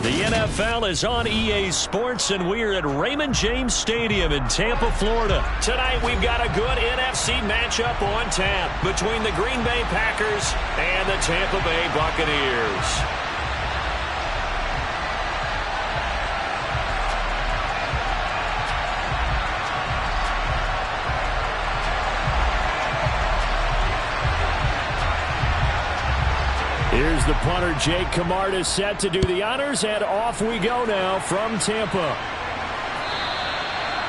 The NFL is on EA Sports, and we're at Raymond James Stadium in Tampa, Florida. Tonight, we've got a good NFC matchup on tap between the Green Bay Packers and the Tampa Bay Buccaneers. Here's the punter, Jake Camarda, set to do the honors, and off we go now from Tampa.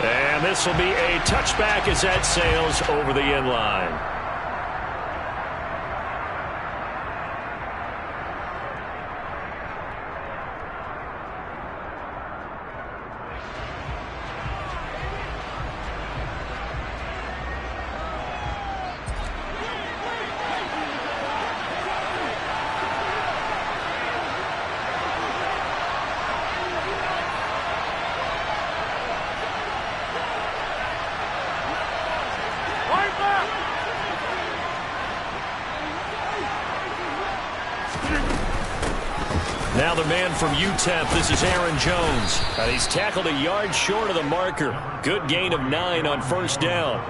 And this will be a touchback as that sails over the end line. Now the man from UTEP, this is Aaron Jones. And he's tackled a yard short of the marker. Good gain of 9 on first down.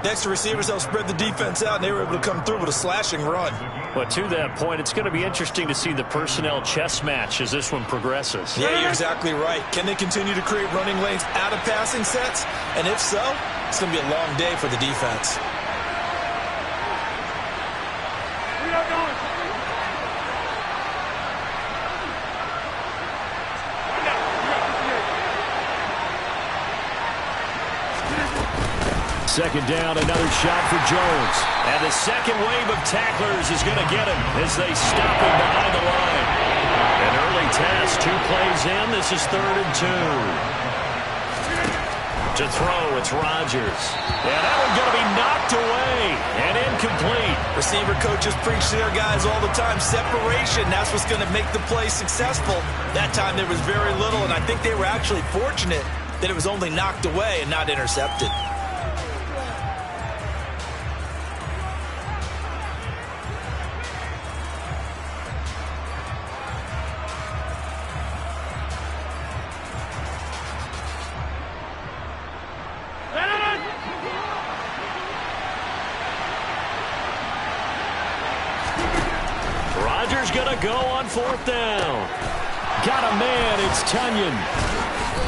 Next to receivers, they'll spread the defense out, and they were able to come through with a slashing run. But to that point, it's going to be interesting to see the personnel chess match as this one progresses. Yeah, you're exactly right. Can they continue to create running lanes out of passing sets? And if so, it's going to be a long day for the defense. Second down, another shot for Jones. And the second wave of tacklers is going to get him as they stop him behind the line. An early test, 2 plays in. This is 3rd and 2. To throw, it's Rodgers. And that one's going to be knocked away and incomplete. Receiver coaches preach to their guys all the time. Separation, that's what's going to make the play successful. That time there was very little, and I think they were actually fortunate that it was only knocked away and not intercepted. Gonna go on 4th down. Got a man, it's Tunyon.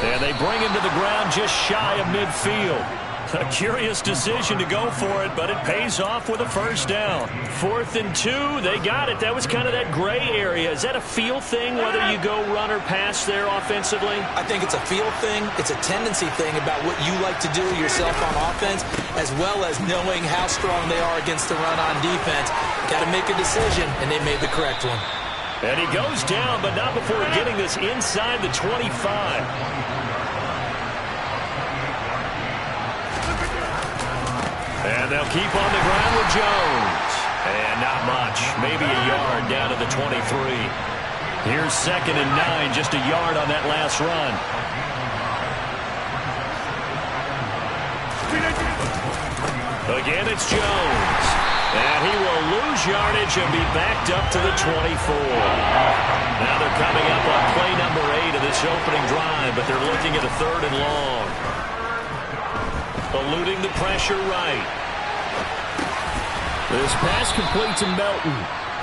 And they bring him to the ground just shy of midfield. A curious decision to go for it, but it pays off with a first down. 4th and 2, they got it. That was kind of that gray area. Is that a feel thing, whether you go run or pass there offensively? I think it's a feel thing. It's a tendency thing about what you like to do yourself on offense, as well as knowing how strong they are against the run on defense. Got to make a decision, and they made the correct one. And he goes down, but not before getting this inside the 25. And they'll keep on the ground with Jones. And not much. Maybe a yard down to the 23. Here's 2nd and 9, just a yard on that last run. Again, it's Jones. And he will lose yardage and be backed up to the 24. Now they're coming up on play number 8 of this opening drive, but they're looking at a 3rd and long. Eluding the pressure right. This pass complete to Melton.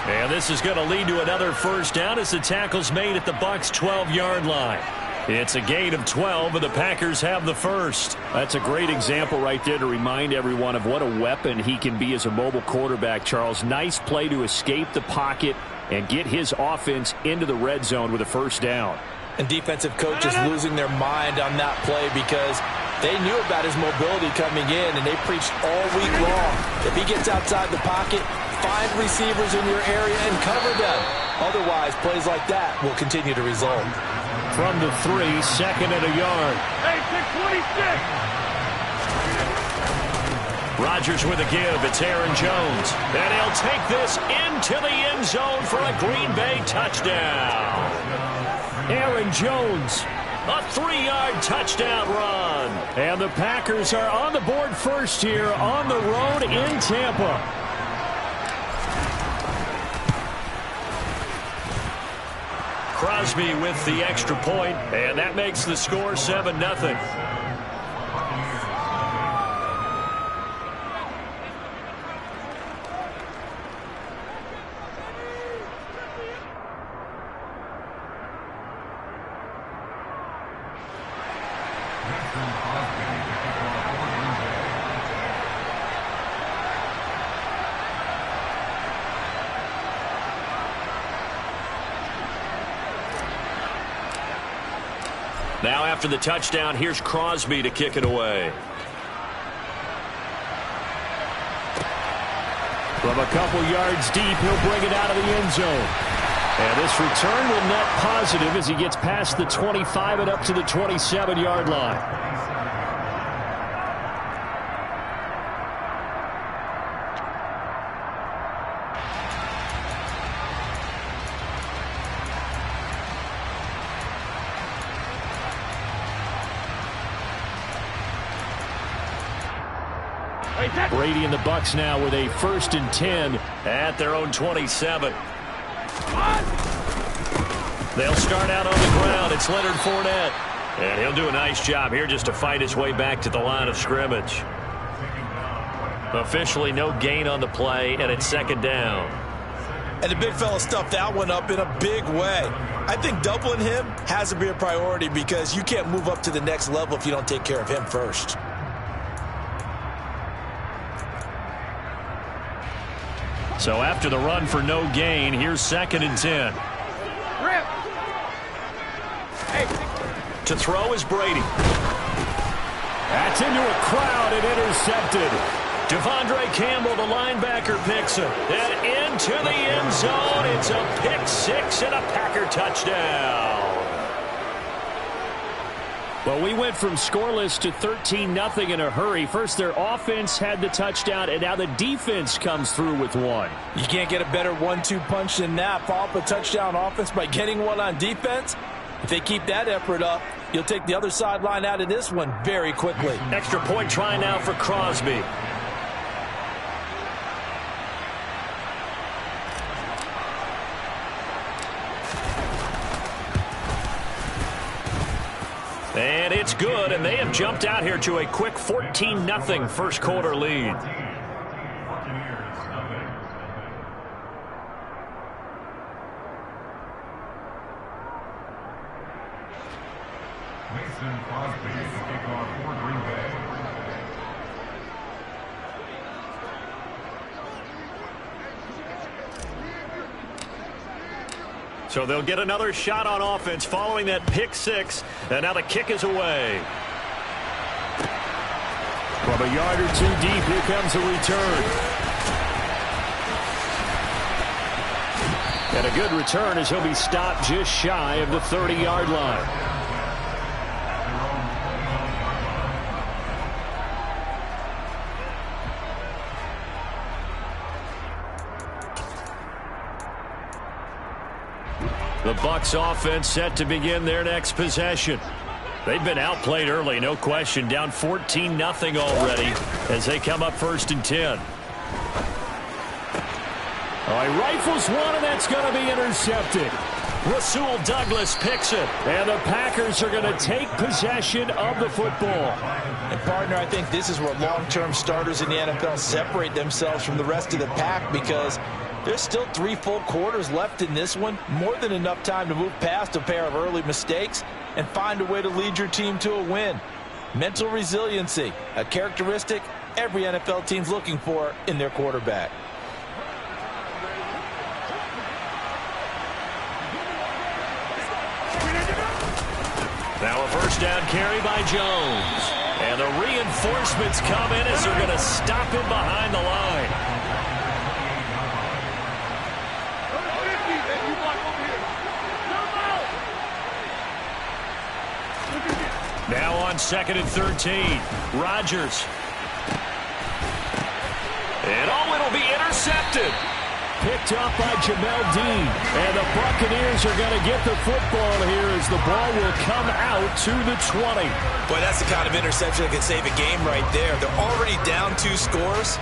And this is going to lead to another first down as the tackle's made at the Bucs' 12-yard line. It's a gain of 12, and the Packers have the first. That's a great example right there to remind everyone of what a weapon he can be as a mobile quarterback, Charles. Nice play to escape the pocket and get his offense into the red zone with a first down. And defensive coaches losing their mind on that play because they knew about his mobility coming in, and they preached all week long. If he gets outside the pocket, find receivers in your area and cover them. Otherwise, plays like that will continue to result. From the 3, 2nd and a yard. Hey, 626. Rodgers with a give. It's Aaron Jones. And he'll take this into the end zone for a Green Bay touchdown. Aaron Jones, a 3-yard touchdown run. And the Packers are on the board first here on the road in Tampa. Crosby with the extra point, and that makes the score 7-0. Now after the touchdown, here's Crosby to kick it away. From a couple yards deep, he'll bring it out of the end zone. And this return will net positive as he gets past the 25 and up to the 27-yard line. Brady and the Bucs now with a 1st and 10 at their own 27. They'll start out on the ground. It's Leonard Fournette. And he'll do a nice job here just to fight his way back to the line of scrimmage. Officially no gain on the play, and it's 2nd down. And the big fella stuffed that one up in a big way. I think doubling him has to be a priority because you can't move up to the next level if you don't take care of him first. So after the run for no gain, here's 2nd and 10. To throw is Brady. That's into a crowd and intercepted. Devondre Campbell, the linebacker, picks it. And into the end zone. It's a pick six and a Packer touchdown. Well, we went from scoreless to 13-0 in a hurry. First, their offense had the touchdown, and now the defense comes through with one. You can't get a better 1-2 punch than that. Follow up a touchdown offense by getting one on defense. If they keep that effort up, you'll take the other sideline out of this one very quickly. Extra point try now for Crosby. And it's good, and they have jumped out here to a quick 14-0 first quarter lead. So they'll get another shot on offense following that pick six. And now the kick is away. From a yard or two deep, here comes a return. And a good return as he'll be stopped just shy of the 30-yard line. The Bucs offense set to begin their next possession. They've been outplayed early, no question. Down 14-0 already as they come up 1st and 10. Oh, he rifles one, and that's going to be intercepted. Rasul Douglas picks it, and the Packers are going to take possession of the football. And, partner, I think this is where long-term starters in the NFL separate themselves from the rest of the pack because there's still 3 full quarters left in this one. More than enough time to move past a pair of early mistakes and find a way to lead your team to a win. Mental resiliency, a characteristic every NFL team's looking for in their quarterback. Now a first down carry by Jones. And the reinforcements come in as they're going to stop him behind the line. Now on 2nd and 13. Rodgers. And it'll be intercepted. Picked up by Jamel Dean. And the Buccaneers are going to get the football here as the ball will come out to the 20. Boy, that's the kind of interception that can save a game right there. They're already down 2 scores.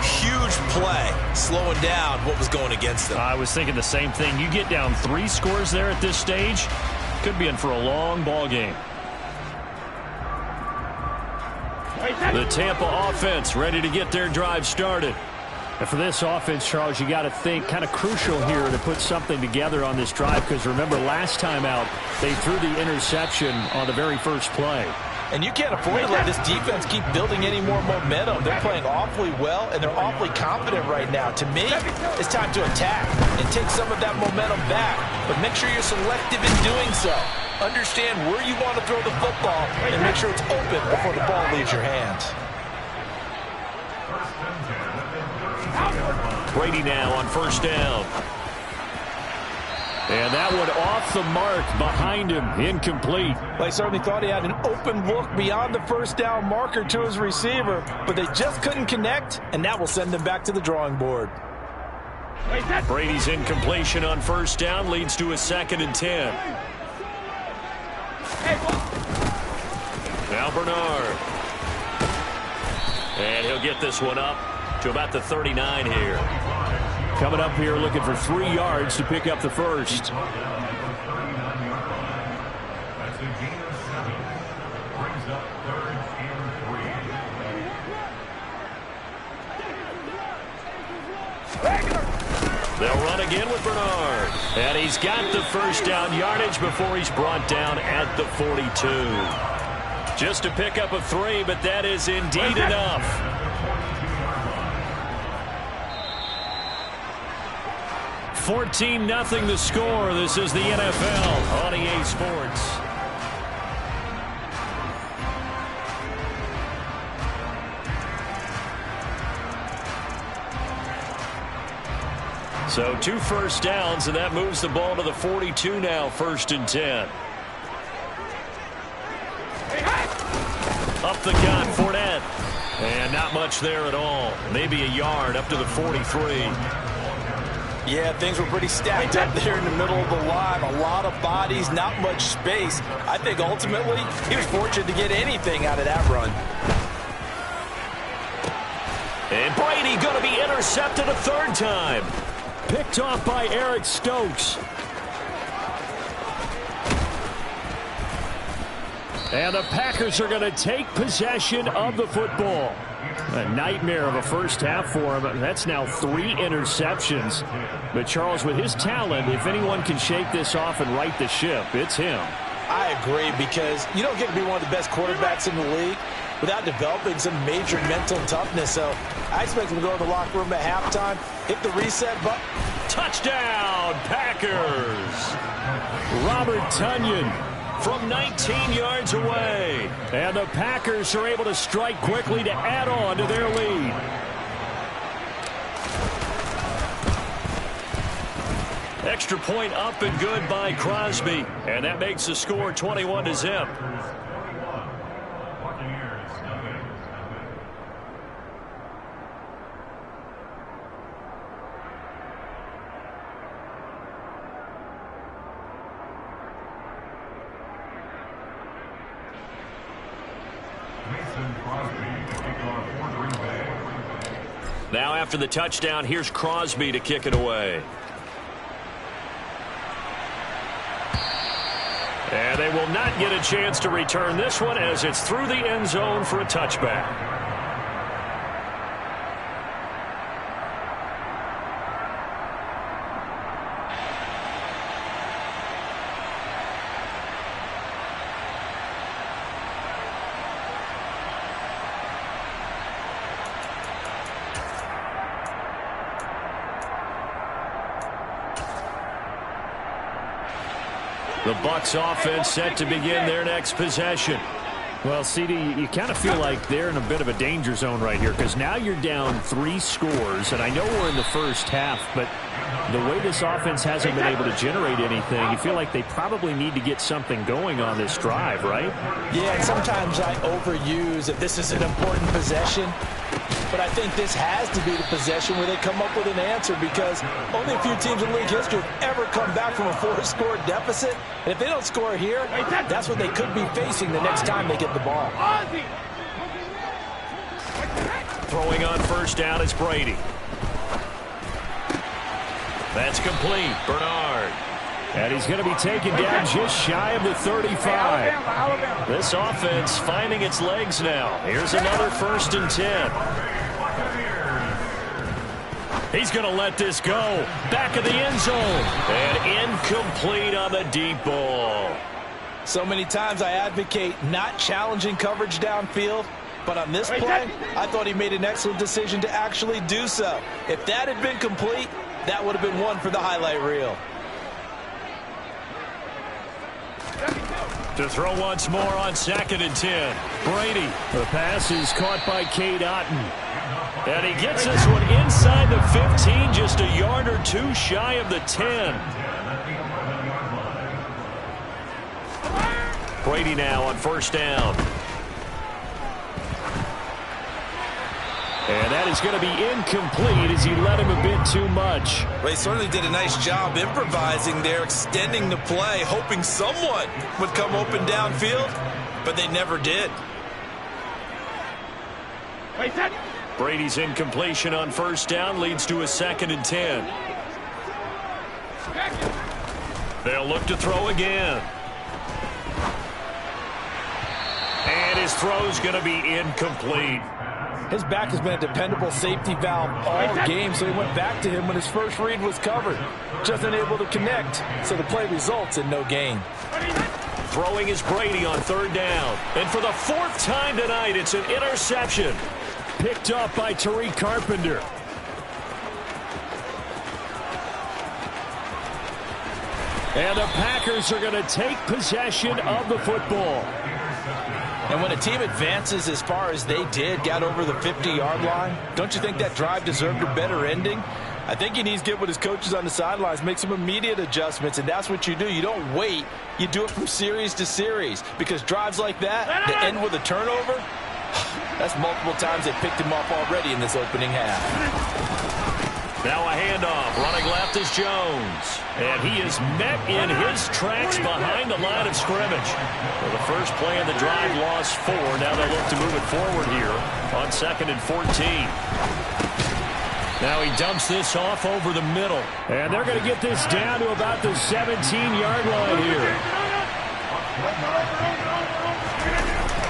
Huge play, slowing down what was going against them. I was thinking the same thing. You get down 3 scores there at this stage, could be in for a long ball game. The Tampa offense ready to get their drive started. And for this offense, Charles, you got to think kind of crucial here to put something together on this drive, because remember last time out they threw the interception on the very first play. And you can't afford to let this defense keep building any more momentum. They're playing awfully well, and they're awfully confident right now. To me, it's time to attack and take some of that momentum back. But make sure you're selective in doing so. Understand where you want to throw the football and make sure it's open before the ball leaves your hands. Brady now on first down. And that one off the mark behind him, incomplete. They certainly thought he had an open look beyond the first down marker to his receiver, but they just couldn't connect, and that will send them back to the drawing board. Brady's incompletion on first down leads to a 2nd and 10. Now Bernard. And he'll get this one up to about the 39 here. Coming up here looking for 3 yards to pick up the first. They'll run again with Bernard. And he's got the first down yardage before he's brought down at the 42. Just to pick up a 3, but that is indeed enough. 14-0 the score. This is the NFL on EA Sports. So 2 first downs, and that moves the ball to the 42 now, 1st and 10. Up the gut, Fournette. And not much there at all. Maybe a yard up to the 43. Yeah, things were pretty stacked up there in the middle of the line. A lot of bodies, not much space. I think ultimately he was fortunate to get anything out of that run. And Brady going to be intercepted a 3rd time. Picked off by Eric Stokes. And the Packers are going to take possession of the football. A nightmare of a first half for him. That's now 3 interceptions. But Charles, with his talent, if anyone can shake this off and right the ship, it's him. I agree, because you don't get to be one of the best quarterbacks in the league without developing some major mental toughness. So I expect him to go to the locker room at halftime, hit the reset button. Touchdown, Packers! Robert Tonyan from 19 yards away. And the Packers are able to strike quickly to add on to their lead. Extra point up and good by Crosby. And that makes the score 21-0. Now after the touchdown, here's Crosby to kick it away. And they will not get a chance to return this one as it's through the end zone for a touchback. The Bucs offense set to begin their next possession. Well, CD, you kind of feel like they're in a bit of a danger zone right here, because now you're down 3 scores, and I know we're in the first half, but the way this offense hasn't been able to generate anything, you feel like they probably need to get something going on this drive, right? Yeah, and sometimes I overuse if this is an important possession. But I think this has to be the possession where they come up with an answer, because only a few teams in league history have ever come back from a 4-score deficit. And if they don't score here, that's what they could be facing the next time they get the ball. Throwing on first down is Brady. That's complete. Bernard. And he's going to be taken down just shy of the 35. This offense finding its legs now. Here's another 1st and 10. He's going to let this go. Back of the end zone. And incomplete on the deep ball. So many times I advocate not challenging coverage downfield. But on this play, I thought he made an excellent decision to actually do so. If that had been complete, that would have been one for the highlight reel. To throw once more on 2nd and 10. Brady. The pass is caught by Cade Otton. And he gets this one inside the 15, just a yard or two shy of the 10. Brady now on first down. And that is going to be incomplete as he let him a bit too much. Well, he certainly did a nice job improvising there, extending the play, hoping someone would come open downfield, but they never did. Brady's incompletion on first down leads to a 2nd and 10. They'll look to throw again. And his throw's going to be incomplete. His back has been a dependable safety valve all game, so he went back to him when his first read was covered. Just unable to connect, so the play results in no gain. Throwing is Brady on 3rd down. And for the 4th time tonight, it's an interception. Picked up by Tariq Carpenter. And the Packers are going to take possession of the football. And when a team advances as far as they did, got over the 50-yard line, don't you think that drive deserved a better ending? I think he needs to get with his coaches on the sidelines, make some immediate adjustments, and that's what you do. You don't wait. You do it from series to series, because drives like that end with a turnover, that's multiple times they picked him off already in this opening half. Now a handoff. Running left is Jones. And he is met in his tracks behind the line of scrimmage. Well, the first play of the drive lost 4. Now they'll look to move it forward here on 2nd and 14. Now he dumps this off over the middle. And they're going to get this down to about the 17-yard line here.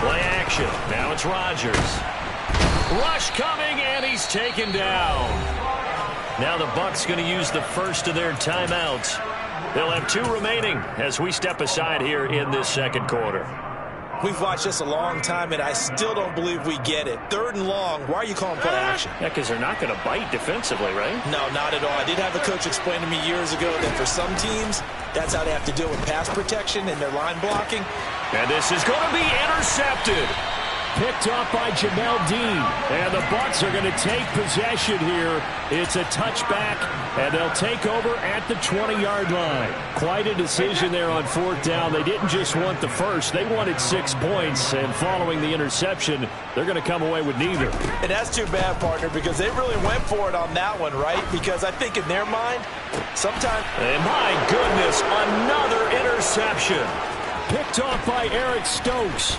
Play action. Now it's Rodgers. Rush coming, and he's taken down. Now the Bucs going to use the first of their timeouts. They'll have 2 remaining as we step aside here in this 2nd quarter. We've watched this a long time, and I still don't believe we get it. 3rd and long. Why are you calling play action? Yeah, because they're not going to bite defensively, right? No, not at all. I did have a coach explain to me years ago that for some teams, that's how they have to deal with pass protection and their line blocking. And this is going to be intercepted. Picked up by Jamel Dean. And the Bucs are going to take possession here. It's a touchback, and they'll take over at the 20-yard line. Quite a decision there on 4th down. They didn't just want the first. They wanted 6 points, and following the interception, they're going to come away with neither. And that's too bad, partner, because they really went for it on that one, right? Because I think in their mind, sometimes... And my goodness, another interception. Picked off by Eric Stokes.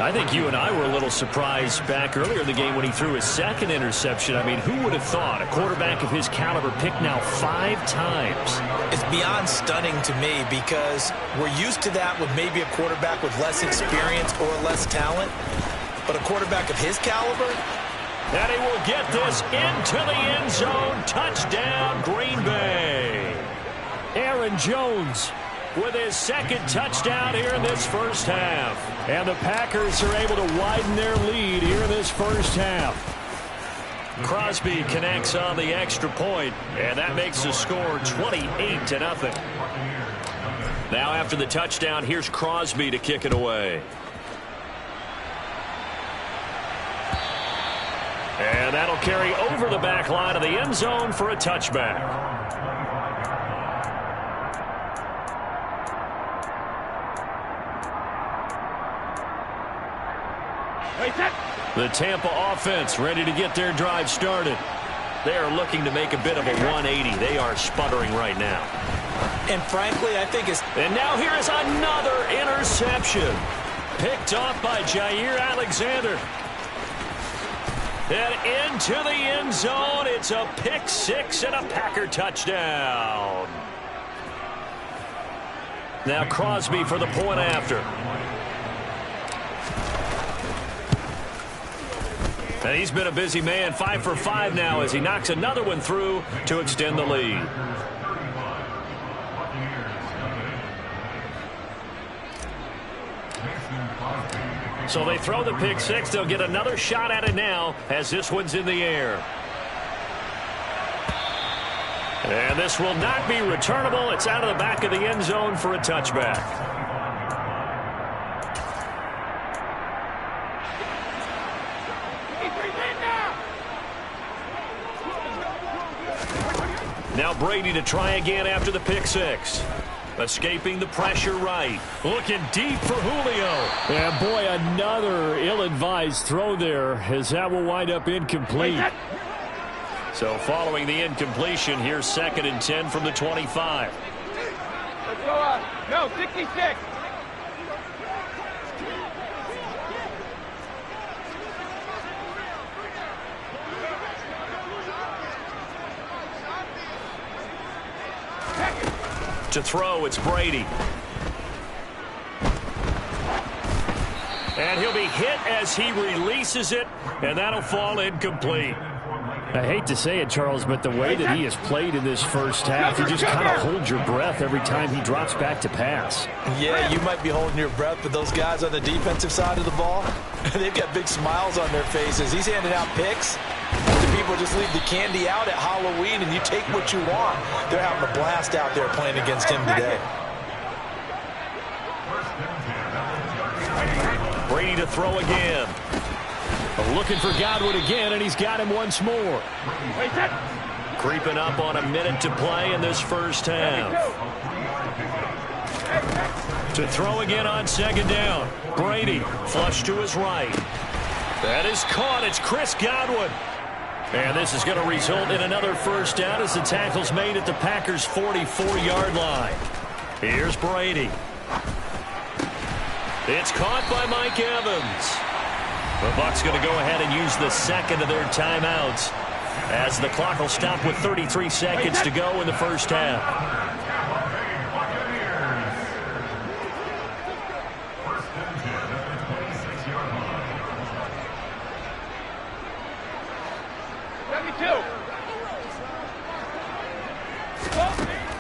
I think you and I were a little surprised back earlier in the game when he threw his 2nd interception. I mean, who would have thought a quarterback of his caliber picked now 5 times? It's beyond stunning to me because we're used to that with maybe a quarterback with less experience or less talent. But a quarterback of his caliber? And he will get this into the end zone. Touchdown, Green Bay. Aaron Jones with his 2nd touchdown here in this first half. And the Packers are able to widen their lead here in this first half. Crosby connects on the extra point, and that makes the score 28-0. Now after the touchdown, here's Crosby to kick it away. And that'll carry over the back line of the end zone for a touchback. The Tampa offense ready to get their drive started. They are looking to make a bit of a 180. They are sputtering right now. And frankly, I think it's... And now here is another interception. Picked off by Jair Alexander. And into the end zone. It's a pick six and a Packer touchdown. Now Crosby for the point after. And he's been a busy man, 5 for 5 now as he knocks another one through to extend the lead. So they throw the pick six. They'll get another shot at it now as this one's in the air. And this will not be returnable. It's out of the back of the end zone for a touchback. Now Brady to try again after the pick six. Escaping the pressure right. Looking deep for Julio. And boy, another ill-advised throw there as that will wind up incomplete. So following the incompletion, here's 2nd and 10 from the 25. Let's go up. No, 66. To throw, it's Brady. And he'll be hit as he releases it, and that'll fall incomplete. I hate to say it, Charles, but the way that he has played in this first half, you just kind of hold your breath every time he drops back to pass. Yeah, you might be holding your breath, but those guys on the defensive side of the ball, they've got big smiles on their faces. He's handing out picks. The people just leave the candy out at Halloween, and you take what you want. They're having a blast out there playing against him today. Brady to throw again. Looking for Godwin again, and he's got him once more. Creeping up on a minute to play in this first half. To throw again on 2nd down. Brady flush to his right. That is caught. It's Chris Godwin. And this is going to result in another first down as the tackle's made at the Packers' 44-yard line. Here's Brady. It's caught by Mike Evans. The Bucs going to go ahead and use the second of their timeouts as the clock will stop with 33 seconds to go in the first half.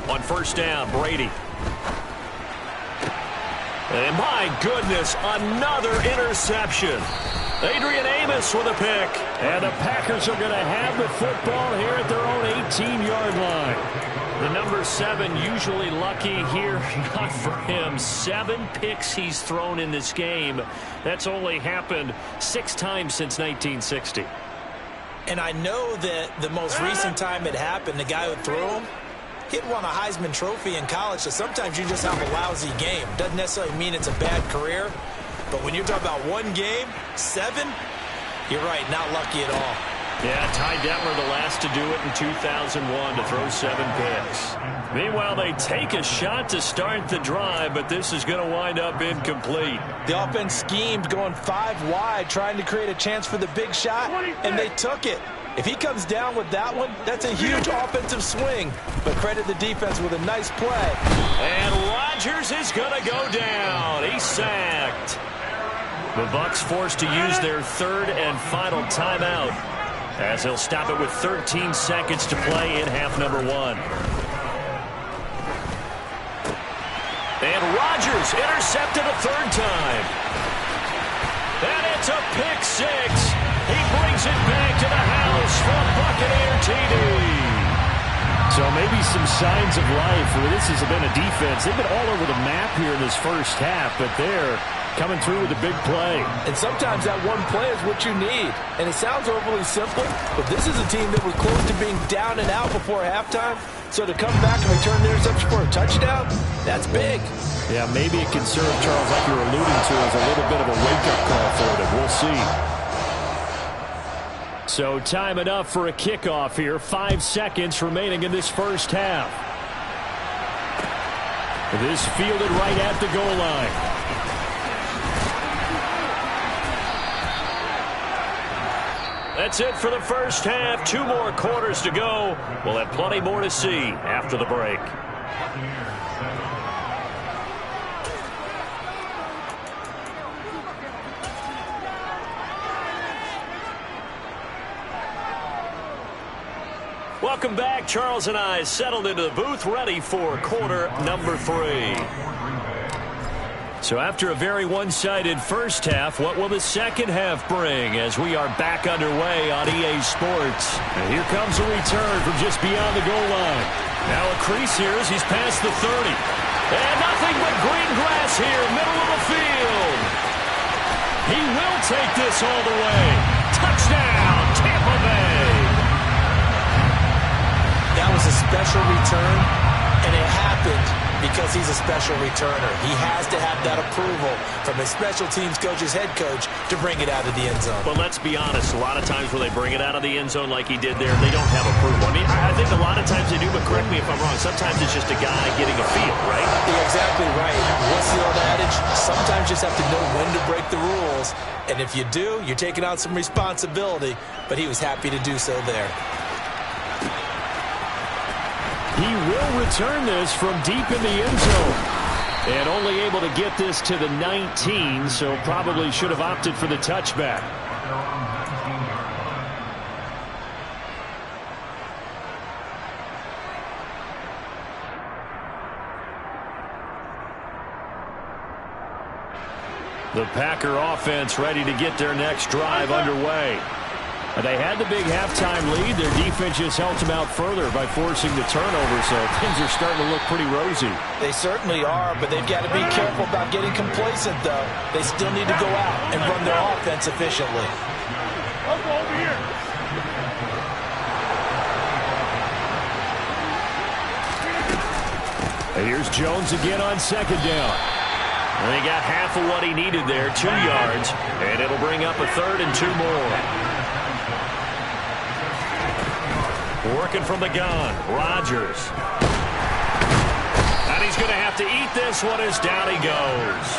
On first down, Brady. And my goodness, another interception. Adrian Amos with a pick. And the Packers are going to have the football here at their own 18-yard line. The number 7 usually lucky here. Not for him. 7 picks he's thrown in this game. That's only happened 6 times since 1960. And I know that the most recent time it happened, the guy who threw him, he'd won a Heisman Trophy in college, so sometimes you just have a lousy game. Doesn't necessarily mean it's a bad career, but when you're talking about one game, 7, you're right, not lucky at all. Yeah, Ty Detmer the last to do it in 2001 to throw 7 picks. Meanwhile, they take a shot to start the drive, but this is going to wind up incomplete. The offense schemed going 5 wide, trying to create a chance for the big shot, and they took it. If he comes down with that one, that's a huge offensive swing. But credit the defense with a nice play. And Rodgers is going to go down. He's sacked. The Bucs forced to use their 3rd and final timeout as he'll stop it with 13 seconds to play in half number 1. And Rodgers intercepted a 3rd time. And it's a pick 6. He brings it back to the house for a Buccaneer TD. So maybe some signs of life. This has been a defense. They've been all over the map here in this first half, but they're coming through with a big play. And sometimes that one play is what you need. And it sounds overly simple, but this is a team that was close to being down and out before halftime. So to come back and return the interception for a touchdown, that's big. Yeah, maybe it can serve, Charles, like you're alluding to, as a little bit of a wake-up call for them. We'll see. So time enough for a kickoff here. 5 seconds remaining in this first half. This fielded right at the goal line. That's it for the first half. 2 more quarters to go. We'll have plenty more to see after the break. Welcome back. Charles and I settled into the booth, ready for quarter number 3. So after a very one-sided first half, what will the second half bring as we are back underway on EA Sports? And here comes a return from just beyond the goal line. Now a crease here as he's past the 30. And nothing but green grass here, middle of the field. He will take this all the way. Touchdown, Tampa Bay. That was a special return, and it happened because he's a special returner. He has to have that approval from his special teams coach's head coach to bring it out of the end zone. But let's be honest, a lot of times when they bring it out of the end zone like he did there, they don't have approval. I mean, I think a lot of times they do, but correct me if I'm wrong. Sometimes it's just a guy getting a feel, right? You're exactly right. What's the old adage? Sometimes you just have to know when to break the rules. And if you do, you're taking on some responsibility. But he was happy to do so there. He will return this from deep in the end zone. And only able to get this to the 19, so probably should have opted for the touchback. The Packer offense ready to get their next drive underway. They had the big halftime lead. Their defense just helped them out further by forcing the turnover, so things are starting to look pretty rosy. They certainly are, but they've got to be careful about getting complacent, though. They still need to go out and run their offense efficiently. I'll go over here. And here's Jones again on second down. And he got half of what he needed there, 2 yards, and it'll bring up a 3rd and 2 more. Working from the gun, Rodgers. And he's going to have to eat this one as down he goes.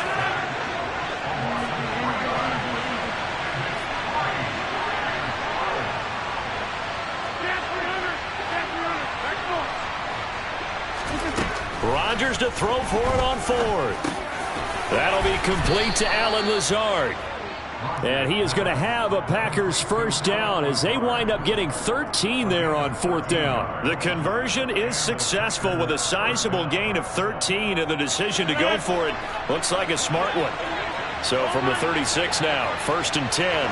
Rodgers to throw for it on 4th. That'll be complete to Allen Lazard. And he is going to have a Packers first down as they wind up getting 13 there on 4th down. The conversion is successful with a sizable gain of 13, and the decision to go for it looks like a smart one. So from the 36 now, 1st and 10.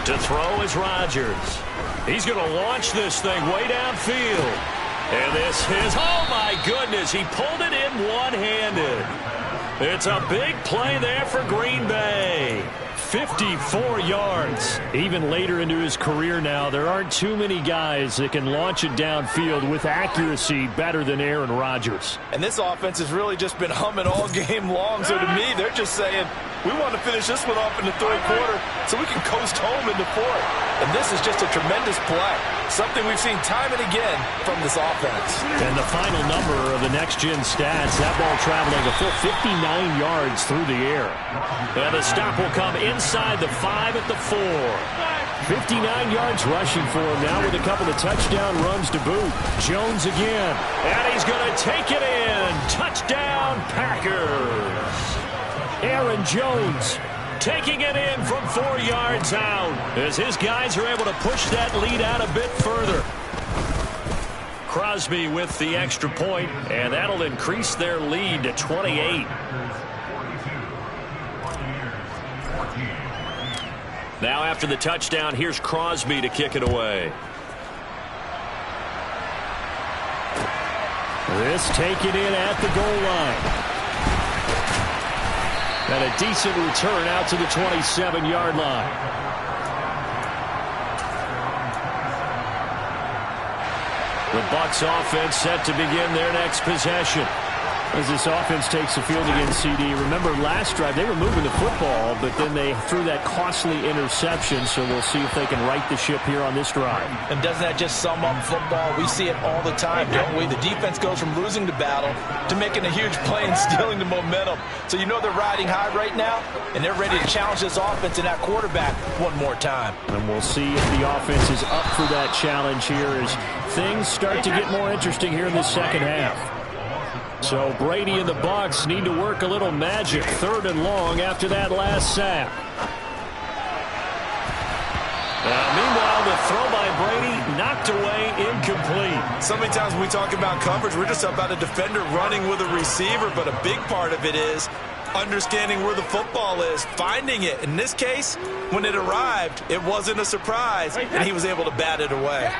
To throw is Rodgers. He's going to launch this thing way downfield. And this is, oh my goodness, he pulled it in one-handed. It's a big play there for Green Bay. 54 yards. Even later into his career now, there aren't too many guys that can launch it downfield with accuracy better than Aaron Rodgers. And this offense has really just been humming all game long. So to me, they're just saying, we want to finish this one off in the 3rd quarter so we can coast home into 4th. And this is just a tremendous play. Something we've seen time and again from this offense. And the final number of the next-gen stats, that ball traveling a full 59 yards through the air. And the stop will come inside the 5 at the 4. 59 yards rushing for him now with a couple of touchdown runs to boot. Jones again. And he's going to take it in. Touchdown, Packers. Aaron Jones taking it in from 4 yards out as his guys are able to push that lead out a bit further. Crosby with the extra point, and that'll increase their lead to 28. Now after the touchdown, here's Crosby to kick it away. This taken in at the goal line. And a decent return out to the 27-yard line. The Bucs offense set to begin their next possession. As this offense takes the field against CD. Remember, last drive, they were moving the football, but then they threw that costly interception, so we'll see if they can right the ship here on this drive. And doesn't that just sum up football? We see it all the time, don't we? The defense goes from losing the battle to making a huge play and stealing the momentum. So you know they're riding high right now, and they're ready to challenge this offense and that quarterback one more time. And we'll see if the offense is up for that challenge here as things start to get more interesting here in the second half. So Brady and the Bucs need to work a little magic. 3rd and long after that last sack. Meanwhile, the throw by Brady knocked away, incomplete. So many times when we talk about coverage, we're just about a defender running with a receiver, but a big part of it is understanding where the football is, finding it. In this case, when it arrived, it wasn't a surprise, and he was able to bat it away.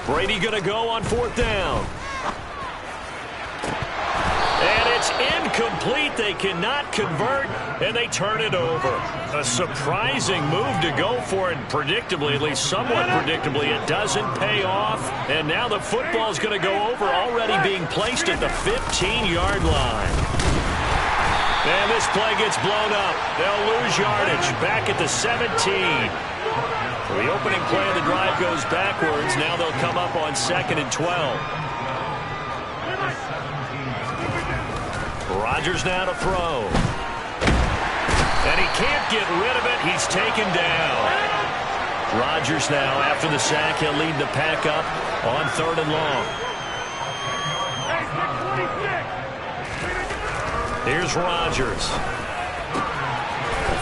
Brady going to go on 4th down. And it's incomplete. They cannot convert, and they turn it over. A surprising move to go for it, predictably, at least somewhat predictably. It doesn't pay off, and now the football's going to go over, already being placed at the 15-yard line. And this play gets blown up. They'll lose yardage back at the 17. The opening play of the drive goes backwards. Now they'll come up on 2nd and 12. Rodgers now to throw. And he can't get rid of it. He's taken down. Rodgers now, after the sack, he'll lead the pack up on 3rd and long. Here's Rodgers.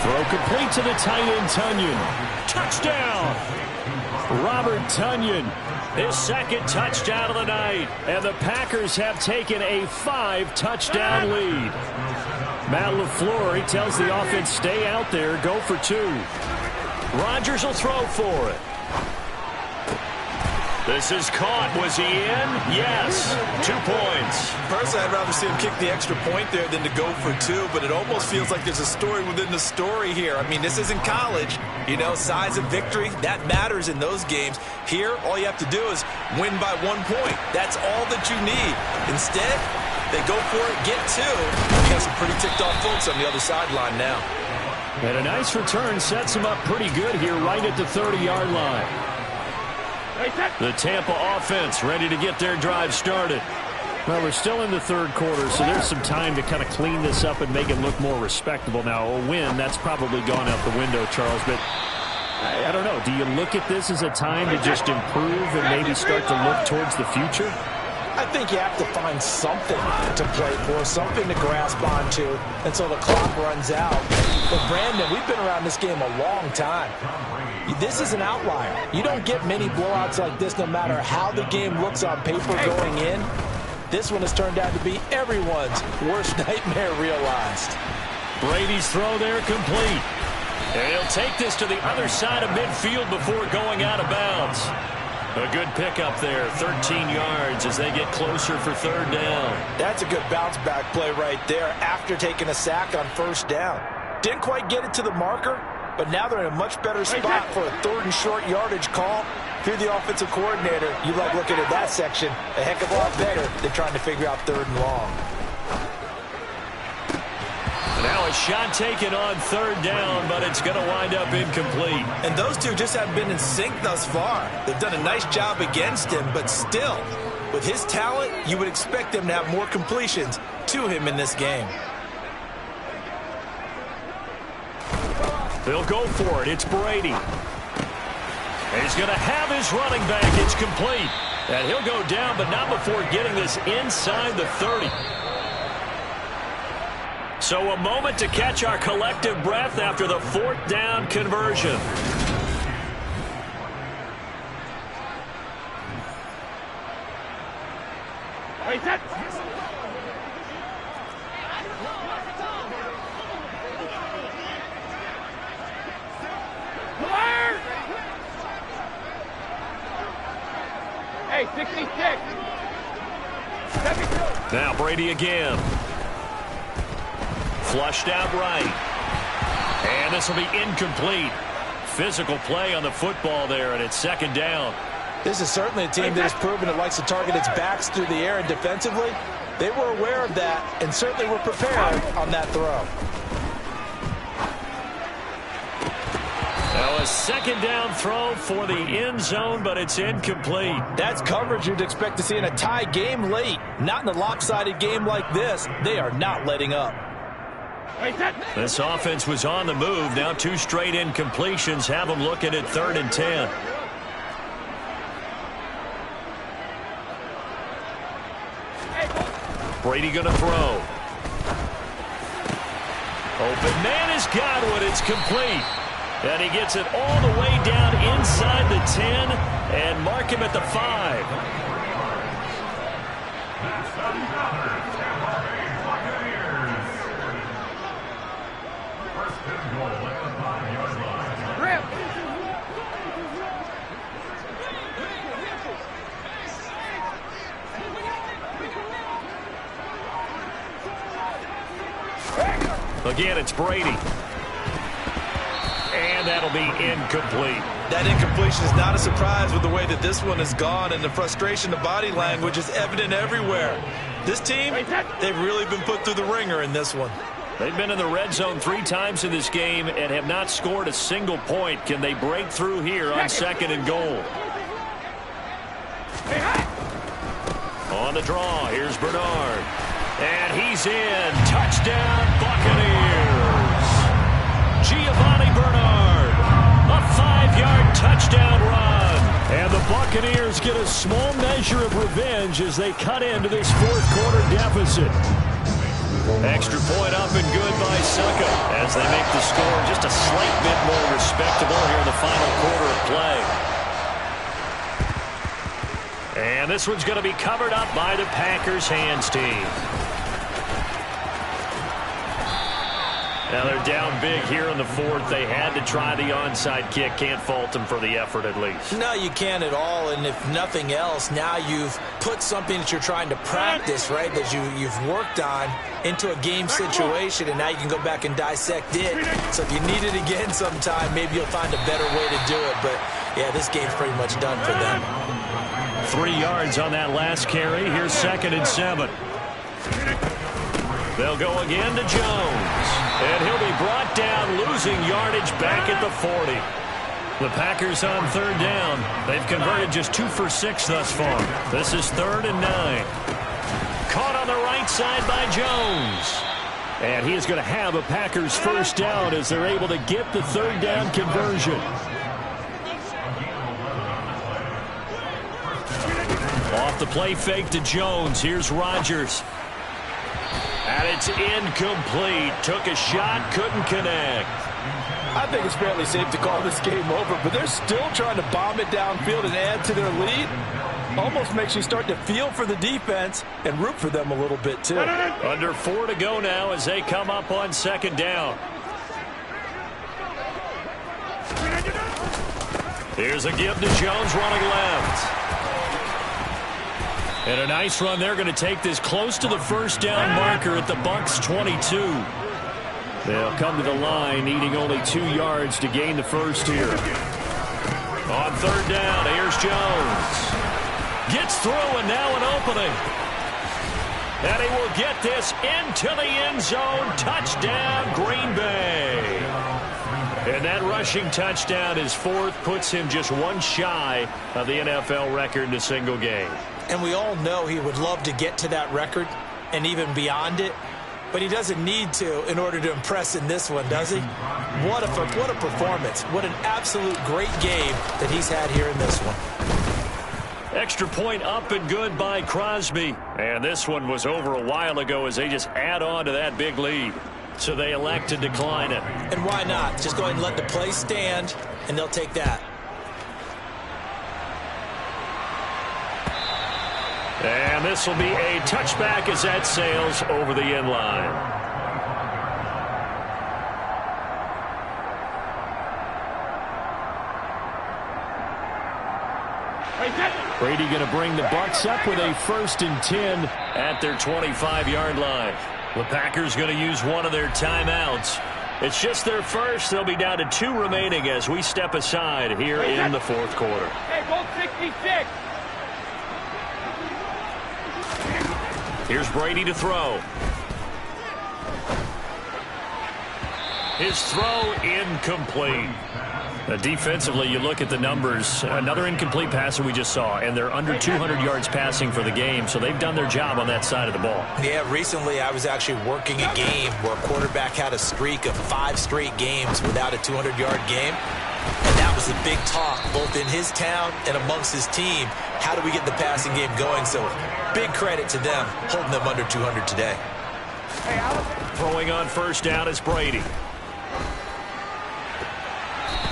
Throw complete to the tight end, Tonyan. Touchdown! Robert Tonyan, his 2nd touchdown of the night. And the Packers have taken a 5-touchdown lead. Matt LaFleur, he tells the offense, stay out there, go for 2. Rodgers will throw for it. This is caught. Was he in? Yes. 2 points. Personally, I'd rather see him kick the extra point there than to go for 2, but it almost feels like there's a story within the story here. I mean, this isn't college. You know, size of victory, that matters in those games. Here, all you have to do is win by 1 point. That's all that you need. Instead, they go for it, get 2. You got some pretty ticked-off folks on the other sideline now. And a nice return sets him up pretty good here right at the 30-yard line. The Tampa offense ready to get their drive started. Well, we're still in the 3rd quarter, so there's some time to kind of clean this up and make it look more respectable. Now, a win, that's probably gone out the window, Charles, but I don't know. Do you look at this as a time to just improve and maybe start to look towards the future? I think you have to find something to play for, something to grasp onto until the clock runs out. But, Brandon, we've been around this game a long time. This is an outlier. You don't get many blowouts like this no matter how the game looks on paper going in. This one has turned out to be everyone's worst nightmare realized. Brady's throw there complete. And he'll take this to the other side of midfield before going out of bounds. A good pickup there, 13 yards as they get closer for 3rd down. That's a good bounce back play right there after taking a sack on 1st down. Didn't quite get it to the marker, but now they're in a much better spot for a 3rd and short yardage call. If you're the offensive coordinator, you love looking at that section a heck of a lot better than trying to figure out 3rd and long. Now a shot taken on 3rd down, but it's going to wind up incomplete. And those two just haven't been in sync thus far. They've done a nice job against him, but still, with his talent, you would expect them to have more completions to him in this game. They'll go for it. It's Brady. And he's going to have his running back. It's complete. And he'll go down, but not before getting this inside the 30. So a moment to catch our collective breath after the 4th down conversion. Hey, set. Hey, 66. Now Brady again. Flushed out right. And this will be incomplete. physical play on the football there, and it's second down. This is certainly a team that has proven it likes to target its backs through the air, and defensively, they were aware of that and certainly were prepared on that throw. Now a second down throw for the end zone, but it's incomplete. That's coverage you'd expect to see in a tie game late. Not in a lopsided game like this. They are not letting up. This offense was on the move. Now 2 straight incompletions have them looking at 3rd and 10. Brady going to throw. Open man has got one. It's complete. And he gets it all the way down inside the 10 and mark him at the 5. Again, it's Brady. And that'll be incomplete. That incompletion is not a surprise with the way that this one has gone, and the frustration of body language is evident everywhere. This team, they've really been put through the ringer in this one. They've been in the red zone 3 times in this game and have not scored a single point. Can they break through here on 2nd and goal? On the draw, here's Bernard. And he's in. Touchdown, Buccaneers. Giovanni Bernard. A 5-yard touchdown run. And the Buccaneers get a small measure of revenge as they cut into this 4th quarter deficit. Extra point up and good by Succa as they make the score just a slight bit more respectable here in the final quarter of play. And this one's going to be covered up by the Packers hands team. Now they're down big here in the 4th. They had to try the onside kick. Can't fault them for the effort at least. No, you can't at all. And if nothing else, now you've put something that you're trying to practice, right, that you've worked on into a game situation, and now you can go back and dissect it. So if you need it again sometime, maybe you'll find a better way to do it. But, yeah, this game's pretty much done for them. 3 yards on that last carry. Here's 2nd and 7. They'll go again to Jones. And he'll be brought down, losing yardage back at the 40. The Packers on 3rd down. They've converted just 2 for 6 thus far. This is 3rd and 9. Caught on the right side by Jones. And he is going to have a Packers first down as they're able to get the 3rd down conversion. Off the play fake to Jones. Here's Rodgers. And it's incomplete. Took a shot, couldn't connect. I think it's fairly safe to call this game over, but they're still trying to bomb it downfield and add to their lead. Almost makes you start to feel for the defense and root for them a little bit, too. Under 4 to go now as they come up on 2nd down. Here's a give to Jones running left. And a nice run. They're going to take this close to the first down marker at the Bucs 22. They'll come to the line, needing only 2 yards to gain the first here. On 3rd down, here's Jones. Gets through, and now an opening. And he will get this into the end zone. Touchdown, Green Bay. And that rushing touchdown, his 4th, puts him just 1 shy of the NFL record in a single game. And we all know he would love to get to that record and even beyond it, but he doesn't need to in order to impress in this one, does he? What a performance. What an absolute great game that he's had here in this one. Extra point up and good by Crosby. And this one was over a while ago as they just add on to that big lead. So they elect to decline it. And why not? Just go ahead and let the play stand, and they'll take that. And this will be a touchback as that sails over the end line. Brady going to bring the Bucs up with a 1st and 10 at their 25-yard line. The Packers going to use one of their timeouts. It's just their first. They'll be down to 2 remaining as we step aside here in the fourth quarter. Hey, goal 66. Here's Brady to throw. His throw incomplete. Defensively, you look at the numbers. Another incomplete pass that we just saw, and they're under 200 yards passing for the game, so they've done their job on that side of the ball. Yeah, recently I was actually working a game where a quarterback had a streak of 5 straight games without a 200-yard game, and that was the big talk, both in his town and amongst his team. How do we get the passing game going? So big credit to them, holding them under 200 today. Throwing on first down is Brady.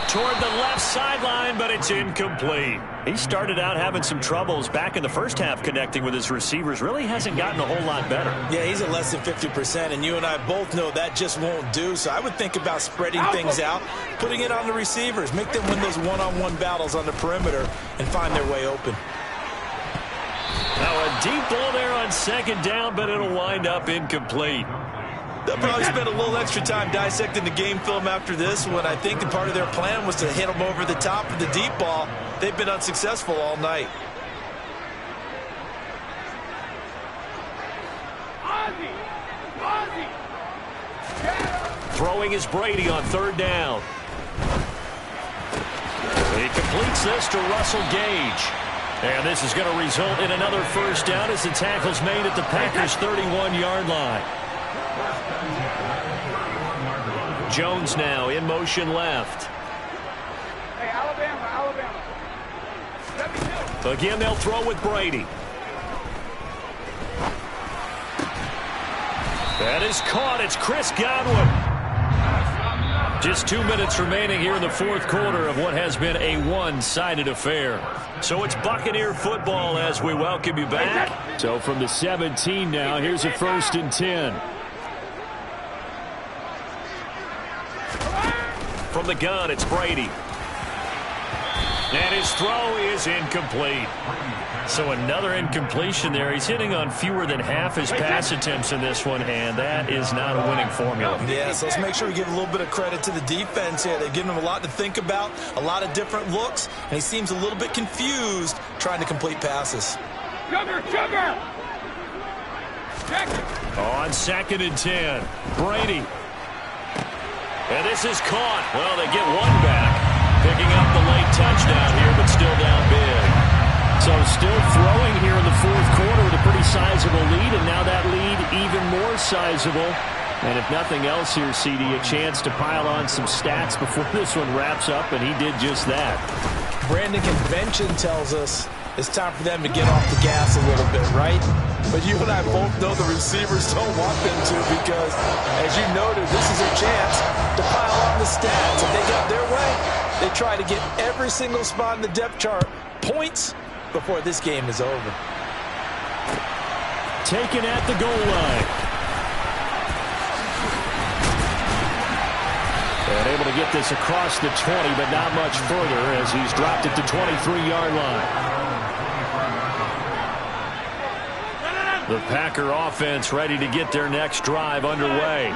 Toward the left sideline, but it's incomplete. He started out having some troubles back in the first half connecting with his receivers. Really hasn't gotten a whole lot better. Yeah, he's at less than 50%, and you and I both know that just won't do. So I would think about spreading things out, putting it on the receivers, make them win those one-on-one battles on the perimeter, and find their way open. Now a deep ball there on second down, but it'll wind up incomplete. They'll probably spend a little extra time dissecting the game film after this one. I think the part of their plan was to hit them over the top of the deep ball. They've been unsuccessful all night. Throwing is Brady on third down. He completes this to Russell Gage. And this is going to result in another first down as the tackle's made at the Packers' 31-yard line. Jones now in motion left. Hey, Alabama. Again, they'll throw with Brady. That is caught. It's Chris Godwin. Just 2 minutes remaining here in the fourth quarter of what has been a one-sided affair. So it's Buccaneer football as we welcome you back. So from the 17 now, here's a 1st and 10. From the gun, it's Brady. And his throw is incomplete. So another incompletion there. He's hitting on fewer than half his pass attempts in this one, and that is not a winning formula. Yeah, so let's make sure we give a little bit of credit to the defense here. They've given him a lot to think about, a lot of different looks, and he seems a little bit confused trying to complete passes. Sugar! On 2nd and 10, Brady. And this is caught. Well, they get one back. Picking up the late touchdown here, but still down big. So still throwing here in the fourth quarter with a pretty sizable lead, and now that lead even more sizable. And if nothing else here, CD, a chance to pile on some stats before this one wraps up, and he did just that. Brandon, convention tells us it's time for them to get off the gas a little bit, right? But you and I both know the receivers don't want them to because, as you noted, this is a chance to pile on the stats. If they got their way, they try to get every single spot in the depth chart points before this game is over. Taken at the goal line. And able to get this across the 20, but not much further as he's dropped it to 23-yard line. The Packer offense ready to get their next drive underway.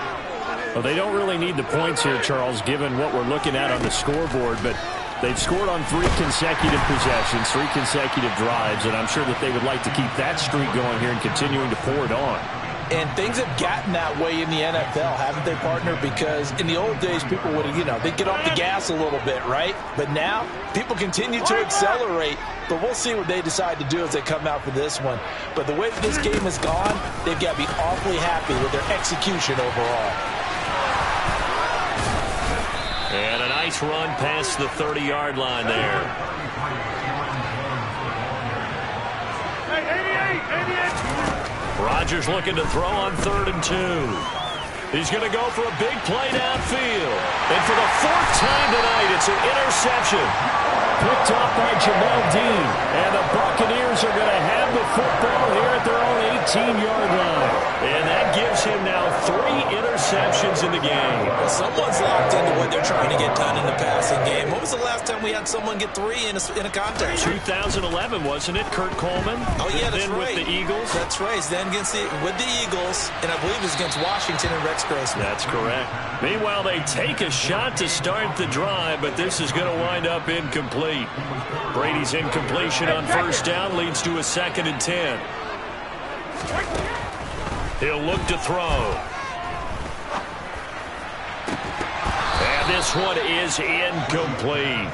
Well, they don't really need the points here, Charles, given what we're looking at on the scoreboard, but they've scored on 3 consecutive possessions, 3 consecutive drives, and I'm sure that they would like to keep that streak going here and continuing to pour it on. And things have gotten that way in the NFL, haven't they, partner? Because in the old days, people would, they'd get off the gas a little bit, right? But now, people continue to accelerate. But we'll see what they decide to do as they come out for this one. But the way that this game has gone, they've got to be awfully happy with their execution overall. And a nice run past the 30-yard line there. Hey, 88! Rodgers looking to throw on 3rd and 2. He's going to go for a big play downfield. And for the 4th time tonight, it's an interception. Picked up by Jamel Dean. And the Buccaneers are going to have the football here at their own 18-yard line. And that gives him now 3 interceptions in the game. Someone's locked into what they're trying to get done in the pass passing game. When was the last time we had someone get 3 in a contest? 2011, wasn't it? Kurt Coleman. Oh, yeah, that's then right. With the Eagles. That's right. Then with the Eagles, and I believe it was against Washington and Rex Grossman. That's correct. Meanwhile, they take a shot to start the drive, but this is going to wind up incomplete. Brady's incompletion on first down leads to a 2nd and 10. He'll look to throw. And this one is incomplete.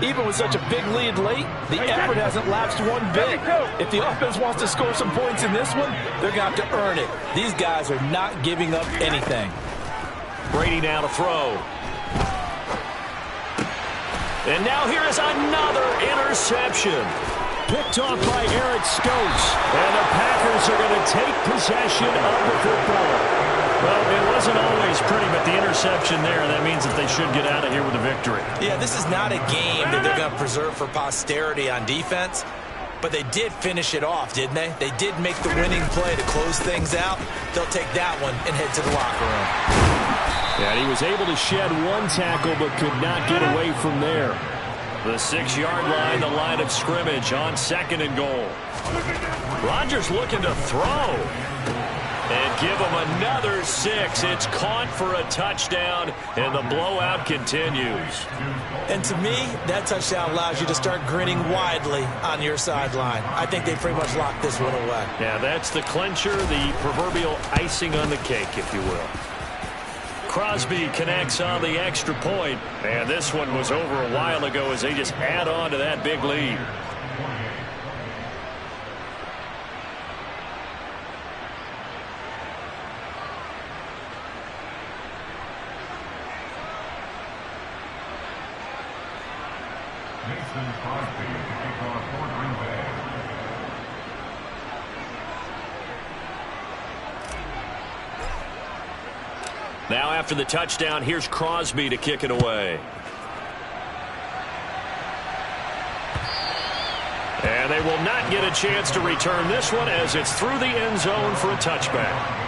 Even with such a big lead late, the effort hasn't lapsed one bit. If the offense wants to score some points in this one, they're going to have to earn it. These guys are not giving up anything. Brady now to throw. And now here is another interception. Picked off by Eric Stokes. And the Packers are going to take possession of the football. Well, it wasn't always pretty, but the interception there, that means that they should get out of here with a victory. Yeah, this is not a game that they're going to preserve for posterity on defense, but they did finish it off, didn't they? They did make the winning play to close things out. They'll take that one and head to the locker room. Yeah, he was able to shed one tackle, but could not get away from there. The 6-yard line, the line of scrimmage on 2nd and goal. Rodgers looking to throw. And give him another 6. It's caught for a touchdown, and the blowout continues. And to me, that touchdown allows you to start grinning widely on your sideline. I think they pretty much locked this one away. Yeah, that's the clincher, the proverbial icing on the cake, if you will. Crosby connects on the extra point, and this one was over a while ago as they just add on to that big lead. Now after the touchdown, here's Crosby to kick it away. And they will not get a chance to return this one as it's through the end zone for a touchback.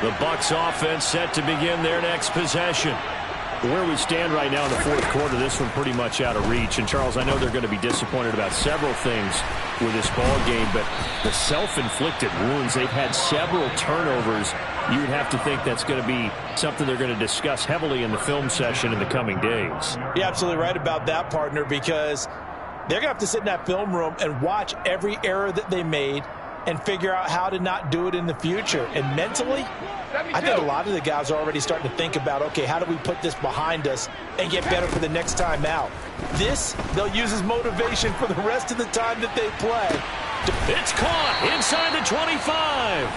The Bucs offense set to begin their next possession. Where we stand right now in the 4th quarter, this one pretty much out of reach. And, Charles, I know they're going to be disappointed about several things with this ball game, but the self-inflicted wounds, they've had several turnovers. You would have to think that's going to be something they're going to discuss heavily in the film session in the coming days. You're absolutely right about that, partner, because they're going to have to sit in that film room and watch every error that they made and figure out how to not do it in the future. And mentally, I think a lot of the guys are already starting to think about, okay, how do we put this behind us and get better for the next time out? This, they'll use as motivation for the rest of the time that they play. It's caught inside the 25.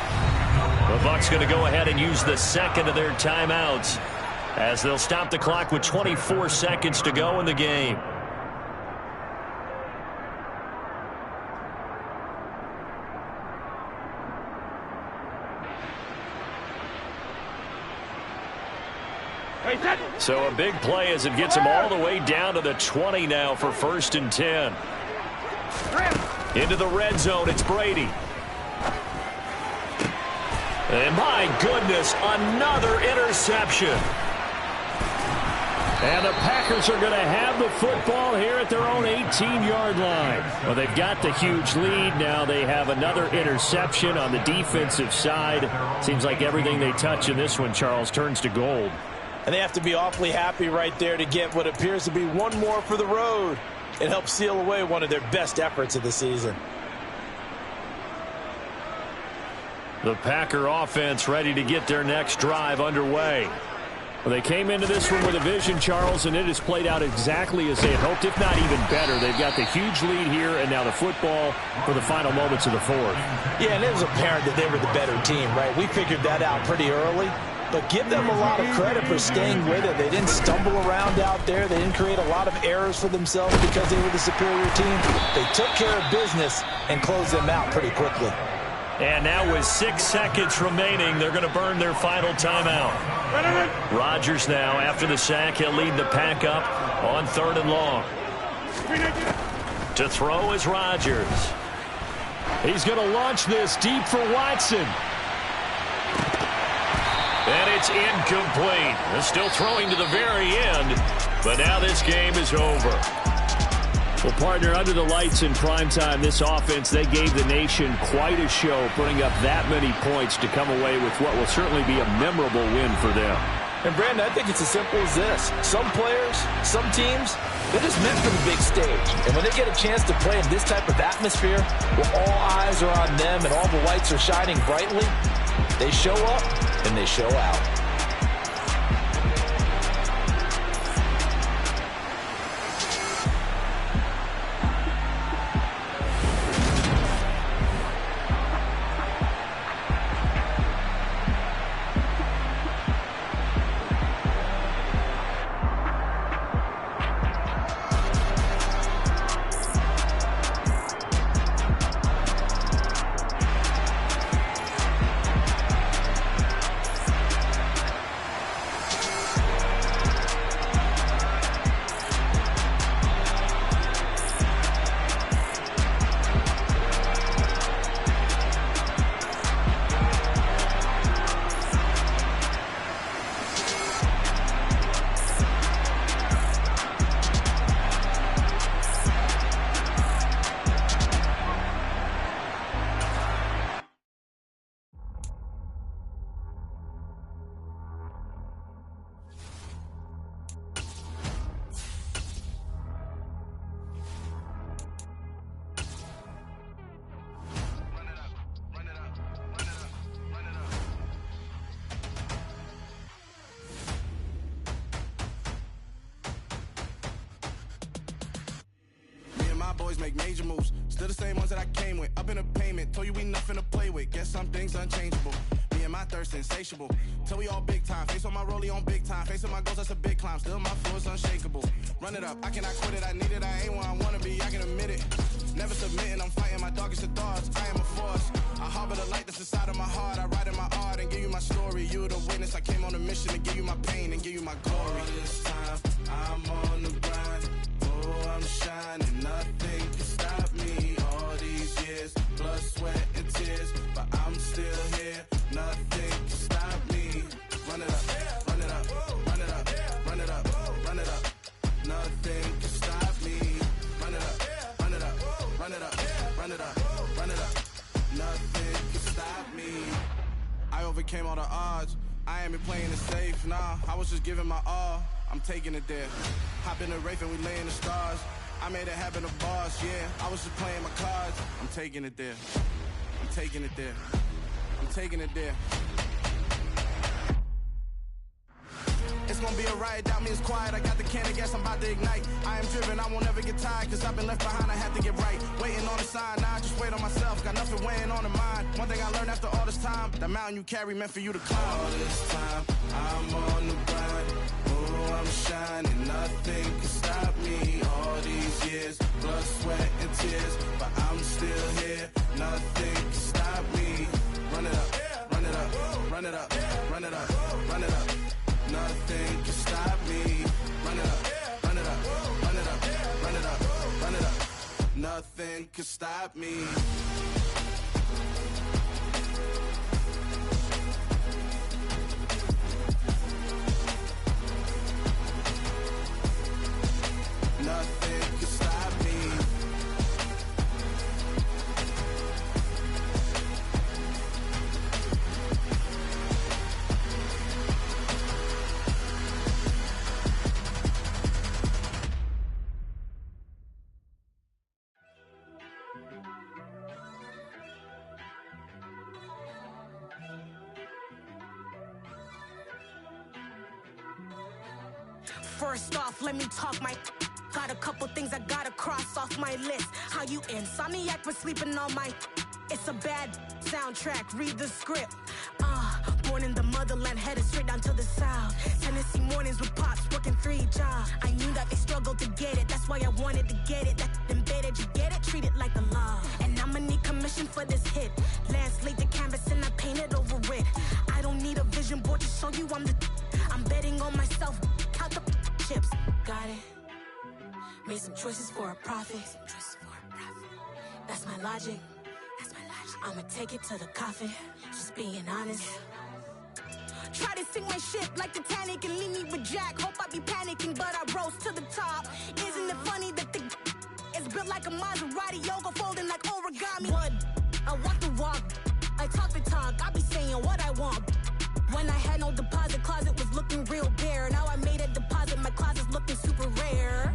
The Bucs going to go ahead and use the 2nd of their timeouts as they'll stop the clock with 24 seconds to go in the game. So a big play as it gets him all the way down to the 20 now for 1st and 10. Into the red zone, it's Brady. And my goodness, another interception. And the Packers are going to have the football here at their own 18-yard line. Well, they've got the huge lead. Now they have another interception on the defensive side. Seems like everything they touch in this one, Charles, turns to gold. And they have to be awfully happy right there to get what appears to be one more for the road. It helps seal away one of their best efforts of the season. The Packer offense ready to get their next drive underway. Well, they came into this one with a vision, Charles, and it has played out exactly as they had hoped, if not even better. They've got the huge lead here, and now the football for the final moments of the 4th. Yeah, and it was apparent that they were the better team, right? We figured that out pretty early. But give them a lot of credit for staying with it. They didn't stumble around out there. They didn't create a lot of errors for themselves because they were the superior team. They took care of business and closed them out pretty quickly. And now with 6 seconds remaining, they're going to burn their final timeout. Rodgers now, after the sack, he'll lead the pack up on 3rd and long. To throw is Rodgers. He's going to launch this deep for Watson. And it's incomplete. They're still throwing to the very end, but now this game is over. Well, partner, under the lights in primetime, this offense, they gave the nation quite a show, putting up that many points to come away with what will certainly be a memorable win for them. And, Brandon, I think it's as simple as this. Some players, some teams, they're just meant for the big stage. And when they get a chance to play in this type of atmosphere, where all eyes are on them and all the lights are shining brightly, they show up and they show out. Boys make major moves, still the same ones that I came with. Up in a payment, told you we nothing to play with. Guess some things unchangeable. Me and my thirst insatiable. Till we all big time. Face on my rollie on big time. Facing my goals, that's a big climb. Still my flow is unshakable. Run it up, I cannot quit it. I need it, I ain't where I wanna be. I can admit it. Never submitting, I'm fighting my darkest of thoughts. I am a force. I harbor the light that's inside of my heart. I write in my art and give you my story. You the witness. I came on a mission to give you my pain and give you my glory. All this time, I'm on the grind. Oh, I'm shining. Nothing can stop me. All these years, blood, sweat, and tears, but I'm still here. Nothing can stop me. Run it up, run it up, run it up, run it up, run it up. Nothing can stop me. Run it up, run it up, run it up, run it up, run it up. Nothing can stop me. I overcame all the odds. I ain't been playing it safe, nah. I was just giving my all. I'm taking it there. Hop in the Wraith and we lay in the stars. I made it happen to boss, yeah. I was just playing my cards. I'm taking it there. I'm taking it there. I'm taking it there. It's gonna be a riot, doubt me it's quiet. I got the can of gas, I'm about to ignite. I am driven, I won't never get tired, cause I've been left behind, I have to get right. Waiting on the sign, now I just wait on myself. Got nothing weighing on the mind. One thing I learned after all this time, that mountain you carry meant for you to climb. All this time, I'm on the grind. Oh, I'm shining, nothing can stop me. All these years, blood, sweat, and tears, but I'm still here. Nothing can stop me. Run it up, run it up, run it up, run it up, run it up. Nothing can stop me. Run it up, run it up, run it up, run it up, run it up. Nothing can stop me. Nothing can stop me. First off, let me talk my... Got a couple things I gotta cross off my list. How you insomniac for sleeping on my... It's a bad soundtrack, read the script. Born in the motherland, headed straight down to the south. Tennessee mornings with pops, working 3 jobs. I knew that they struggled to get it, that's why I wanted to get it. That embedded, you get it? Treat it like the law. And I'ma need commission for this hit. Lance laid the canvas and I painted over it. I don't need a vision board to show you I'm the... I'm betting on myself, count the chips. Got it. Made some choices for a profit. That's my logic. I'ma take it to the coffin, just being honest. Try to sink my ship like Titanic and leave me with Jack. Hope I be panicking, but I rose to the top. Isn't it funny that the is built like a Maserati, yoga folding like origami? What? I walk the walk, I talk the talk, I be saying what I want. When I had no deposit, closet was looking real bare. Now I made a deposit, my closet's looking super rare.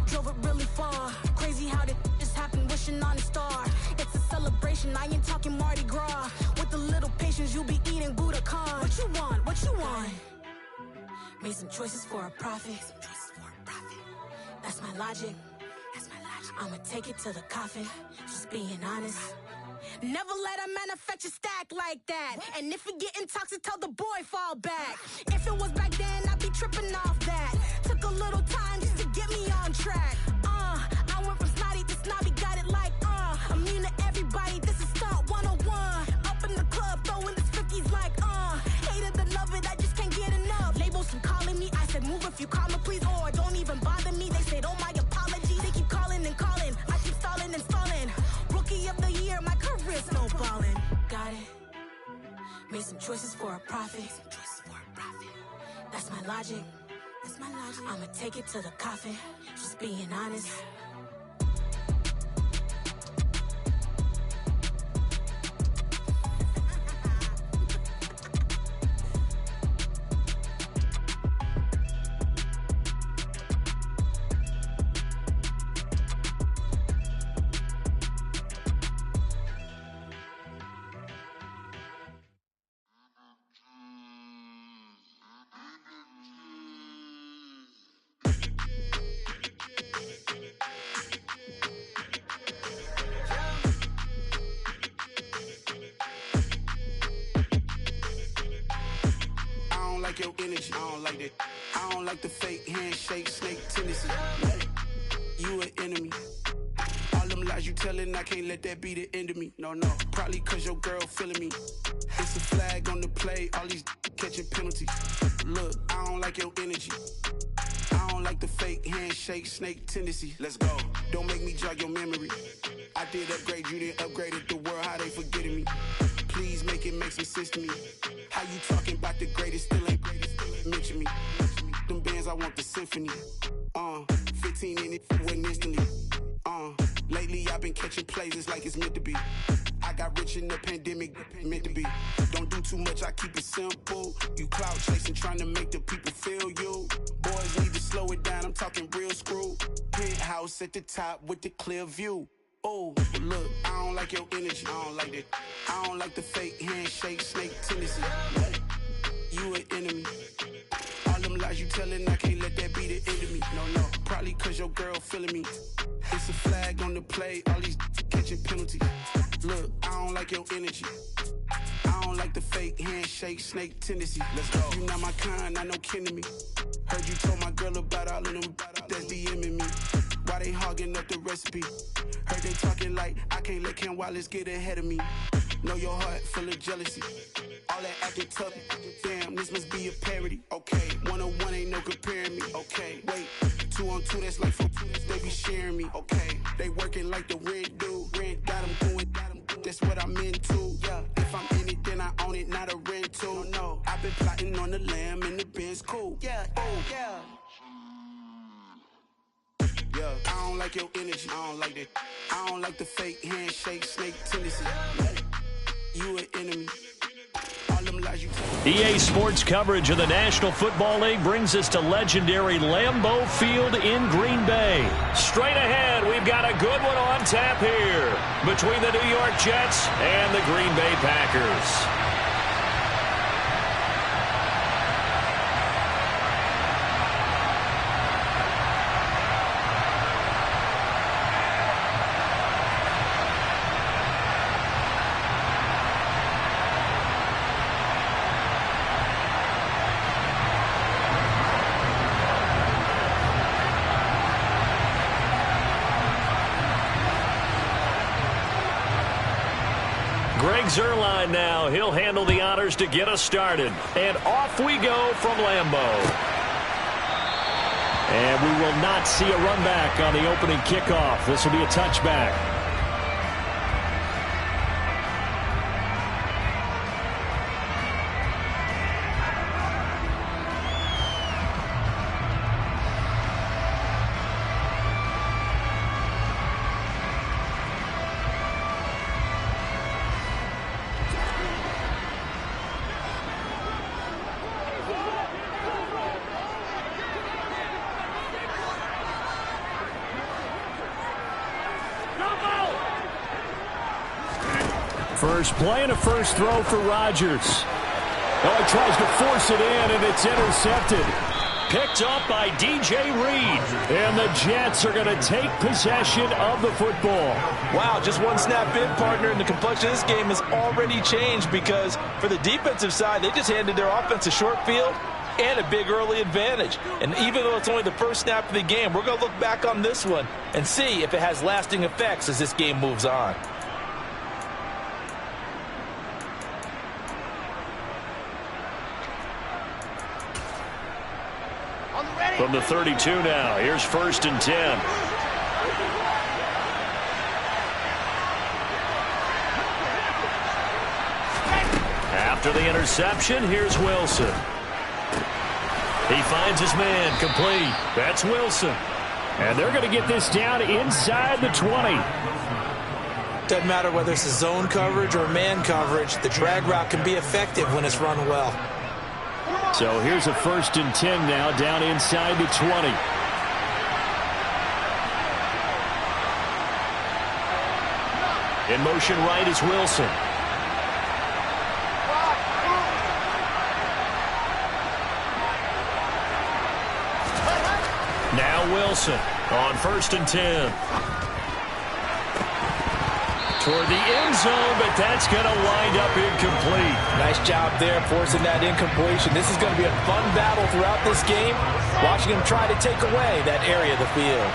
Drove it really far. Crazy how did just happen, wishing on a star. It's a celebration, I ain't talking Mardi Gras. With a little patience, you'll be eating Budokan. What you want? What you want? Made some choices for a profit. That's my logic. I'ma take it to the coffin, just being honest. Never let a manufacture stack like that. And if it getting toxic, tell the boy fall back. If it was back then, I'd be tripping off that. Took a little time just to get me on track. I went from snotty to snobby, got it like, immune to everybody, this is stunt 101. Up in the club, throwing this 50s like, hate it, love it, I just can't get enough. Labels keep calling me, I said move if you call me, please, or don't even bother me. They said, oh my apologies, they keep calling and calling. I keep stalling and stalling. Rookie of the year, my career snowballing. Got it. Made some choices for a profit. That's my logic. I'ma take it to the coffin, just being honest. Your energy, I don't like that. I don't like the fake handshake, snake tendency. You an enemy. All them lies you telling, I can't let that be the end of me. No, probably cause your girl feeling me. It's a flag on the play, all these catching penalties. Look, I don't like your energy. I don't like the fake handshake, snake tendency. Let's go. Don't make me jog your memory. I did upgrade, you didn't upgrade it. The world, how they forgetting me. Please make it make some sense to me. How you talking about the greatest, still ain't greatest, mention me. Them bands, I want the symphony. 15 in it, went instantly. Lately I've been catching plays, it's like it's meant to be. I got rich in the pandemic, meant to be. Don't do too much, I keep it simple. You clout chasing, trying to make the people feel you. Boys need to slow it down, I'm talking real screw. Penthouse at the top with the clear view. Oh, look, I don't like your energy. I don't like that. I don't like the fake handshake, snake tendency. You an enemy. All them lies you telling, I can't let that be the end of me. No, probably cause your girl feeling me. It's a flag on the play, all these catching penalties. Look, I don't like your energy. I don't like the fake handshake, snake tendency. Let's go. You not my kind, not no kin to me. Heard you told my girl about all of them that's DMing me. Why they hogging up the recipe? Heard they talking like I can't let Ken Wallace get ahead of me. Know your heart full of jealousy. All that acting tough. Damn, this must be a parody. Okay, 101 ain't no comparing me. Okay, wait, 2 on 2 that's like 4 they be sharing me. Okay, they working like the rent do. Rent got them going. That's what I'm into. Yeah, if I'm in it, then I own it, not a rental. No, I've been plotting on the lamb and the Benz cool. Yeah, oh yeah. Yeah, I don't like your energy. I don't like that. I don't like the fake handshake, snake tendency. You an enemy. All them lies you tell. EA Sports coverage of the National Football League brings us to legendary Lambeau Field in Green Bay. Straight ahead, we've got a good one on tap here between the New York Jets and the Green Bay Packers. Greg Zuerlein now. He'll handle the honors to get us started. And off we go from Lambeau. And we will not see a run back on the opening kickoff. This will be a touchback. First play and a first throw for Rodgers. Oh, he tries to force it in, and it's intercepted. Picked up by DJ Reed. And the Jets are going to take possession of the football. Wow, just one snap in, partner, and the complexion of this game has already changed because for the defensive side, they just handed their offense a short field and a big early advantage. And even though it's only the first snap of the game, we're going to look back on this one and see if it has lasting effects as this game moves on. From the 32 now, here's 1st and 10. After the interception, here's Wilson. He finds his man, complete. That's Wilson. And they're going to get this down inside the 20. Doesn't matter whether it's a zone coverage or man coverage, the drag route can be effective when it's run well. So here's a 1st and 10 now, down inside the 20. In motion right is Wilson. Now Wilson on 1st and 10. Toward the end zone, but that's going to wind up incomplete. Nice job there forcing that incompletion. This is going to be a fun battle throughout this game, watching him try to take away that area of the field.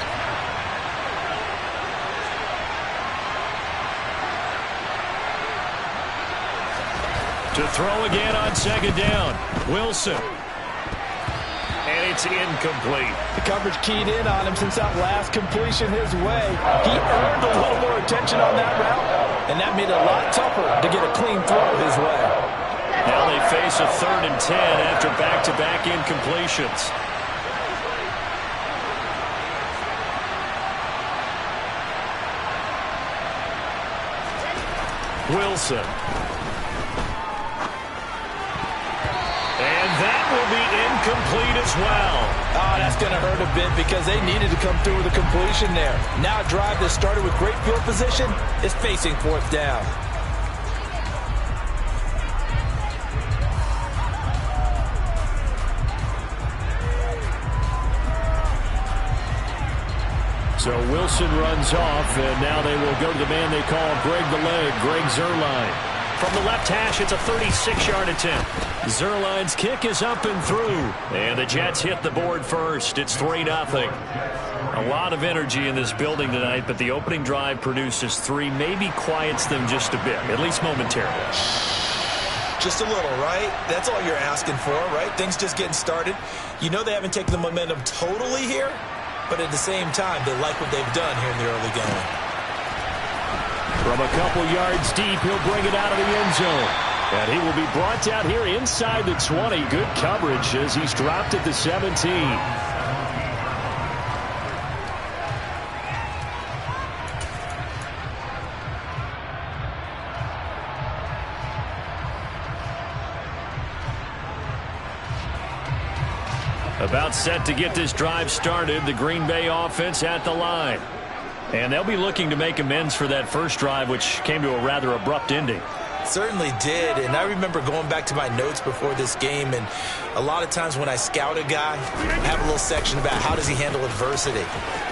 To throw again on 2nd down. Wilson. And it's incomplete. The coverage keyed in on him since that last completion his way. He earned a little more attention on that route, and that made it a lot tougher to get a clean throw his way. Now they face a 3rd and 10 after back-to-back incompletions. Wilson. And that will be incomplete as well. Oh, that's going to hurt a bit because they needed to come through with a completion there. Now a drive that started with great field position is facing 4th down. So Wilson runs off, and now they will go to the man they call Greg the Leg, Greg Zuerlein. From the left hash, it's a 36-yard attempt. Zuerlein's kick is up and through. And the Jets hit the board first. It's 3-0. A lot of energy in this building tonight, but the opening drive produces 3, maybe quiets them just a bit, at least momentarily. Just a little, right? That's all you're asking for, right? Things just getting started. You know they haven't taken the momentum totally here, but at the same time, they like what they've done here in the early going. From a couple yards deep, he'll bring it out of the end zone. And he will be brought down here inside the 20. Good coverage as he's dropped at the 17. About set to get this drive started, the Green Bay offense at the line. And they'll be looking to make amends for that first drive, which came to a rather abrupt ending. Certainly did, and I remember going back to my notes before this game, and a lot of times when I scout a guy, I have a little section about how does he handle adversity.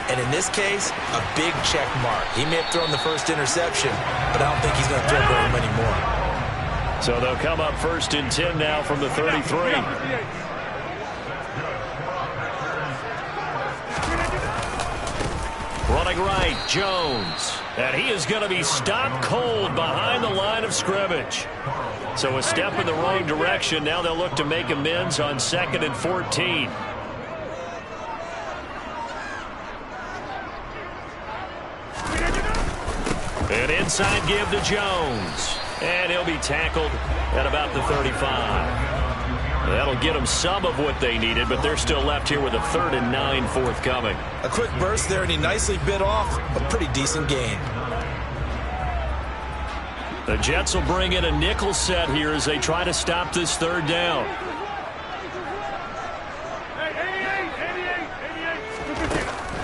And in this case, a big check mark. He may have thrown the first interception, but I don't think he's going to throw very many more. So they'll come up 1st and 10 now from the 33. Running right, Jones. And he is going to be stopped cold behind the line of scrimmage. So a step in the wrong direction. Now they'll look to make amends on 2nd and 14. An inside give to Jones. And he'll be tackled at about the 35. That'll get them some of what they needed, but they're still left here with a 3rd and 9 forthcoming. A quick burst there, and he nicely bit off a pretty decent gain. The Jets will bring in a nickel set here as they try to stop this 3rd down.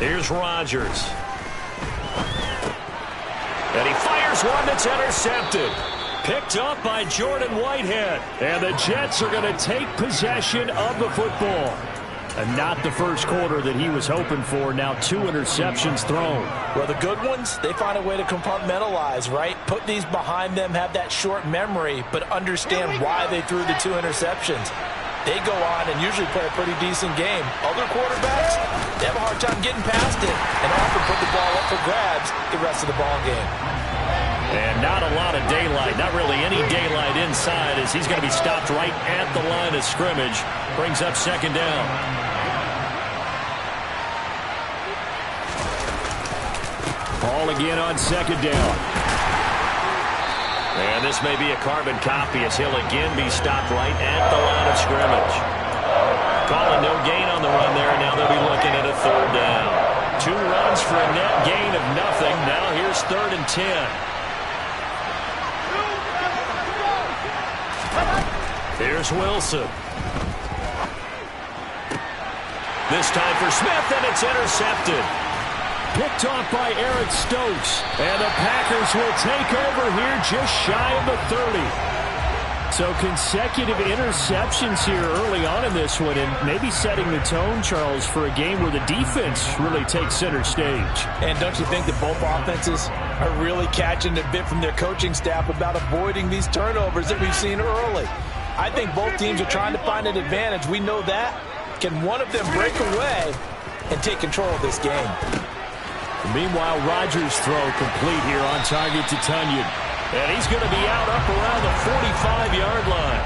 Here's Rodgers. And he fires one that's intercepted. Picked up by Jordan Whitehead. And the Jets are going to take possession of the football. And not the first quarter that he was hoping for. Now 2 interceptions thrown. Well, the good ones, they find a way to compartmentalize, right? Put these behind them, have that short memory, but understand why they threw the 2 interceptions. They go on and usually play a pretty decent game. Other quarterbacks, they have a hard time getting past it and often put the ball up for grabs the rest of the ball game. And not a lot of daylight, not really any daylight inside as he's going to be stopped right at the line of scrimmage. Brings up second down. Ball again on second down. And this may be a carbon copy as he'll again be stopped right at the line of scrimmage. Calling no gain on the run there. Now they'll be looking at a third down. 2 runs for a net gain of nothing. Now here's 3rd and 10. Here's Wilson. This time for Smith, and it's intercepted. Picked off by Eric Stokes. And the Packers will take over here just shy of the 30. So consecutive interceptions here early on in this one, and maybe setting the tone, Charles, for a game where the defense really takes center stage. And don't you think that both offenses are really catching a bit from their coaching staff about avoiding these turnovers that we've seen early? I think both teams are trying to find an advantage. We know that. Can one of them break away and take control of this game? Meanwhile, Rodgers' throw complete here on target to Tunyon. And he's going to be out up around the 45-yard line.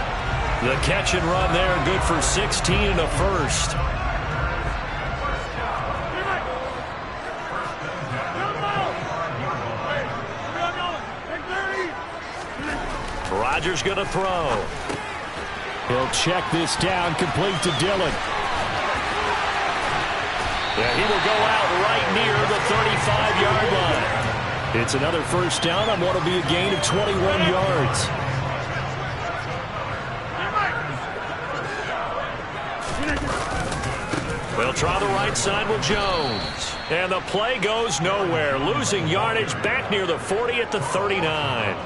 The catch and run there, good for 16 and a first. Rodgers going to throw. He'll check this down, complete to Dillon. Yeah, he will go out right near the 35-yard line. It's another first down on what will be a gain of 21 yards. They'll try the right side with Jones. And the play goes nowhere. Losing yardage back near the 40 at the 39.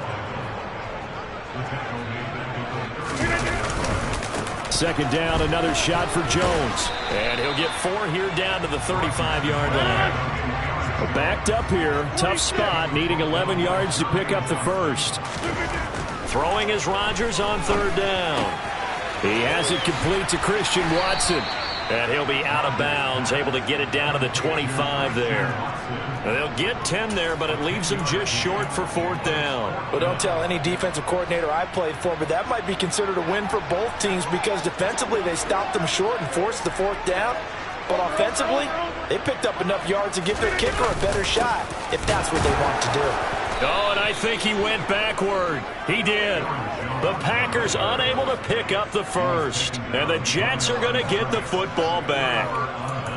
Second down, another shot for Jones. And he'll get 4 here down to the 35-yard line. Backed up here, tough spot, needing 11 yards to pick up the first. Throwing is Rodgers on 3rd down. He has it complete to Christian Watson. And he'll be out of bounds, able to get it down to the 25 there. Now they'll get 10 there, but it leaves them just short for 4th down. Well, don't tell any defensive coordinator I played for, but that might be considered a win for both teams because defensively they stopped them short and forced the 4th down. But offensively, they picked up enough yards to give their kicker a better shot if that's what they want to do. Oh, and I think he went backward. He did. The Packers unable to pick up the first. And the Jets are going to get the football back.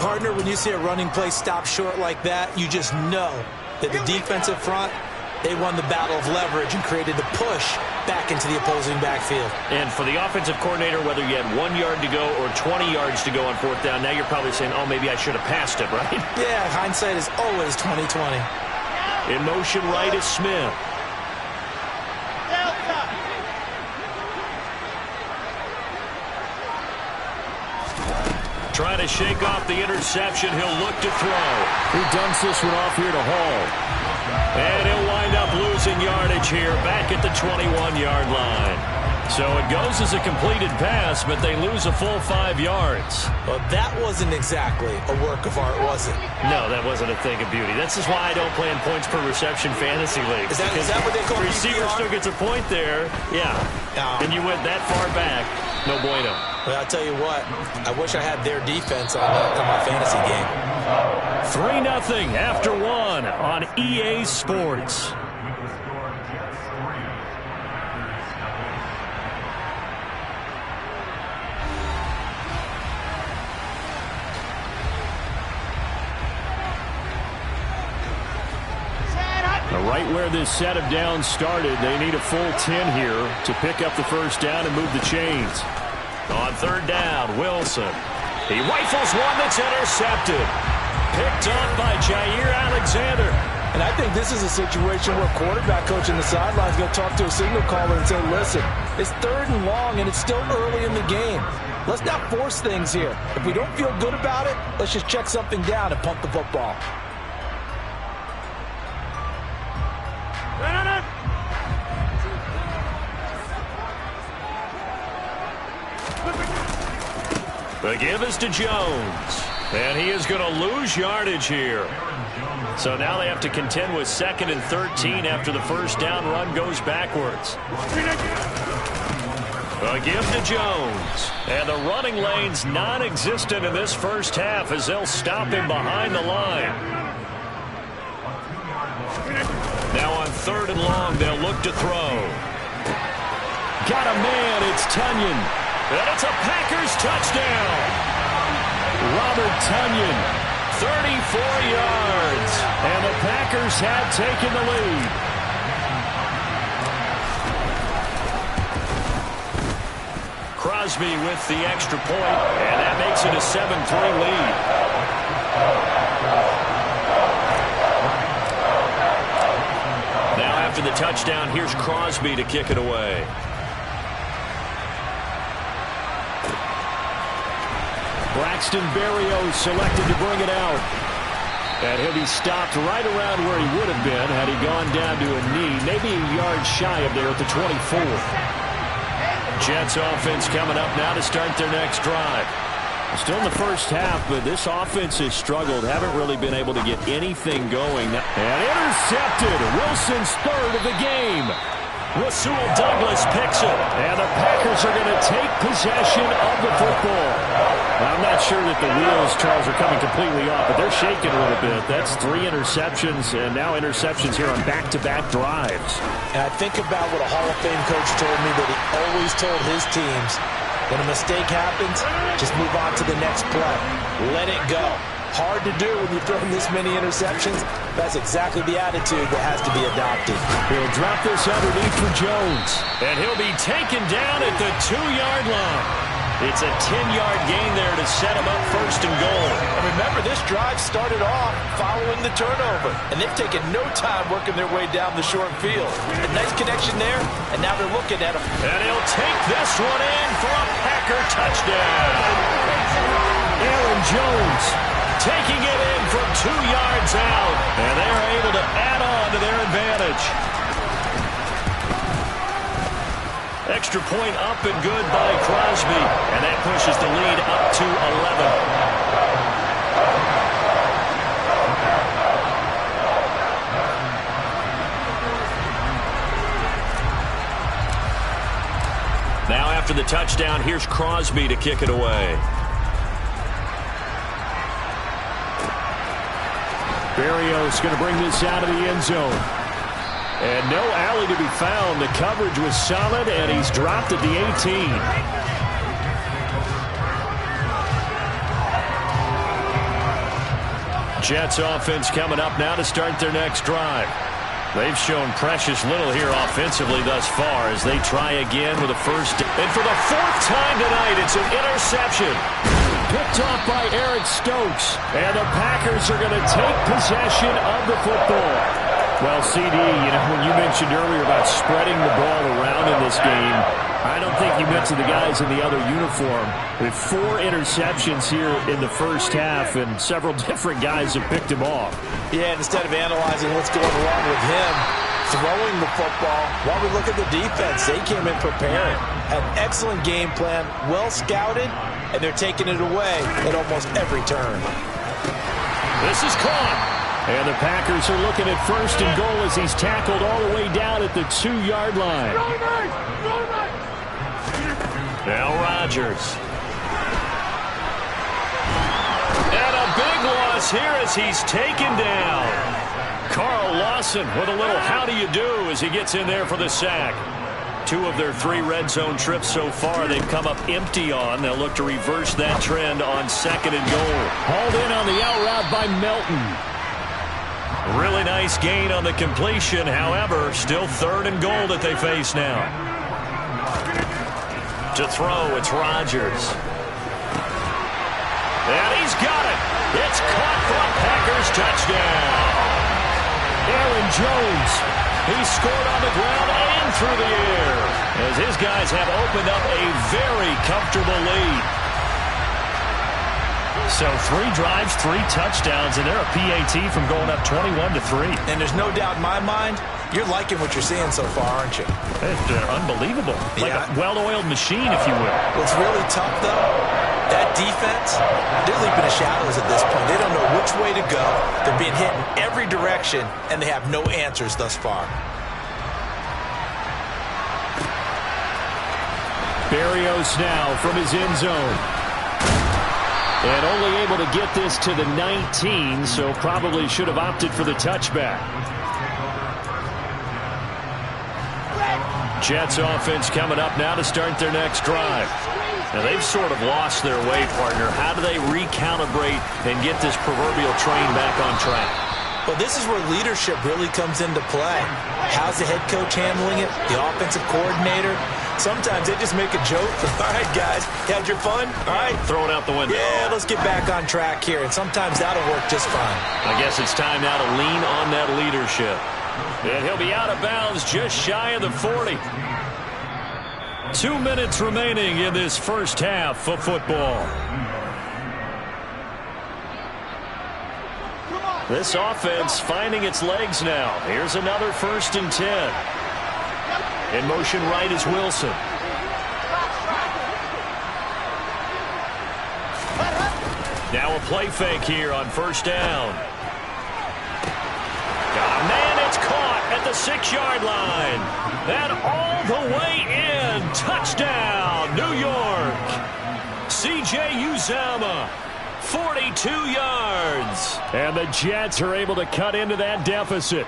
Partner, when you see a running play stop short like that, you just know that the defensive front, they won the battle of leverage and created the push back into the opposing backfield. And for the offensive coordinator, whether you had 1 yard to go or 20 yards to go on 4th down, now you're probably saying, oh, maybe I should have passed it, right? Yeah, hindsight is always 20/20. In motion right is Smith. Trying to shake off the interception. He'll look to throw. He dumps this one off here to Hall. And he'll wind up losing yardage here back at the 21-yard line. So it goes as a completed pass, but they lose a full 5 yards. Well, that wasn't exactly a work of art, was it? No, that wasn't a thing of beauty. That's just why I don't play in points per reception fantasy league. Is that what they call the receiver PPR? still gets a point there. Yeah. And you went that far back. No bueno. Well, I'll tell you what. I wish I had their defense on my fantasy game. 3-0 after 1 on EA Sports. Right where this set of downs started, they need a full 10 here to pick up the first down and move the chains. On 3rd down, Wilson. He rifles one that's intercepted. Picked up by Jair Alexander. And I think this is a situation where quarterback coach in the sideline is going to talk to a signal caller and say, listen, it's 3rd and long and it's still early in the game. Let's not force things here. If we don't feel good about it, let's just check something down and punt the football. The give is to Jones. And he is going to lose yardage here. So now they have to contend with 2nd and 13 after the first down run goes backwards. A give to Jones. And the running lane's non-existent in this first half as they'll stop him behind the line. Now on 3rd and long, they'll look to throw. Got a man, it's Tunyon. And it's a Packers touchdown. Robert Tunyon, 34 yards. And the Packers have taken the lead. Crosby with the extra point, and that makes it a 7-3 lead. Now after the touchdown, here's Crosby to kick it away. Braxton Berrios selected to bring it out. And he'll be stopped right around where he would have been had he gone down to a knee, maybe a yard shy of there at the 24. Jets offense coming up now to start their next drive. Still in the first half, but this offense has struggled. Haven't really been able to get anything going. And intercepted. Wilson's 3rd of the game. Rasul Douglas picks it. And the Packers are going to take possession of the football. I'm not sure that the wheels, Charles, are coming completely off, but they're shaking a little bit. That's 3 interceptions, and now interceptions here on back-to-back drives. And I think about what a Hall of Fame coach told me that he always told his teams, when a mistake happens, just move on to the next play. Let it go. Hard to do when you've thrown this many interceptions. That's exactly the attitude that has to be adopted. He'll drop this underneath for Jones. And he'll be taken down at the 2-yard line. It's a 10-yard gain there to set him up 1st and goal. And remember, this drive started off following the turnover. And they've taken no time working their way down the short field. A nice connection there, and now they're looking at him. And he'll take this one in for a Packer touchdown. Aaron Jones taking it in from 2 yards out. And they are able to add on to their advantage. Extra point up and good by Crosby. And that pushes the lead up to 11. Now after the touchdown, here's Crosby to kick it away. Berrios going to bring this out of the end zone. And no alley to be found. The coverage was solid, and he's dropped at the 18. Jets offense coming up now to start their next drive. They've shown precious little here offensively thus far as they try again with a first. And for the 4th time tonight, it's an interception. Picked off by Eric Stokes. And the Packers are going to take possession of the football. Well, CD, when you mentioned earlier about spreading the ball around in this game, I don't think you mentioned the guys in the other uniform. With 4 interceptions here in the first half, and several different guys have picked him off. Yeah, instead of analyzing what's going wrong with him throwing the football, while we look at the defense, they came in prepared. Had an excellent game plan, well scouted, and they're taking it away at almost every turn. This is caught. And the Packers are looking at 1st and goal as he's tackled all the way down at the 2-yard line. Now Rodgers. And a big loss here as he's taken down. Carl Lawson with a little how do you do as he gets in there for the sack. 2 of their 3 red zone trips so far they've come up empty on. They'll look to reverse that trend on 2nd and goal. Hauled in on the out route by Melton. Really nice gain on the completion. However, still 3rd and goal that they face now. To throw, it's Rodgers. And he's got it. It's caught for a Packers touchdown. Aaron Jones. He scored on the ground and through the air as his guys have opened up a very comfortable lead. So 3 drives, 3 touchdowns, and they're a PAT from going up 21-3. And there's no doubt in my mind, you're liking what you're seeing so far, aren't you? It's unbelievable. Like a well-oiled machine, if you will. What's really tough, though, that defense, they're leaping the shadows at this point. They don't know which way to go. They're being hit in every direction, and they have no answers thus far. Berrios now from his end zone. And only able to get this to the 19, so probably should have opted for the touchback. Jets offense coming up now to start their next drive. Now, they've sort of lost their way, partner. How do they recalibrate and get this proverbial train back on track? Well, this is where leadership really comes into play. How's the head coach handling it? The offensive coordinator? Sometimes they just make a joke. All right, guys, you had your fun? All right. Throw it out the window. Yeah, let's get back on track here. And sometimes that'll work just fine. I guess it's time now to lean on that leadership. And he'll be out of bounds just shy of the 40. 2 minutes remaining in this first half of football. This offense finding its legs now. Here's another 1st and 10. In motion right is Wilson. Now a play fake here on 1st down. Oh, man, it's caught at the 6-yard line. And all the way in. Touchdown, New York. C.J. Uzomah. 42 yards. And the Jets are able to cut into that deficit.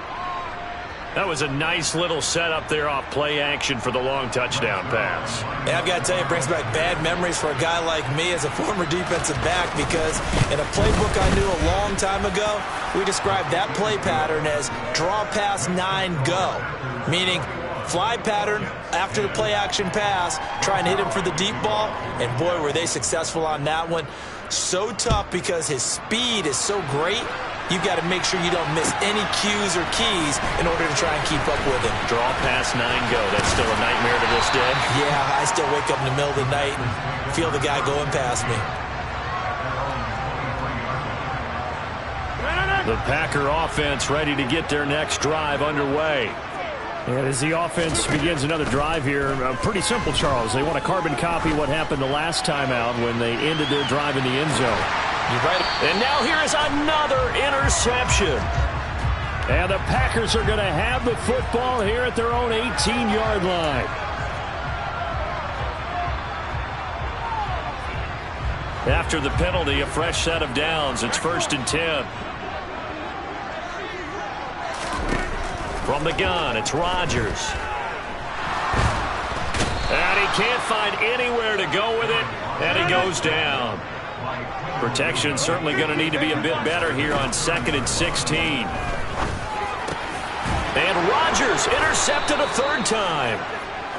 That was a nice little setup there off play action for the long touchdown pass. Yeah, I've got to tell you, it brings back bad memories for a guy like me as a former defensive back, because in a playbook I knew a long time ago, we described that play pattern as draw pass 9 go, meaning fly pattern after the play action pass, try and hit him for the deep ball, and boy, were they successful on that one. So tough because his speed is so great. You've got to make sure you don't miss any cues or keys in order to try and keep up with him. Draw past 9 go. That's still a nightmare to this day. Yeah, I still wake up in the middle of the night and feel the guy going past me. The Packer offense ready to get their next drive underway. And as the offense begins another drive here, pretty simple, Charles. They want to carbon copy what happened the last time out when they ended their drive in the end zone. You're right. And now here is another interception. And the Packers are going to have the football here at their own 18-yard line. After the penalty, a fresh set of downs. It's 1st and 10. From the gun, it's Rodgers. And he can't find anywhere to go with it, and he goes down. Protection certainly going to need to be a bit better here on 2nd and 16. And Rodgers intercepted a 3rd time.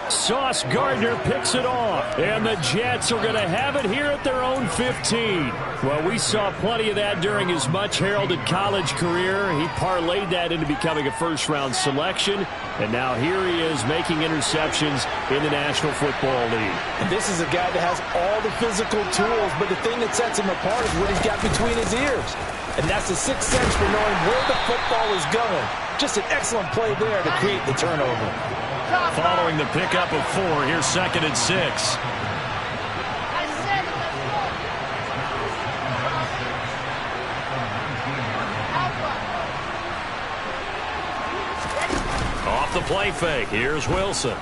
Sauce Gardner picks it off, and the Jets are going to have it here at their own 15. Well, we saw plenty of that during his much-heralded college career. He parlayed that into becoming a first-round selection, and now here he is making interceptions in the National Football League. And this is a guy that has all the physical tools, but the thing that sets him apart is what he's got between his ears. And that's the sixth sense for knowing where the football is going. Just an excellent play there to create the turnover. Following the pickup of 4, here's 2nd and 6. Off the play fake, here's Wilson.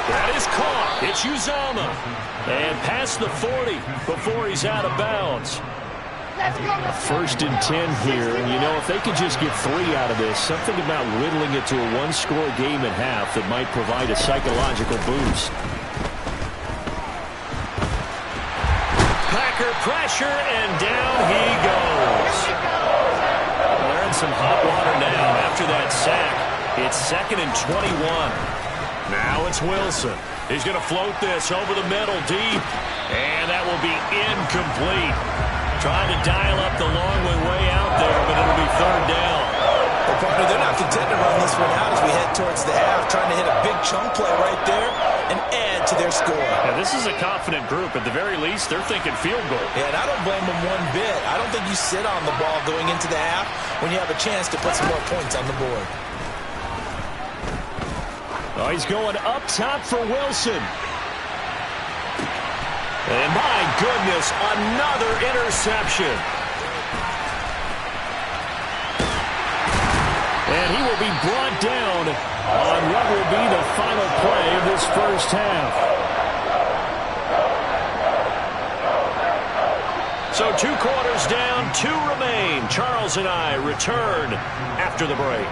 That is caught. It's Uzomah. And past the 40 before he's out of bounds. 1st and 10 here, and you know, if they could just get 3 out of this, something about whittling it to a 1-score game at half that might provide a psychological boost. Packer pressure, and down he goes. They're in some hot water now after that sack. It's 2nd and 21. Now it's Wilson. He's going to float this over the middle deep, and that will be incomplete. Trying to dial up the long way out there, but it'll be third down. Well, partner, they're not content to run this one out as we head towards the half, trying to hit a big chunk play right there and add to their score. Yeah, this is a confident group. At the very least, they're thinking field goal. Yeah, and I don't blame them one bit. I don't think you sit on the ball going into the half when you have a chance to put some more points on the board. Oh, he's going up top for Wilson. And my goodness, another interception. And he will be brought down on what will be the final play of this first half. So 2 quarters down, 2 remain. Charles and I return after the break.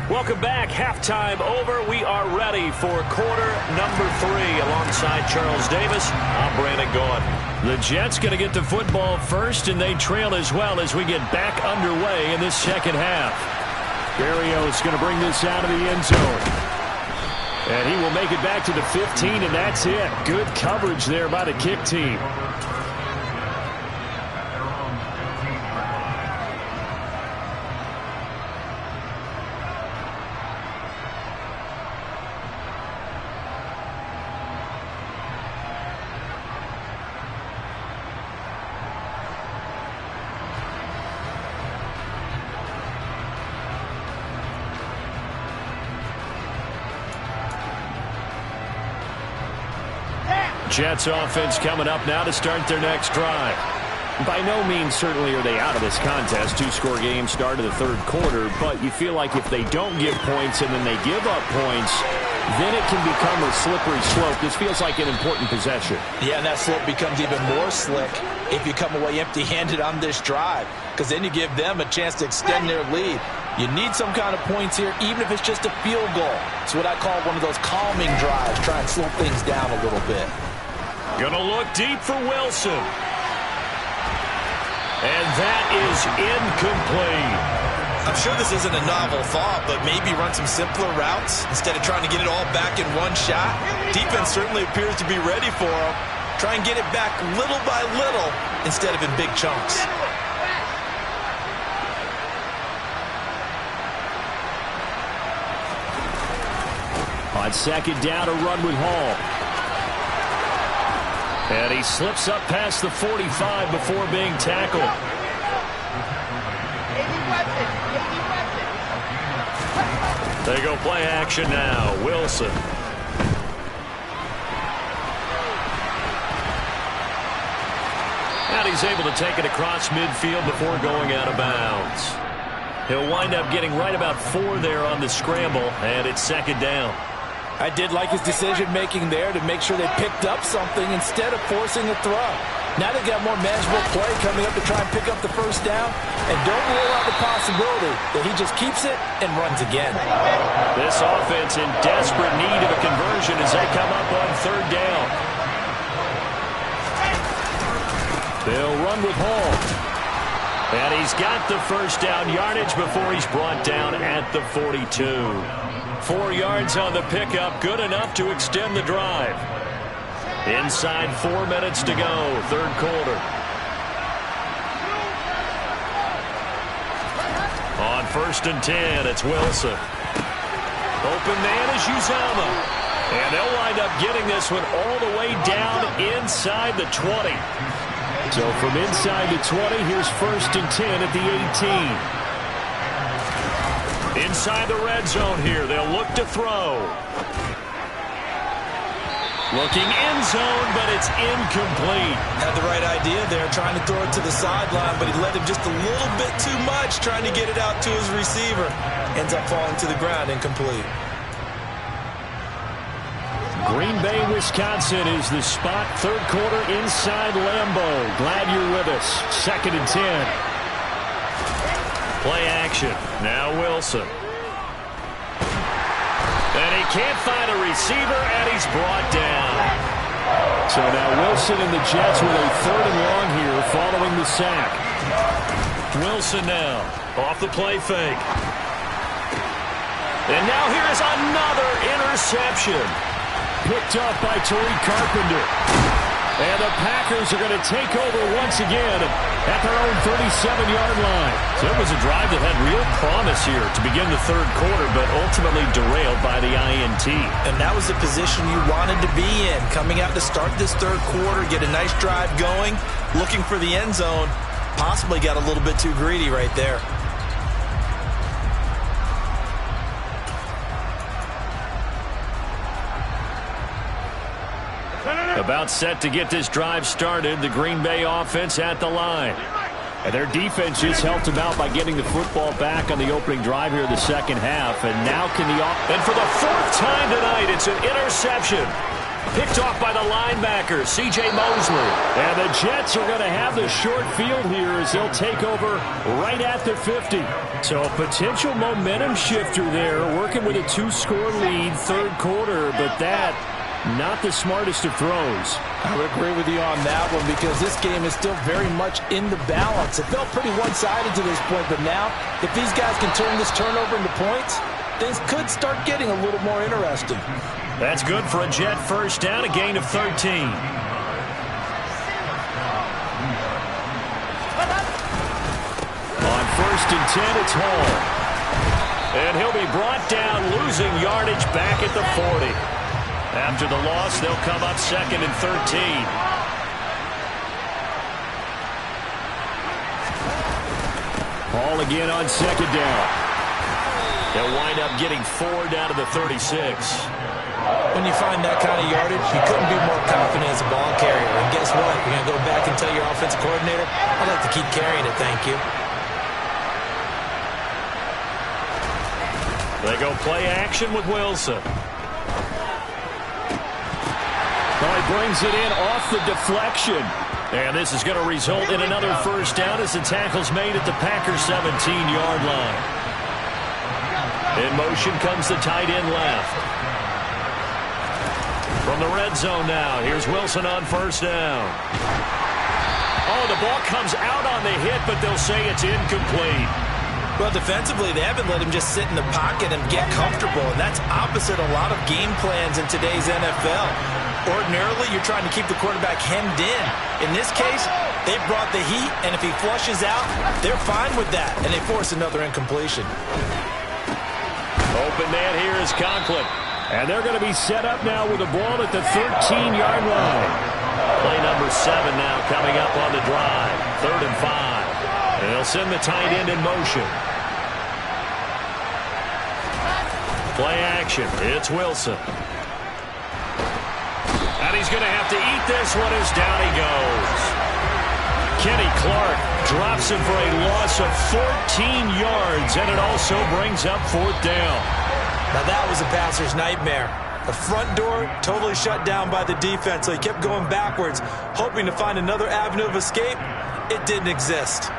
Welcome back. Halftime over. We are ready for quarter number 3. Alongside Charles Davis, I'm Brandon Gaudin. The Jets going to get the football first, and they trail as well as we get back underway in this second half. Berrios going to bring this out of the end zone. And he will make it back to the 15, and that's it. Good coverage there by the kick team. Jets offense coming up now to start their next drive. By no means certainly are they out of this contest. 2-score game start of the third quarter, but you feel like if they don't give points and then they give up points, then it can become a slippery slope. This feels like an important possession. Yeah, and that slope becomes even more slick if you come away empty-handed on this drive, because then you give them a chance to extend their lead. You need some kind of points here, even if it's just a field goal. It's what I call one of those calming drives, try and slow things down a little bit. Gonna look deep for Wilson. And that is incomplete. I'm sure this isn't a novel thought, but maybe run some simpler routes instead of trying to get it all back in one shot. Defense certainly appears to be ready for him. Try and get it back little by little instead of in big chunks. On second down, a run with Hall. And he slips up past the 45 before being tackled. They go play action now. Wilson. And he's able to take it across midfield before going out of bounds. He'll wind up getting right about 4 there on the scramble, and it's second down. I did like his decision-making there to make sure they picked up something instead of forcing a throw. Now they've got more manageable play coming up to try and pick up the first down. And don't rule out the possibility that he just keeps it and runs again. This offense in desperate need of a conversion as they come up on third down. They'll run with Hall. And he's got the first down yardage before he's brought down at the 42. 4 yards on the pickup, good enough to extend the drive. Inside 4 minutes to go, third quarter. On 1st and 10, it's Wilson. Open man is Uzama. And they'll wind up getting this one all the way down inside the 20. So from inside the 20, here's 1st and 10 at the 18. Inside the red zone here, they'll look to throw. Looking end zone, but it's incomplete. Had the right idea there, trying to throw it to the sideline, but he led him just a little bit too much, trying to get it out to his receiver. Ends up falling to the ground, incomplete. Green Bay, Wisconsin is the spot. Third quarter inside Lambeau. Glad you're with us. 2nd and 10. Play action. Now Wilson. And he can't find a receiver, and he's brought down. So now Wilson and the Jets with a 3rd and long here following the sack. Wilson now off the play fake. And now here is another interception. Picked up by Tariq Carpenter. And the Packers are going to take over once again at their own 37-yard line. So it was a drive that had real promise here to begin the third quarter, but ultimately derailed by the INT. And that was the position you wanted to be in. Coming out to start this third quarter, get a nice drive going, looking for the end zone. Possibly got a little bit too greedy right there. About set to get this drive started, the Green Bay offense at the line. And their defense just helped them out by getting the football back on the opening drive here in the second half. And now and for the fourth time tonight, it's an interception. Picked off by the linebacker, C.J. Mosley. And the Jets are going to have the short field here as they'll take over right at the 50. So a potential momentum shifter there, working with a 2-score lead, third quarter, but that not the smartest of throws. I would agree with you on that one because this game is still very much in the balance. It felt pretty one-sided to this point, but now if these guys can turn this turnover into points, things could start getting a little more interesting. That's good for a Jet first down, a gain of 13. On 1st and 10, it's Hall. And he'll be brought down, losing yardage back at the 40. After the loss, they'll come up 2nd and 13. Hall again on 2nd down. They'll wind up getting 4 down to the 36. When you find that kind of yardage, you couldn't be more confident as a ball carrier. And guess what? You're going to go back and tell your offensive coordinator, I'd like to keep carrying it, thank you. They go play action with Wilson. Well, he brings it in off the deflection. And this is going to result in another first down as the tackle's made at the Packers' 17-yard line. In motion comes the tight end left. From the red zone now, here's Wilson on first down. Oh, the ball comes out on the hit, but they'll say it's incomplete. Well, defensively, they haven't let him just sit in the pocket and get comfortable, and that's opposite a lot of game plans in today's NFL. Ordinarily, you're trying to keep the quarterback hemmed in. In this case, they brought the heat, and if he flushes out, they're fine with that, and they force another incompletion. Open man here is Conklin. And they're going to be set up now with a ball at the 13-yard line. Play number 7 now coming up on the drive. 3rd and 5. And they'll send the tight end in motion. Play action. It's Wilson. And he's going to have to eat this one as down he goes. Kenny Clark drops him for a loss of 14 yards, and it also brings up 4th down. Now that was a passer's nightmare. The front door totally shut down by the defense, so he kept going backwards, hoping to find another avenue of escape. It didn't exist.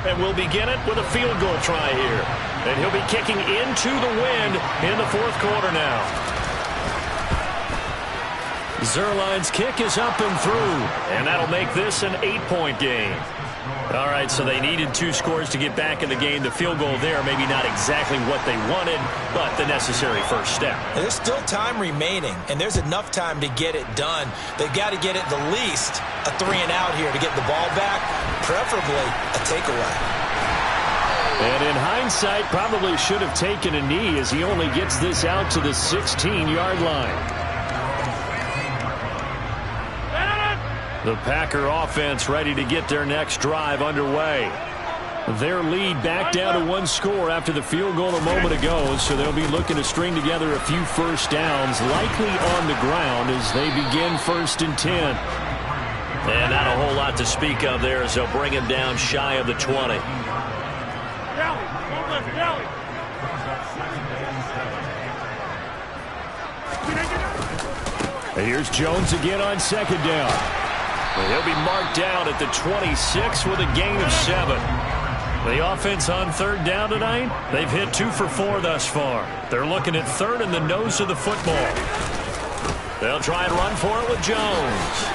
And we'll begin it with a field goal try here. And he'll be kicking into the wind in the 4th quarter now. Zerline's kick is up and through, and that'll make this an 8-point game. All right, so they needed 2 scores to get back in the game. The field goal there, maybe not exactly what they wanted, but the necessary first step. And there's still time remaining, and there's enough time to get it done. They've got to get at the least a 3-and-out here to get the ball back, preferably a takeaway. And in hindsight, probably should have taken a knee as he only gets this out to the 16-yard line. The Packer offense ready to get their next drive underway. Their lead back down to 1 score after the field goal a moment ago, so they'll be looking to string together a few first downs, likely on the ground as they begin 1st and 10. And not a whole lot to speak of there as they'll bring him down shy of the 20. And here's Jones again on 2nd down. He'll be marked down at the 26 with a gain of 7. The offense on 3rd down tonight, they've hit 2 for 4 thus far. They're looking at 3rd and the nose of the football. They'll try and run for it with Jones.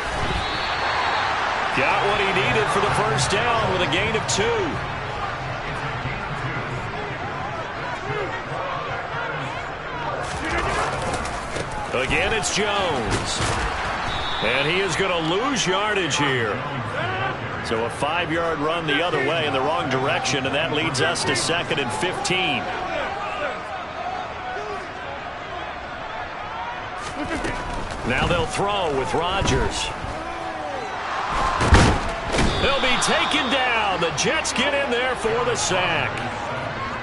Got what he needed for the first down with a gain of 2. Again, it's Jones. And he is going to lose yardage here. So a 5-yard run the other way in the wrong direction, and that leads us to 2nd and 15. Now they'll throw with Rodgers. He'll be taken down. The Jets get in there for the sack.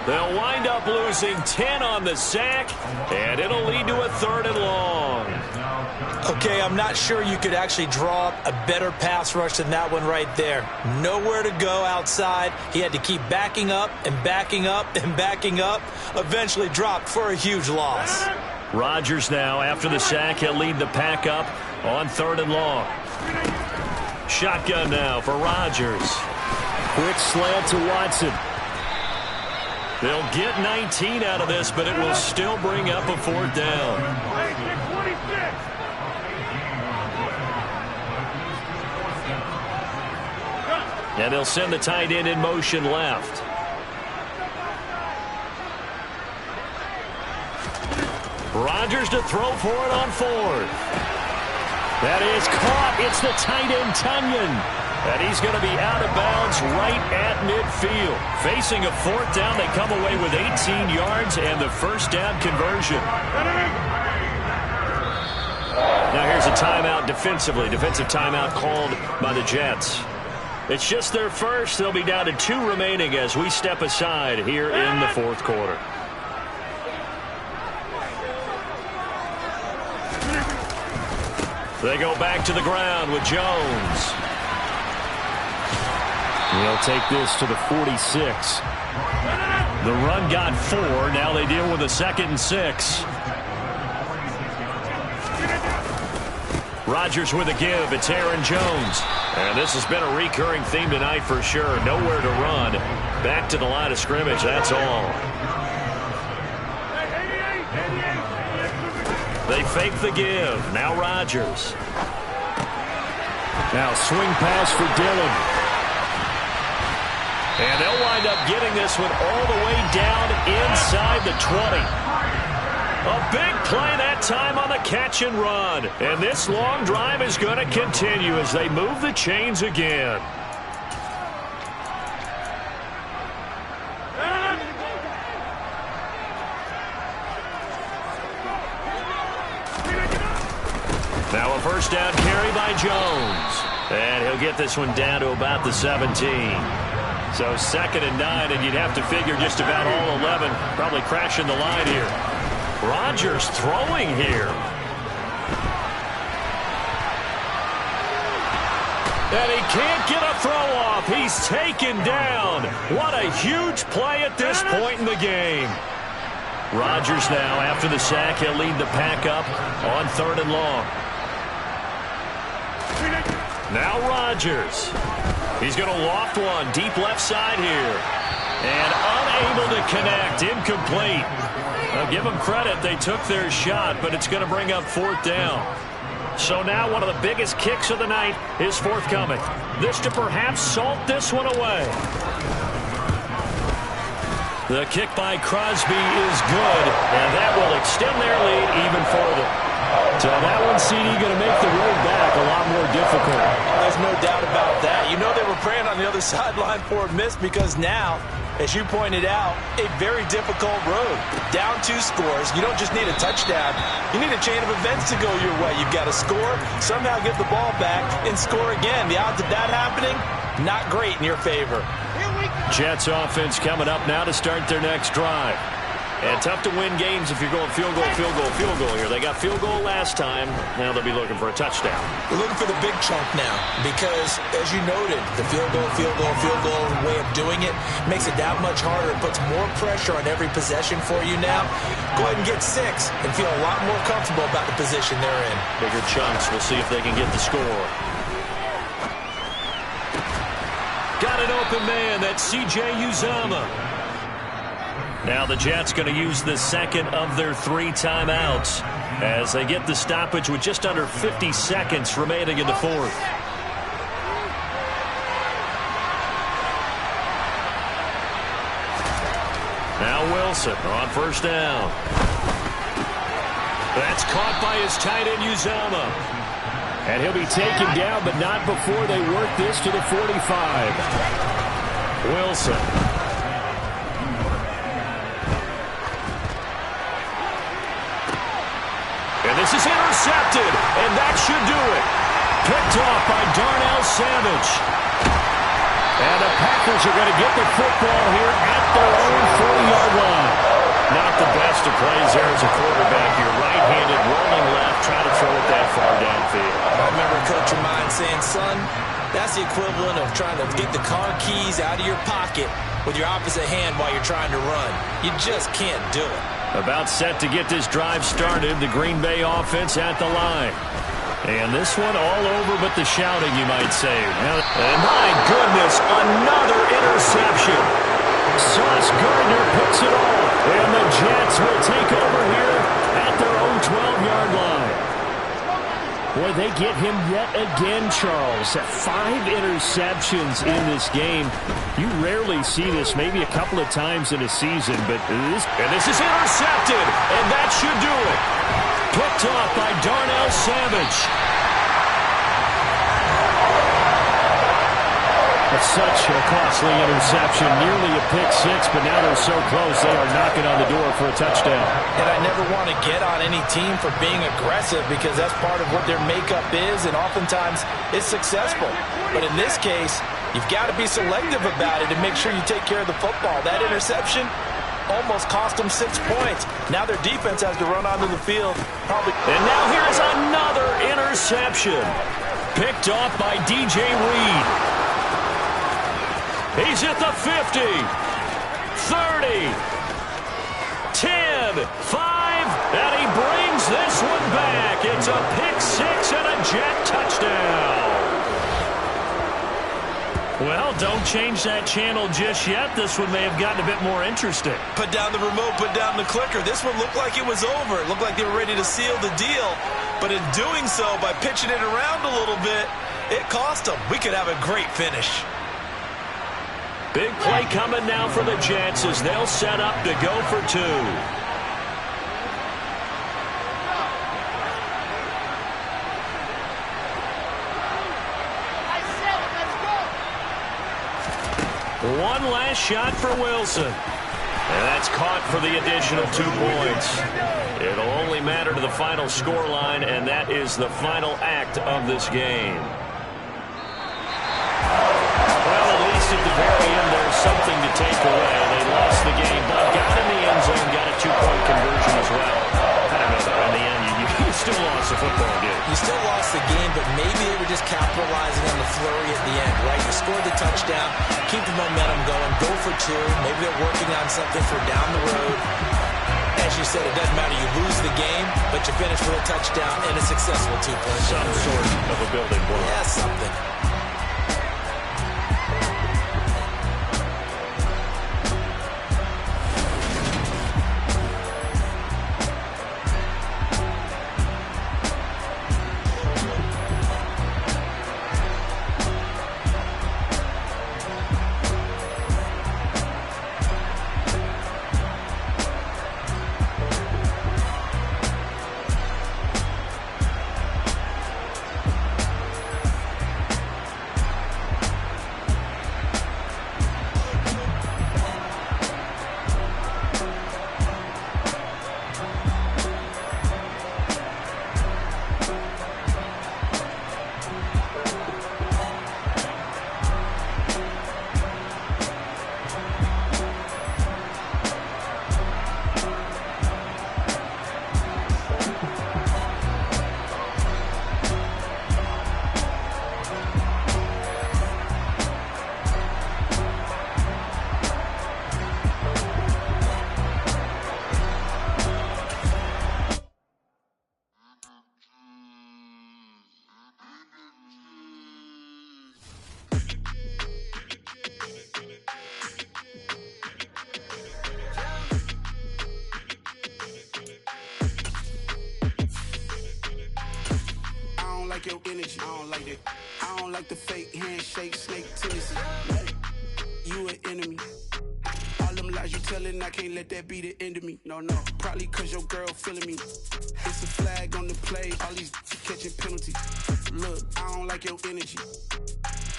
They'll wind up losing 10 on the sack, and it'll lead to a 3rd and long. Okay, I'm not sure you could actually draw up a better pass rush than that one right there. Nowhere to go outside. He had to keep backing up and backing up and backing up. Eventually dropped for a huge loss. Rodgers now, after the sack, he'll lead the pack up on 3rd and long. Shotgun now for Rodgers. Quick slant to Watson. They'll get 19 out of this, but it will still bring up a 4th down. And they'll send the tight end in motion left. Rodgers to throw for it on 4th. That is caught. It's the tight end, Tunyon. And he's going to be out of bounds right at midfield. Facing a 4th down, they come away with 18 yards and the first down conversion. Now here's a timeout defensively. Defensive timeout called by the Jets. It's just their first. They'll be down to 2 remaining as we step aside here in the 4th quarter. They go back to the ground with Jones. He'll take this to the 46. The run got 4. Now they deal with a 2nd and 6. Rodgers with a give. It's Aaron Jones. And this has been a recurring theme tonight for sure. Nowhere to run. Back to the line of scrimmage. That's all. They fake the give. Now Rodgers. Now swing pass for Dillon. And they'll wind up getting this one all the way down inside the 20. A big play that time on the catch and run. And this long drive is going to continue as they move the chains again. Now a first down carry by Jones. And he'll get this one down to about the 17. So 2nd and 9, and you'd have to figure just about all 11 probably crashing the line here. Rodgers throwing here. And he can't get a throw off. He's taken down. What a huge play at this point in the game. Rodgers now, after the sack, he'll lead the pack up on 3rd and long. Now Rodgers. He's going to loft one deep left side here. And unable to connect. Incomplete. I'll give them credit. They took their shot, but it's going to bring up 4th down. So now one of the biggest kicks of the night is forthcoming. This to perhaps salt this one away. The kick by Crosby is good, and that will extend their lead even further. So that one, CD, going to make the road back a lot more difficult. There's no doubt about that. You know they were praying on the other sideline for a miss because now, as you pointed out, a very difficult road. Down 2 scores. You don't just need a touchdown. You need a chain of events to go your way. You've got to score, somehow get the ball back, and score again. The odds of that happening, not great in your favor. Jets offense coming up now to start their next drive. And tough to win games if you're going field goal, field goal, field goal here. They got field goal last time. Now they'll be looking for a touchdown. We're looking for the big chunk now because, as you noted, the field goal way of doing it makes it that much harder. It puts more pressure on every possession for you now. Go ahead and get 6 and feel a lot more comfortable about the position they're in. Bigger chunks. We'll see if they can get the score. Got an open man. That's C.J. Uzomah. Now the Jets going to use the 2nd of their 3 timeouts as they get the stoppage with just under 50 seconds remaining in the 4th. Wilson on first down. That's caught by his tight end, Uzama. And he'll be taken down, but not before they work this to the 45. Wilson. And this is intercepted, and that should do it. Picked off by Darnell Savage. And the Packers are going to get the football here at their own 40-yard line. Not the best of plays there as a quarterback. You're right-handed, rolling left, trying to throw it that far downfield. I remember Coach of mine saying, son, that's the equivalent of trying to get the car keys out of your pocket with your opposite hand while you're trying to run. You just can't do it. About set to get this drive started, the Green Bay offense at the line. And this one all over but the shouting, you might say. And my goodness, another interception. Sauce Gardner puts it on. And the Jets will take over here at their own 12-yard line. Boy, they get him yet again, Charles. 5 interceptions in this game. You rarely see this, maybe a couple of times in a season, but this is intercepted, and that should do it. Picked off by Darnell Savage. That's such a costly interception, nearly a pick six, but now they're so close they are knocking on the door for a touchdown. And I never want to get on any team for being aggressive because that's part of what their makeup is, and oftentimes it's successful. But in this case, you've got to be selective about it and make sure you take care of the football. That interception almost cost them 6 points. Now their defense has to run onto the field. And now here's another interception. Picked off by DJ Reed. He's at the 50, 30, 10, 5, and he brings this one back. It's a pick six and a Jet touchdown. Well, don't change that channel just yet. This one may have gotten a bit more interesting. Put down the remote, put down the clicker. This one looked like it was over. It looked like they were ready to seal the deal. But in doing so, by pitching it around a little bit, it cost them. We could have a great finish. Big play coming now for the Jets as they'll set up to go for 2. One last shot for Wilson. And that's caught for the additional 2 points. It'll only matter to the final scoreline, and that is the final act of this game. At the very end, there's something to take away. They lost the game, but got in the end zone, got a 2-point conversion as well. I don't know, though. In the end, you still lost the football game. You still lost the game, but maybe they were just capitalizing on the flurry at the end, right? You scored the touchdown, keep the momentum going, go for 2. Maybe they're working on something for down the road. As you said, it doesn't matter. You lose the game, but you finish with a touchdown and a successful 2-point. Some sort of a building block. Yeah, something. like your energy. I don't like it. I don't like the fake handshake, snake tendency. You an enemy. All them them lies you telling, I can't let that be the end of me. No, no, probably cause your girl feeling me. It's a flag on the play, all these catching penalties. Look, I don't like your energy.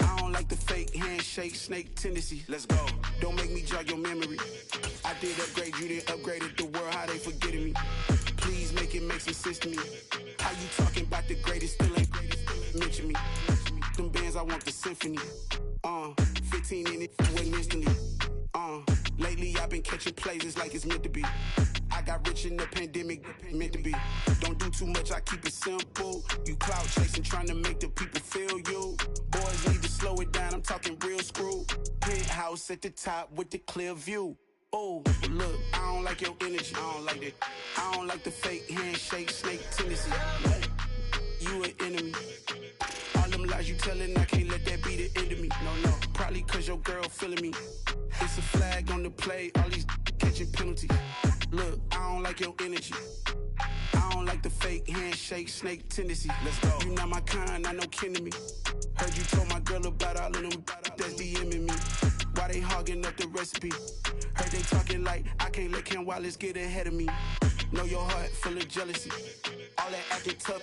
I don't like the fake handshake, snake tendency. Let's go. Don't make me jog your memory. I did upgrade you, then upgraded the world, how they forgetting me. Please make it make some sense to me. How you talking about the greatest, still ain't mention me. Them bands, I want the symphony. 15 in it, wasn't instantly. Lately I've been catching plays, it's like it's meant to be. I got rich in the pandemic, meant to be. Don't do too much, I keep it simple. You clout chasing, trying to make the people feel you. Boys need to slow it down, I'm talking real screw. Penthouse at the top with the clear view. Oh, look, I don't like your energy, I don't like that. I don't like the fake handshake, snake tendency. You an enemy. All them lies you telling, I can't let that be the end of me. No, no, probably cause your girl feeling me. It's a flag on the play, all these catching penalties. Look, I don't like your energy. I don't like the fake handshake, snake tendency. Let's go. You not my kind, I know kin to me. Heard you told my girl about all of them that's DMing me. Why they hogging up the recipe? Heard they talking like I can't let Ken Wallace get ahead of me. Know your heart full of jealousy. All that acting tough,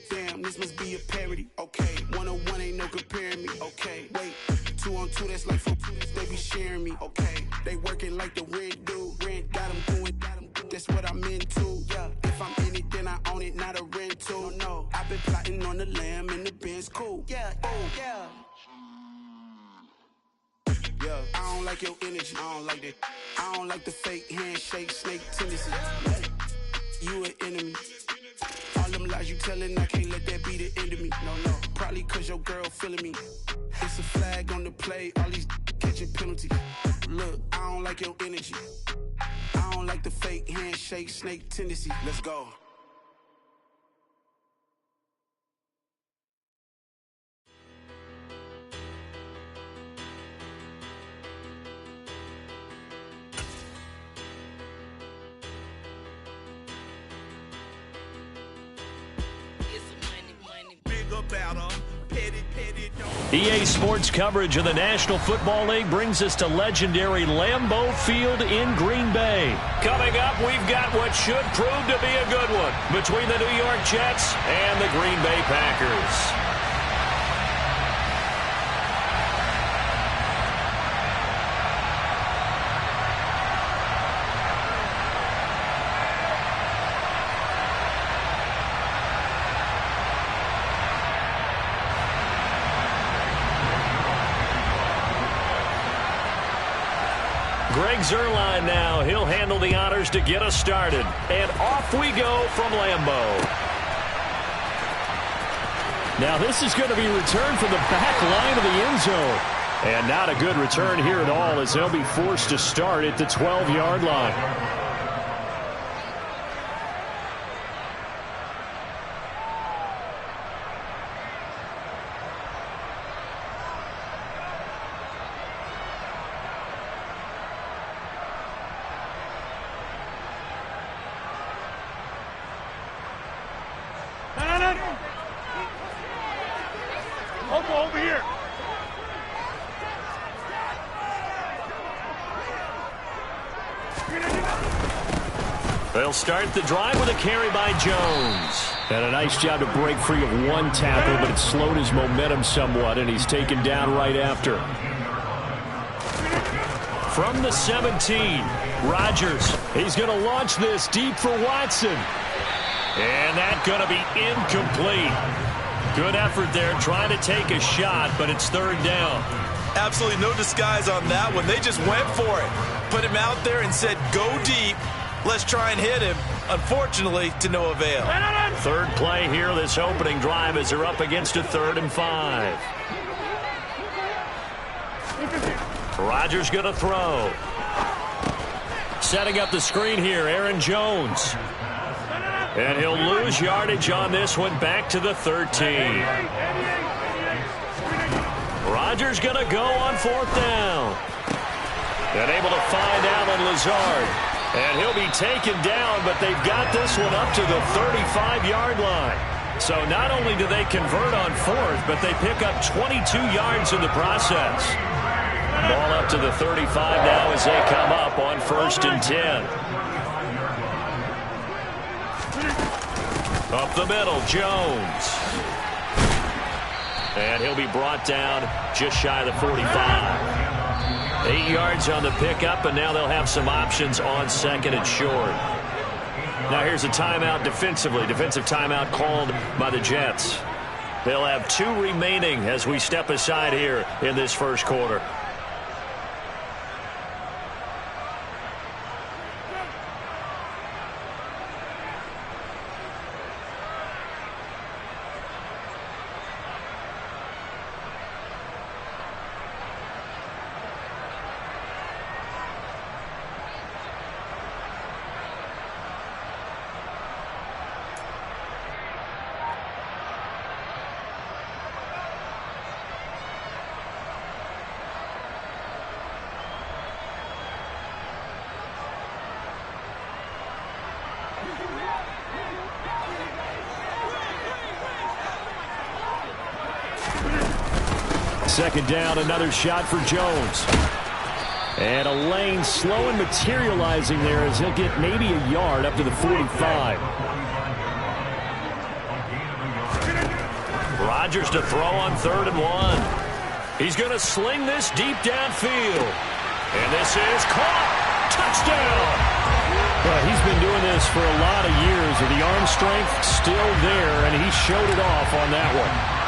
damn, this must be a parody. Okay, 101 ain't no comparing me. Okay, wait, 2 on 2, that's like 4, they be sharing me. Okay, they working like the rent do. Rent got them doing, that's what I'm into. Yeah, if I'm in it, then I own it, not a rental. No, I've been plotting on the lamb and the Benz cool. Yeah, oh, yeah. Yeah, I don't like your energy, I don't like that. I don't like the fake handshake, snake tendency. You an enemy. All them lies you telling, I can't let that be the end of me. No, no, probably cause your girl feeling me. It's a flag on the play, all these catching penalties. Look, I don't like your energy. I don't like the fake handshake, snake tendency. Let's go. EA Sports coverage of the National Football League brings us to legendary Lambeau Field in Green Bay. Coming up, we've got what should prove to be a good one between the New York Jets and the Green Bay Packers. Greg Zuerlein now. He'll handle the honors to get us started. And off we go from Lambeau. Now this is going to be returned from the back line of the end zone. And not a good return here at all as they'll be forced to start at the 12-yard line. Over here. They'll start the drive with a carry by Jones. And a nice job to break free of one tackle, but it slowed his momentum somewhat, and he's taken down right after. From the 17, Rodgers. He's going to launch this deep for Watson. And that's going to be incomplete. Good effort there, trying to take a shot, but it's third down. Absolutely no disguise on that one. They just went for it. Put him out there and said, go deep. Let's try and hit him. Unfortunately, to no avail. Third play here, this opening drive, as they're up against a 3rd and 5. Rodgers going to throw. Setting up the screen here, Aaron Jones. And he'll lose yardage on this one, back to the 13. Rodgers going to go on 4th down. And able to find Allen Lazard. And he'll be taken down, but they've got this one up to the 35-yard line. So not only do they convert on 4th, but they pick up 22 yards in the process. Ball up to the 35 now as they come up. up on 1st and 10. Up the middle, Jones. And he'll be brought down just shy of the 45. 8 yards on the pickup, and now they'll have some options on 2nd and short. Now here's a timeout defensively. Defensive timeout called by the Jets. They'll have 2 remaining as we step aside here in this first quarter. Second down, another shot for Jones. And a lane slow and materializing there as he'll get maybe a yard up to the 45. Rodgers to throw on 3rd and 1. He's going to sling this deep downfield. And this is caught. Touchdown. Well, he's been doing this for a lot of years. The arm strength still there, and he showed it off on that one.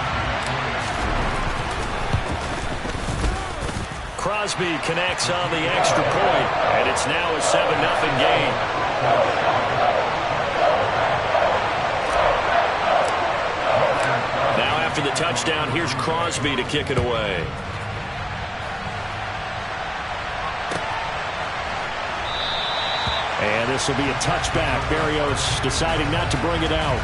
Crosby connects on the extra point, and it's now a 7-0 game. Now after the touchdown, here's Crosby to kick it away. And this will be a touchback. Barrios deciding not to bring it out.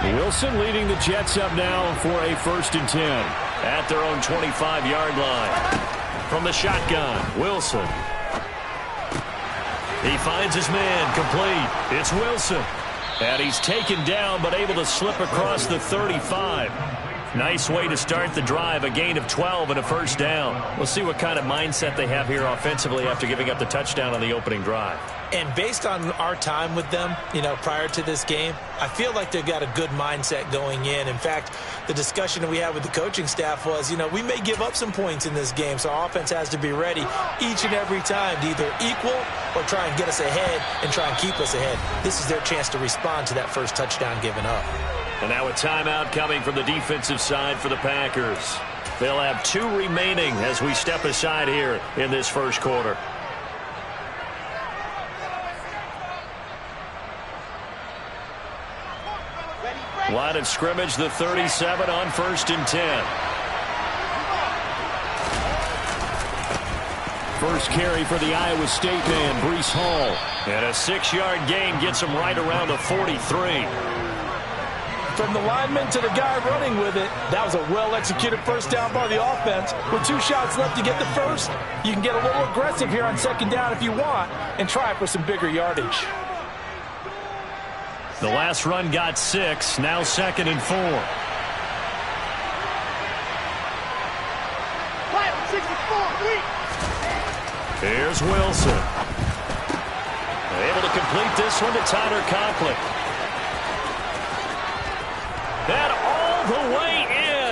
Wilson leading the Jets up now for a 1st and 10 at their own 25-yard line. From the shotgun, Wilson. He finds his man, complete. It's Wilson. And he's taken down but able to slip across the 35. Nice way to start the drive, a gain of 12 and a 1st down. We'll see what kind of mindset they have here offensively after giving up the touchdown on the opening drive. And based on our time with them, prior to this game, I feel like they've got a good mindset going in. In fact, the discussion that we had with the coaching staff was, we may give up some points in this game, so our offense has to be ready each and every time to either equal or try and get us ahead and try and keep us ahead. This is their chance to respond to that first touchdown given up. And now a timeout coming from the defensive side for the Packers. They'll have 2 remaining as we step aside here in this first quarter. Line of scrimmage, the 37 on 1st and 10. First carry for the Iowa State man, Breece Hall. And a 6-yard gain gets him right around the 43. From the lineman to the guy running with it, that was a well-executed first down by the offense. With 2 shots left to get the first, you can get a little aggressive here on 2nd down if you want and try for some bigger yardage. The last run got 6, now 2nd and 4. Here's Wilson. Able to complete this one to Tyler Conklin. And all the way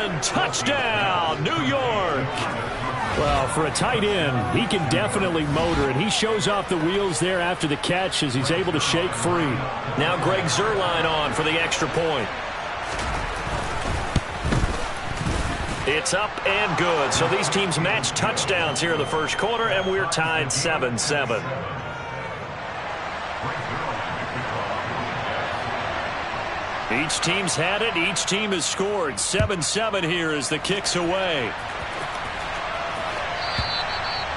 in. Touchdown, New York. Well, for a tight end, he can definitely motor it. He shows off the wheels there after the catch as he's able to shake free. Now Greg Zuerlein on for the extra point. It's up and good. So these teams match touchdowns here in the first quarter, and we're tied 7-7. Each team's had it. Each team has scored. 7-7 here as the kick's away.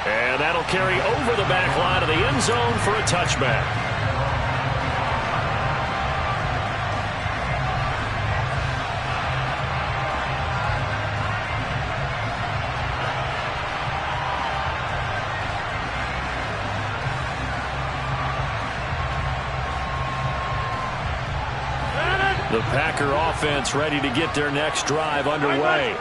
And that'll carry over the back line of the end zone for a touchback. The Packer offense ready to get their next drive underway.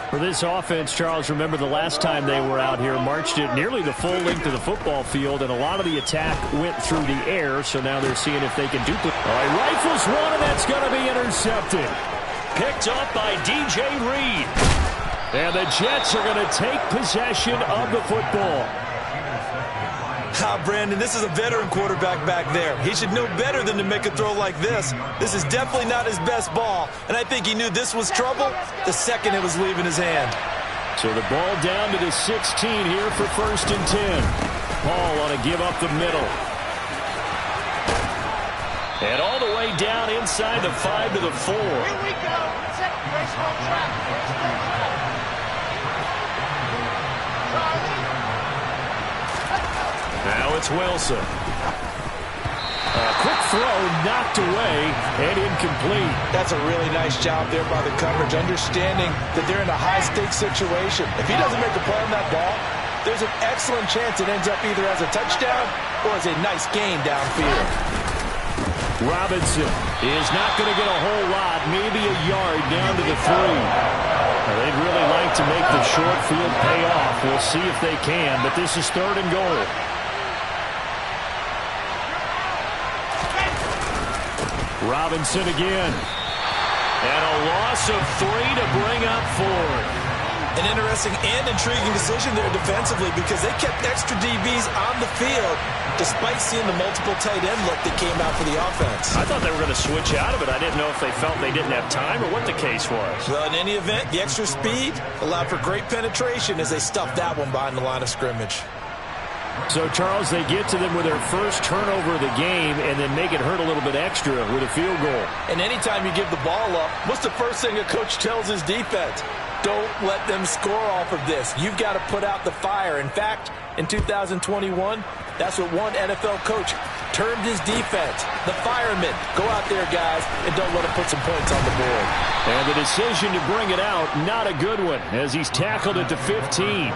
For this offense, Charles, remember the last time they were out here, marched it nearly the full length of the football field, and a lot of the attack went through the air, so now they're seeing if they can duplicate. All right, rifles one, and that's going to be intercepted. Picked up by DJ Reed. And the Jets are going to take possession of the football. Brandon, this is a veteran quarterback back there. He should know better than to make a throw like this. This is definitely not his best ball, and I think he knew this was trouble the second it was leaving his hand. So the ball down to the 16 here for 1st and 10. Paul on a give up the middle. And all the way down inside the 5 to the 4. Here we go. Set baseball trap. Now it's Wilson. A quick throw knocked away and incomplete. That's a really nice job there by the coverage, understanding that they're in a high-stakes situation. If he doesn't make the play on that ball, there's an excellent chance it ends up either as a touchdown or as a nice gain downfield. Robinson is not going to get a whole lot, maybe a yard down to the 3. Now, they'd really like to make the short field pay off. We'll see if they can, but this is 3rd and goal. Robinson again. And a loss of 3 to bring up 4. An interesting and intriguing decision there defensively because they kept extra DBs on the field despite seeing the multiple tight end look that came out for the offense. I thought they were going to switch out of it. I didn't know if they felt they didn't have time or what the case was. Well, in any event, the extra speed allowed for great penetration as they stuffed that one behind the line of scrimmage. So, Charles, they get to them with their first turnover of the game and then make it hurt a little bit extra with a field goal. And anytime you give the ball up, what's the first thing a coach tells his defense? Don't let them score off of this. You've got to put out the fire. In fact, in 2021, that's what one NFL coach termed his defense. The firemen. Go out there, guys, and don't let them put some points on the board. And the decision to bring it out, not a good one, as he's tackled at the 15.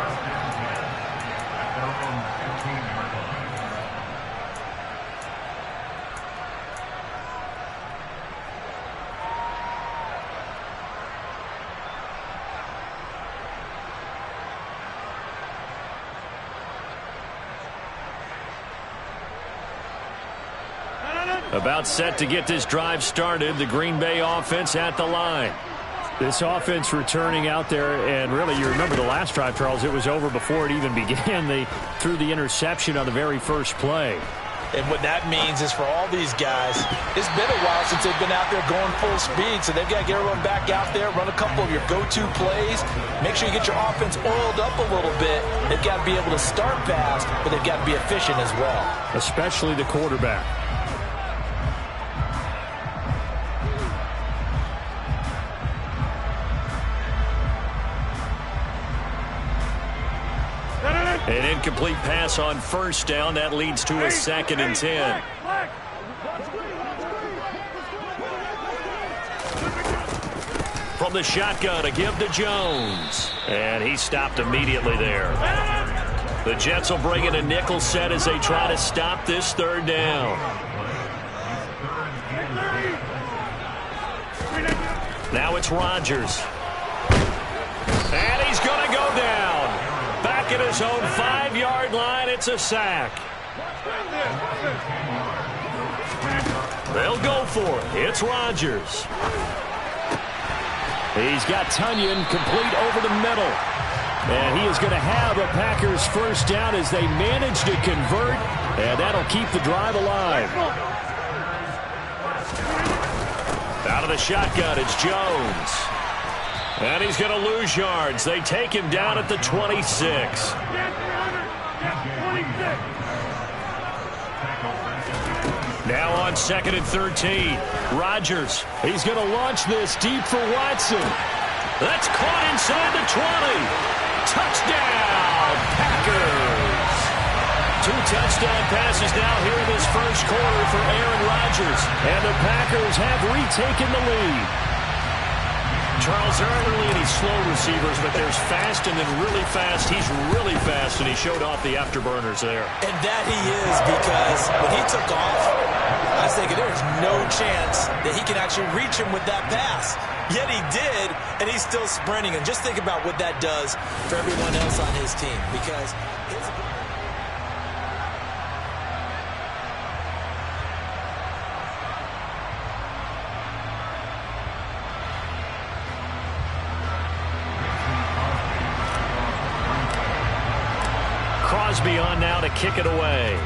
About set to get this drive started. The Green Bay offense at the line. This offense returning out there, and really, you remember the last drive, Charles, it was over before it even began. They threw the interception on the very first play. And what that means is for all these guys, it's been a while since they've been out there going full speed, so they've got to get everyone back out there, run a couple of your go-to plays, make sure you get your offense oiled up a little bit. They've got to be able to start fast, but they've got to be efficient as well. Especially the quarterback. An incomplete pass on first down. That leads to a 2nd and 10. From the shotgun, a give to Jones. And he stopped immediately there. The Jets will bring in a nickel set as they try to stop this 3rd down. Now it's Rodgers. And he's going to go down. Back at his own 5-yard line, it's a sack. They'll go for it. It's Rodgers. He's got Tunyon complete over the middle. And he is going to have a Packers first down as they manage to convert. And that'll keep the drive alive. Out of the shotgun, it's Jones. And he's going to lose yards. They take him down at the 26. Now on 2nd and 13. Rodgers. He's going to launch this deep for Watson. That's caught inside the 20. Touchdown, Packers. 2 touchdown passes now here in this first quarter for Aaron Rodgers. And the Packers have retaken the lead. Charles, there aren't really any slow receivers, but there's fast and then really fast. He's really fast, and he showed off the afterburners there. And that he is, because when he took off, I was thinking there's no chance that he can actually reach him with that pass. Yet he did, and he's still sprinting. And just think about what that does for everyone else on his team, because his... Crosby on now to kick it away.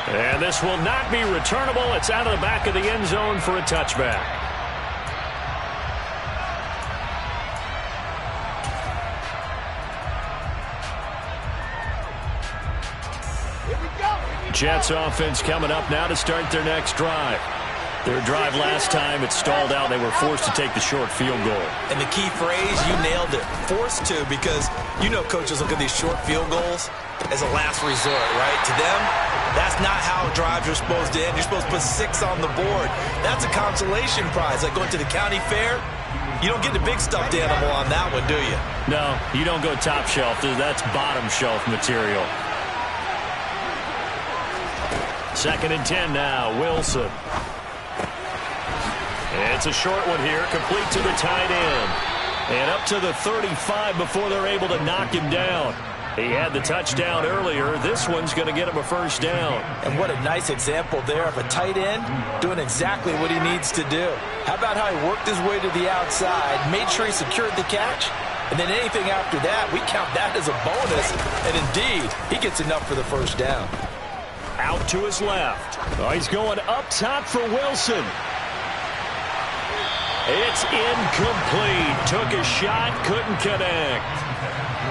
And this will not be returnable. It's out of the back of the end zone for a touchback. Jets offense coming up now to start their next drive. Their drive last time, it stalled out. They were forced to take the short field goal. And the key phrase, you nailed it, forced to, because you know coaches look at these short field goals as a last resort, right? To them, that's not how drives are supposed to end. You're supposed to put 6 on the board. That's a consolation prize, like going to the county fair. You don't get the big stuffed animal on that one, do you? No, you don't go top shelf. That's bottom shelf material. 2nd and 10 now, Wilson. It's a short one here, complete to the tight end. And up to the 35 before they're able to knock him down. He had the touchdown earlier. This one's going to get him a first down. And what a nice example there of a tight end doing exactly what he needs to do. How about how he worked his way to the outside, made sure he secured the catch, and then anything after that, we count that as a bonus. And indeed, he gets enough for the first down. Out to his left. Oh, he's going up top for Wilson. It's incomplete. Took a shot, couldn't connect.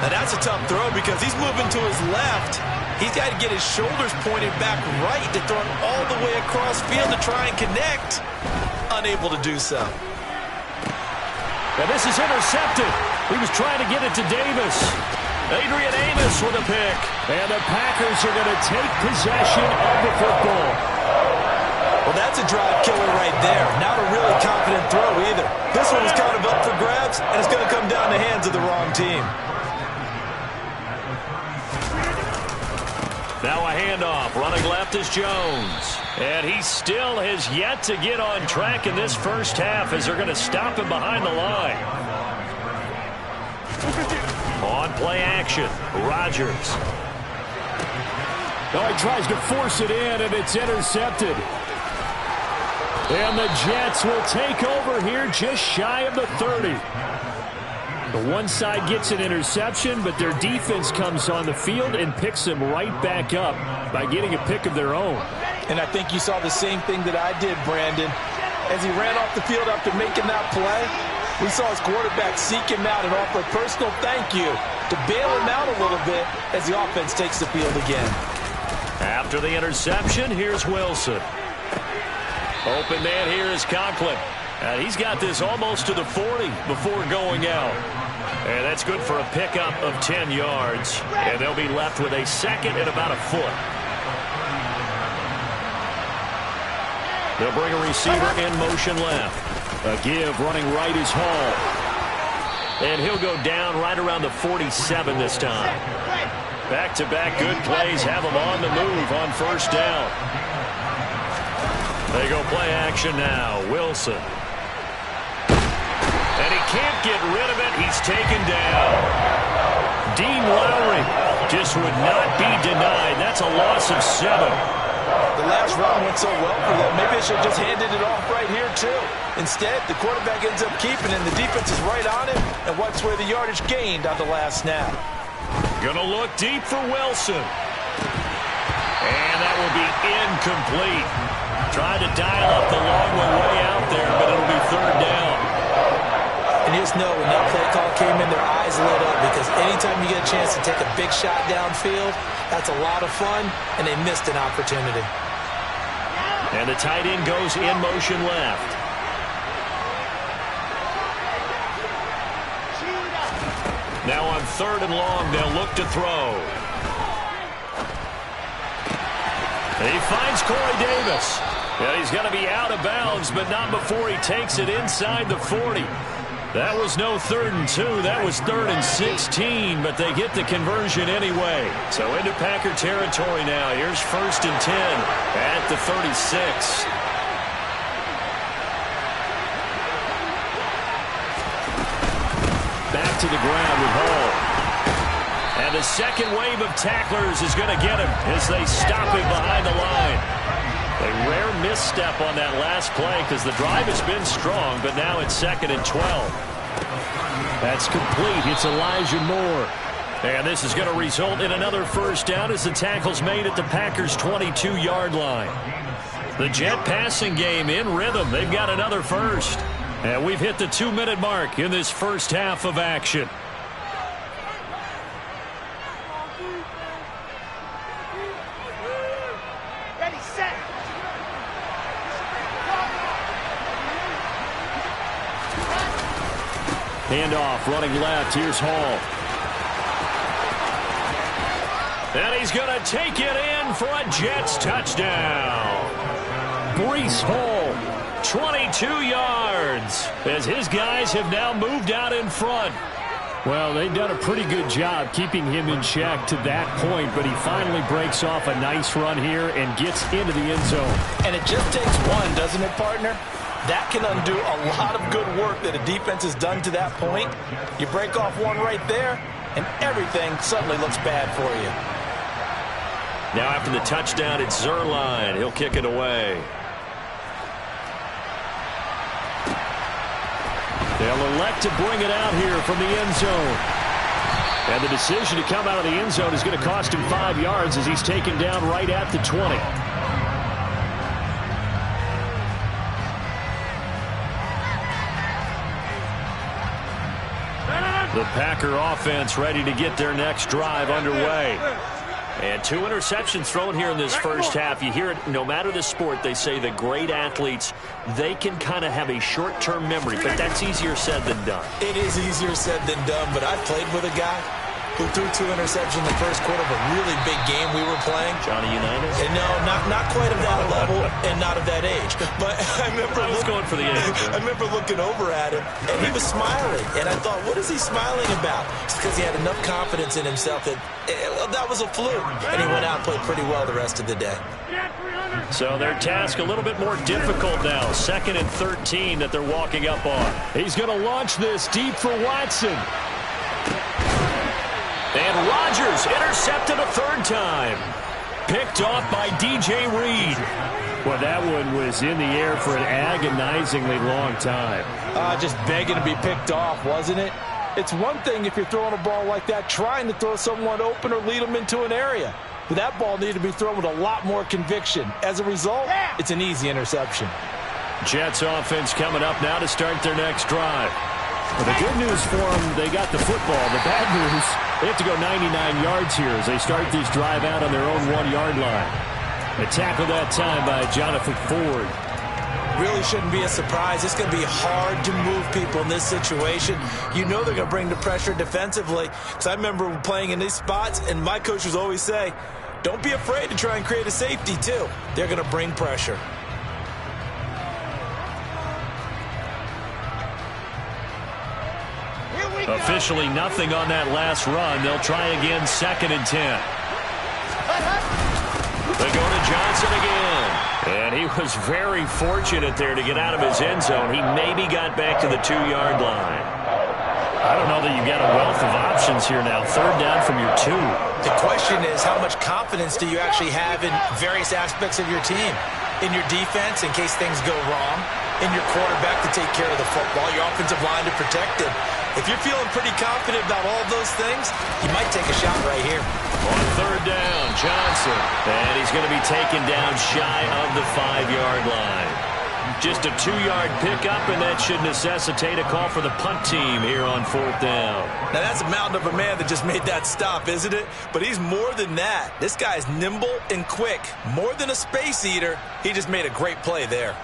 Now that's a tough throw because he's moving to his left. He's got to get his shoulders pointed back right to throw it all the way across field to try and connect. Unable to do so. And this is intercepted. He was trying to get it to Davis. Adrian Amos with a pick. And the Packers are going to take possession of the football. Well, that's a drive killer right there. Not a really confident throw either. This one was kind of up for grabs, and it's going to come down the hands of the wrong team. Now a handoff. Running left is Jones. And he still has yet to get on track in this first half as they're going to stop him behind the line. On play action, Rodgers. Oh, he tries to force it in, and it's intercepted. And the Jets will take over here just shy of the 30. The one side gets an interception, but their defense comes on the field and picks them right back up by getting a pick of their own. And I think you saw the same thing that I did, Brandon. As he ran off the field after making that play, we saw his quarterback seek him out and offer a personal thank you to bail him out a little bit as the offense takes the field again. After the interception, here's Wilson. Open man here is Conklin. And he's got this almost to the 40 before going out. And that's good for a pickup of 10 yards. And they'll be left with a second and about a foot. They'll bring a receiver in motion left. A give running right is Hall. And he'll go down right around the 47 this time. Back-to-back good plays have him on the move on first down. They go play action now. Wilson. And he can't get rid of it. He's taken down. Dean Lowry just would not be denied. That's a loss of 7. The last run went so well for them. Maybe they should have just handed it off right here, too. Instead, the quarterback ends up keeping it, and the defense is right on it. And what's where the yardage gained on the last snap. Gonna look deep for Wilson. And that will be incomplete. Tried to dial up the long one way out there, but it'll be third down. And you just know when that play call came in, their eyes lit up because anytime you get a chance to take a big shot downfield, that's a lot of fun, and they missed an opportunity. And the tight end goes in motion left. Now on 3rd and long, they'll look to throw. He finds Corey Davis. Yeah, he's going to be out of bounds, but not before he takes it inside the 40. That was no 3rd and 2. That was 3rd and 16, but they get the conversion anyway. So into Packer territory now. Here's 1st and 10 at the 36. Back to the ground with Hall. And the second wave of tacklers is going to get him as they stop him behind the line. A rare misstep on that last play because the drive has been strong, but now it's 2nd and 12. That's complete. It's Elijah Moore. And this is going to result in another first down as the tackle's made at the Packers' 22-yard line. The Jet passing game in rhythm. They've got another first. And we've hit the 2-minute mark in this first half of action. Ready, set. Handoff running left. Here's Hall. And he's going to take it in for a Jets touchdown. Breece Hall, 22 yards, as his guys have now moved out in front. Well, they've done a pretty good job keeping him in check to that point, but he finally breaks off a nice run here and gets into the end zone. And it just takes one, doesn't it, partner? That can undo a lot of good work that a defense has done to that point. You break off one right there, and everything suddenly looks bad for you. Now after the touchdown, it's Zuerlein. He'll kick it away. They'll elect to bring it out here from the end zone. And the decision to come out of the end zone is going to cost him 5 yards as he's taken down right at the 20. The Packer offense ready to get their next drive underway. And 2 interceptions thrown here in this first half. You hear it, no matter the sport, they say the great athletes, they can kind of have a short-term memory, but that's easier said than done. It is easier said than done, but I played with a guy who threw 2 interceptions in the first quarter of a really big game we were playing. Johnny Unitas? And no, not quite of that level and not of that age. But I was going for the age. I remember looking over at him, and he was smiling. And I thought, what is he smiling about? It's because he had enough confidence in himself that that was a fluke. And he went out and played pretty well the rest of the day. So their task a little bit more difficult now. 2nd and 13 that they're walking up on. He's going to launch this deep for Watson. And Rodgers intercepted a 3rd time. Picked off by DJ Reed. Well, that one was in the air for an agonizingly long time. Just begging to be picked off, wasn't it? It's one thing if you're throwing a ball like that, trying to throw someone open or lead them into an area. But that ball needed to be thrown with a lot more conviction. As a result, it's an easy interception. Jets offense coming up now to start their next drive. Well, the good news for them, they got the football. The bad news, they have to go 99 yards here as they start this drive out on their own 1-yard line. A tackle that time by Jonathan Ford. Really shouldn't be a surprise. It's going to be hard to move people in this situation. You know they're going to bring the pressure defensively. Because I remember playing in these spots, and my coaches always say, don't be afraid to try and create a safety, too. They're going to bring pressure. Officially nothing on that last run. They'll try again, 2nd and 10. They go to Johnson again. And he was very fortunate there to get out of his end zone. He maybe got back to the 2-yard line. I don't know that you've got a wealth of options here now. 3rd down from your 2. The question is, how much confidence do you actually have in various aspects of your team? In your defense, in case things go wrong. In your quarterback to take care of the football. Your offensive line to protect it. If you're feeling pretty confident about all those things, you might take a shot right here. On 3rd down, Johnson. And he's going to be taken down shy of the 5-yard line. Just a 2-yard pickup, and that should necessitate a call for the punt team here on 4th down. Now, that's a mountain of a man that just made that stop, isn't it? But he's more than that. This guy's nimble and quick. More than a space eater. He just made a great play there.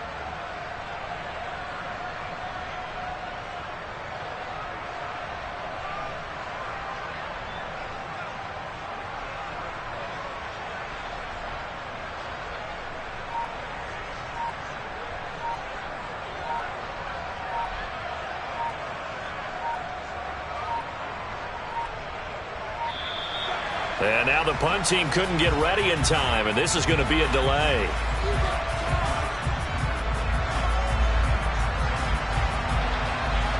And now the punt team couldn't get ready in time, and this is going to be a delay.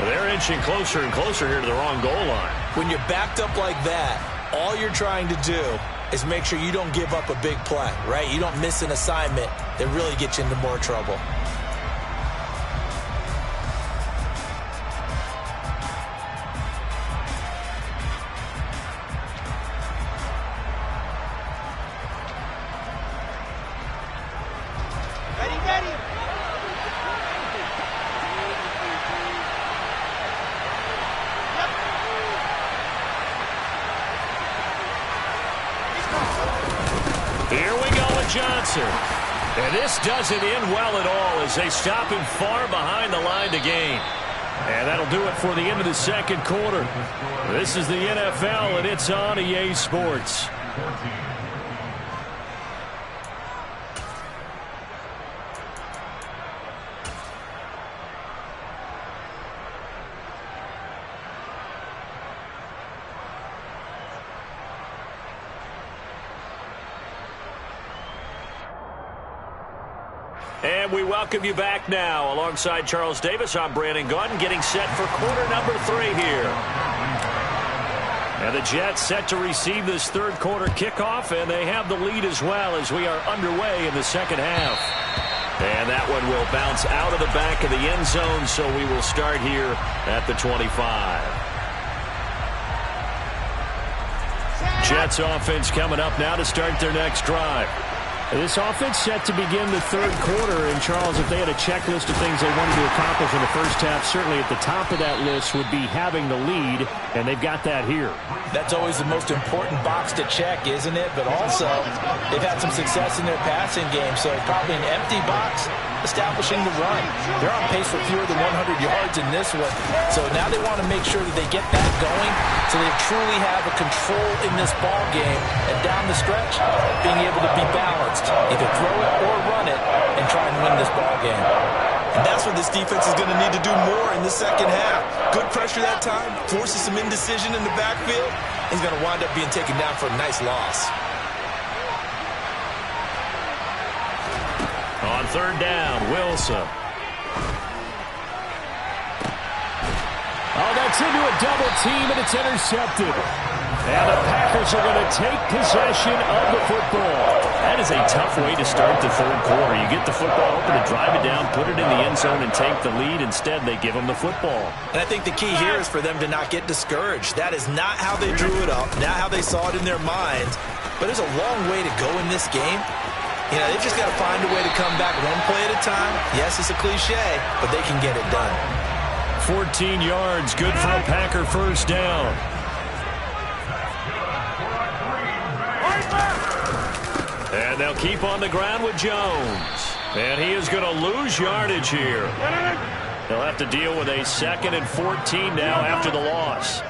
They're inching closer and closer here to the wrong goal line. When you're backed up like that, all you're trying to do is make sure you don't give up a big play, right? You don't miss an assignment that really gets you into more trouble. And this doesn't end well at all as they stop him far behind the line to gain. And that'll do it for the end of the second quarter. This is the NFL, and it's on EA Sports. And we welcome you back now. Alongside Charles Davis, I'm Brandon Gaudin, getting set for quarter number 3 here. And the Jets set to receive this third quarter kickoff, and they have the lead as well as we are underway in the second half. And that one will bounce out of the back of the end zone, so we will start here at the 25. Jets offense coming up now to start their next drive. This offense set to begin the third quarter, and Charles, if they had a checklist of things they wanted to accomplish in the first half, certainly at the top of that list would be having the lead, and they've got that here. That's always the most important box to check, isn't it? But also, they've had some success in their passing game, so probably an empty box establishing the run. They're on pace for fewer than 100 yards in this one, so now they want to make sure that they get that going so they truly have a control in this ball game, and down the stretch, being able to be balanced. Either throw it or run it and try and win this ball game. And that's what this defense is going to need to do more in the second half. Good pressure that time, forces some indecision in the backfield. He's going to wind up being taken down for a nice loss. On third down, Wilson. Oh, that's into a double team, and it's intercepted. And the Packers are going to take possession of the football. That is a tough way to start the third quarter. You get the football open and drive it down, put it in the end zone, and take the lead. Instead, they give them the football. And I think the key here is for them to not get discouraged. That is not how they drew it up, not how they saw it in their minds. But there's a long way to go in this game. You know, they've just got to find a way to come back one play at a time. Yes, it's a cliche, but they can get it done. 14 yards, good for a Packer first down. And they'll keep on the ground with Jones. And he is going to lose yardage here. They'll have to deal with a 2nd and 14 now after the loss.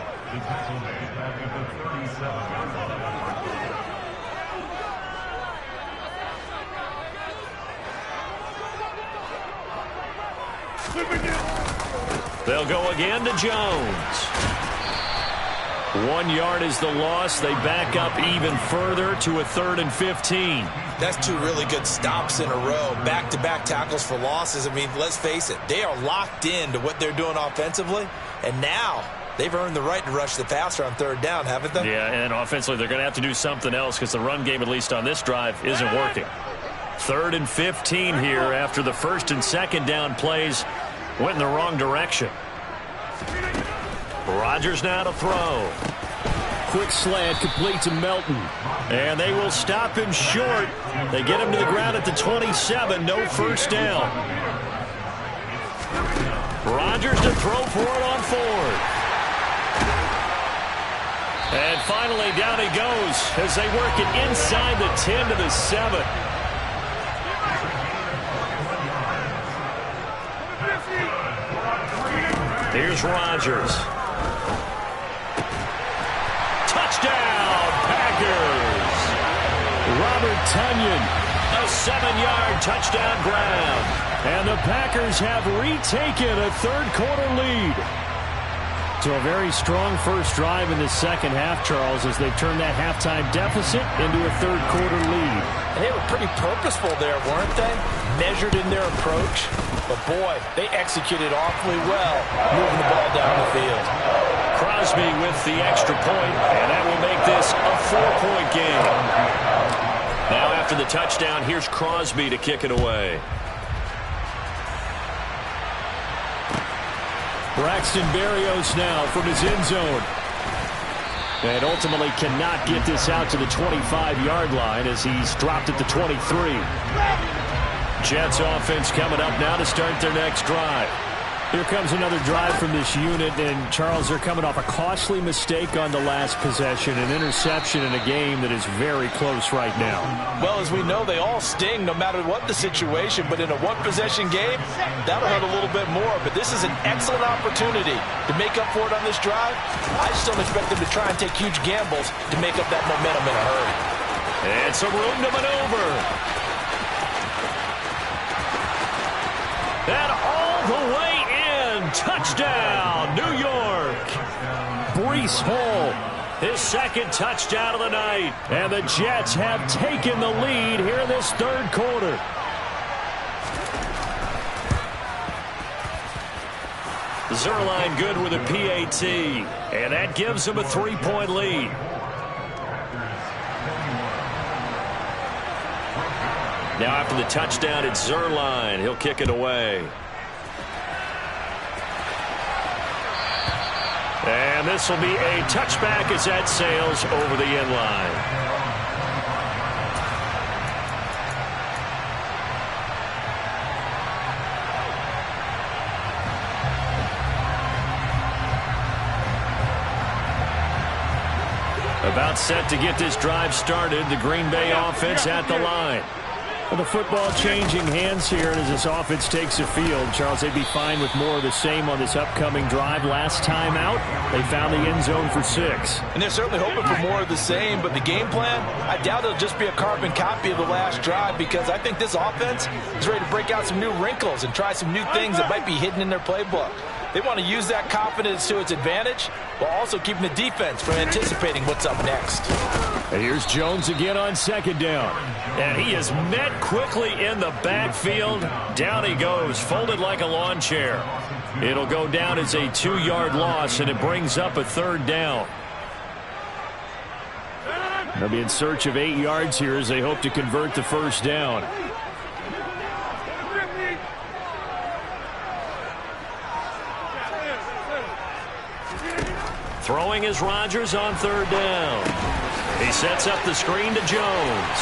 They'll go again to Jones. 1 yard is the loss. They back up even further to a 3rd and 15. That's 2 really good stops in a row. Back-to-back tackles for losses. I mean, let's face it. They are locked into what they're doing offensively. And now they've earned the right to rush the passer on 3rd down, haven't they? Yeah, and offensively they're going to have to do something else because the run game, at least on this drive, isn't working. 3rd and 15 here after the 1st and 2nd down plays went in the wrong direction. Rodgers now to throw. Quick slant complete to Melton. And they will stop him short. They get him to the ground at the 27. No first down. Rodgers to throw for it on 4th. And finally down he goes as they work it inside the 10 to the 7. Here's Rodgers. Touchdown, Packers. Robert Tonyan. A 7-yard touchdown grab. And the Packers have retaken a third quarter lead. So a very strong first drive in the second half, Charles, as they've turned that halftime deficit into a third-quarter lead. And they were pretty purposeful there, weren't they? Measured in their approach. But, boy, they executed awfully well, moving the ball down the field. Crosby with the extra point, and that will make this a 4-point game. Now after the touchdown, here's Crosby to kick it away. Braxton Berrios now from his end zone. And ultimately cannot get this out to the 25-yard line as he's dropped at the 23. Jets offense coming up now to start their next drive. Here comes another drive from this unit, and Charles, they're coming off a costly mistake on the last possession, an interception in a game that is very close right now. Well, as we know, they all sting no matter what the situation, but in a one-possession game, that'll hurt a little bit more. But this is an excellent opportunity to make up for it on this drive. I just don't expect them to try and take huge gambles to make up that momentum in a hurry. And some room to maneuver. And all the way in. Touchdown, New York. Breece Hall, his second touchdown of the night. And the Jets have taken the lead here in this third quarter. Zuerlein good with a PAT. And that gives him a 3-point lead. Now after the touchdown, it's Zuerlein. He'll kick it away. And this will be a touchback as that sails over the end line. About set to get this drive started. The Green Bay offense at the line. Well, the football changing hands here, and as this offense takes the field, Charles, they'd be fine with more of the same on this upcoming drive. Last time out, they found the end zone for 6. And they're certainly hoping for more of the same, but the game plan, I doubt it'll just be a carbon copy of the last drive, because I think this offense is ready to break out some new wrinkles and try some new things that might be hidden in their playbook. They want to use that confidence to its advantage while also keeping the defense from anticipating what's up next. And here's Jones again on second down. And he is met quickly in the backfield. Down he goes, folded like a lawn chair. It'll go down as a 2-yard loss, and it brings up a third down. They'll be in search of 8 yards here as they hope to convert the first down. Throwing is Rodgers on third down. He sets up the screen to Jones.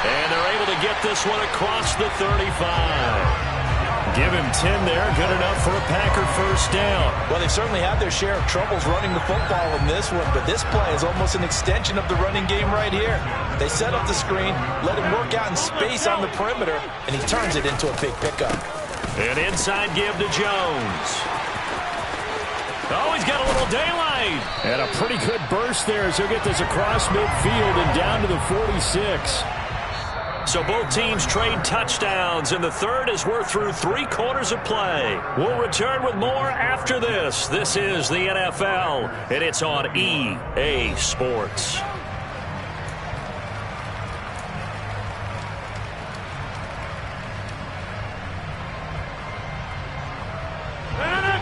And they're able to get this one across the 35. Give him 10 there. Good enough for a Packer first down. Well, they've certainly had their share of troubles running the football in this one, but this play is almost an extension of the running game right here. They set up the screen, let him work out in space on the perimeter, and he turns it into a big pickup. An inside give to Jones. Oh, he's got a little daylight. And a pretty good burst there as he'll get this across midfield and down to the 46. So both teams trade touchdowns, and the third as we're through 3 quarters of play. We'll return with more after this. This is the NFL, and it's on EA Sports.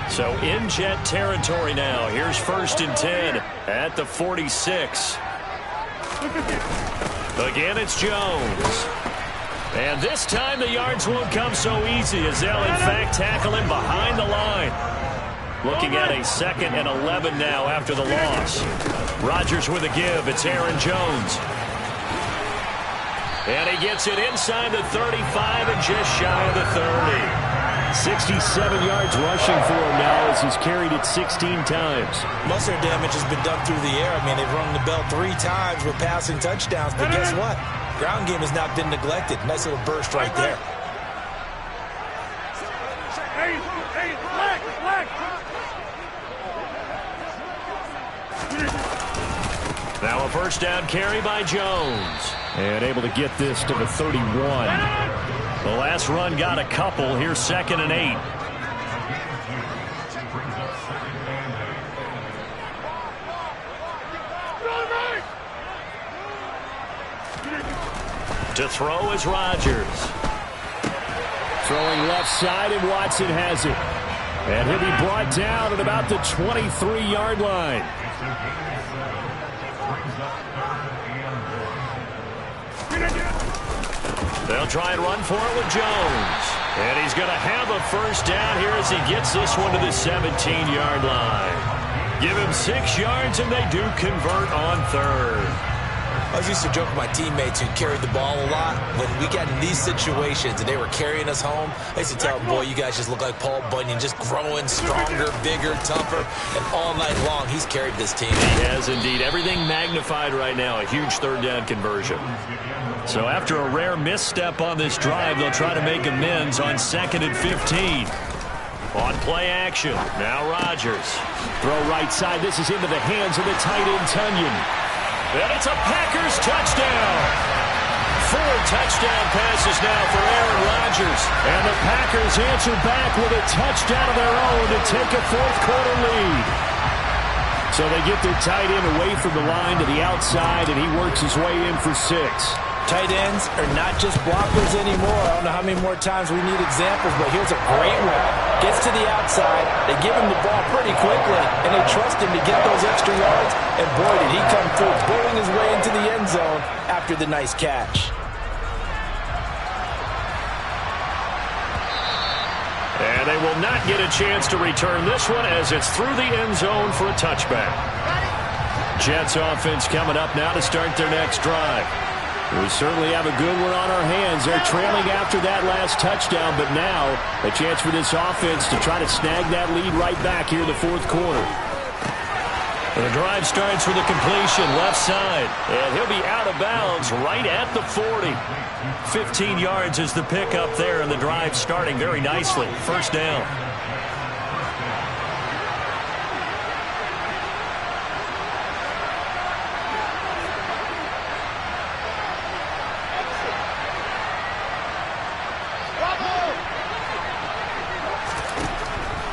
So in Jet territory now. Here's 1st and 10 at the 46. Again, it's Jones. And this time the yards won't come so easy as they'll, in fact, tackle him behind the line. Looking at a 2nd and 11 now after the loss. Rodgers with a give. It's Aaron Jones. And he gets it inside the 35 and just shy of the 30. 67 yards rushing for him now as he's carried it 16 times. Most of their damage has been done through the air. I mean, they've rung the bell 3 times with passing touchdowns, but guess what? Ground game has not been neglected. Nice little burst right there. Now a first down carry by Jones. And able to get this to the 31. The last run got a couple. Here's 2nd and 8. To throw is Rodgers. Throwing left side, and Watson has it. And he'll be brought down at about the 23-yard line. They'll try and run for it with Jones. And he's going to have a first down here as he gets this one to the 17-yard line. Give him 6 yards, and they do convert on third. I was used to joke with my teammates who carried the ball a lot. When we got in these situations and they were carrying us home, I used to tell them, boy, you guys just look like Paul Bunyan, just growing stronger, bigger, tougher, and all night long he's carried this team. He has indeed. Everything magnified right now. A huge third down conversion. So after a rare misstep on this drive, they'll try to make amends on 2nd and 15. On play action, now Rodgers. Throw right side. This is into the hands of the tight end, Tunyon. And it's a Packers touchdown. 4 touchdown passes now for Aaron Rodgers. And the Packers answer back with a touchdown of their own to take a fourth-quarter lead. So they get their tight end away from the line to the outside, and he works his way in for 6. Tight ends are not just blockers anymore. I don't know how many more times we need examples, but here's a great one. Gets to the outside, they give him the ball pretty quickly, and they trust him to get those extra yards, and boy, did he come through, pulling his way into the end zone after the nice catch. And they will not get a chance to return this one as it's through the end zone for a touchback. Jets offense coming up now to start their next drive. We certainly have a good one on our hands. They're trailing after that last touchdown, but now a chance for this offense to try to snag that lead right back here in the fourth quarter. The drive starts with a completion left side, and he'll be out of bounds right at the 40. 15 yards is the pickup there, and the drive starting very nicely. First down.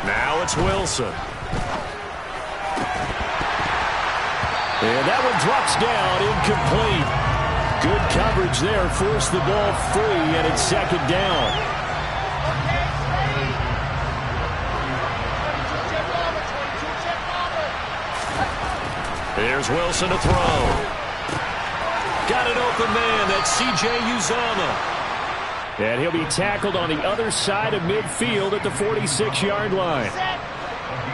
Now it's Wilson. And that one drops down, incomplete. Good coverage there, forced the ball free, and it's second down. There's Wilson to throw. Got an open man, that's C.J. Uzomah. And he'll be tackled on the other side of midfield at the 46-yard line.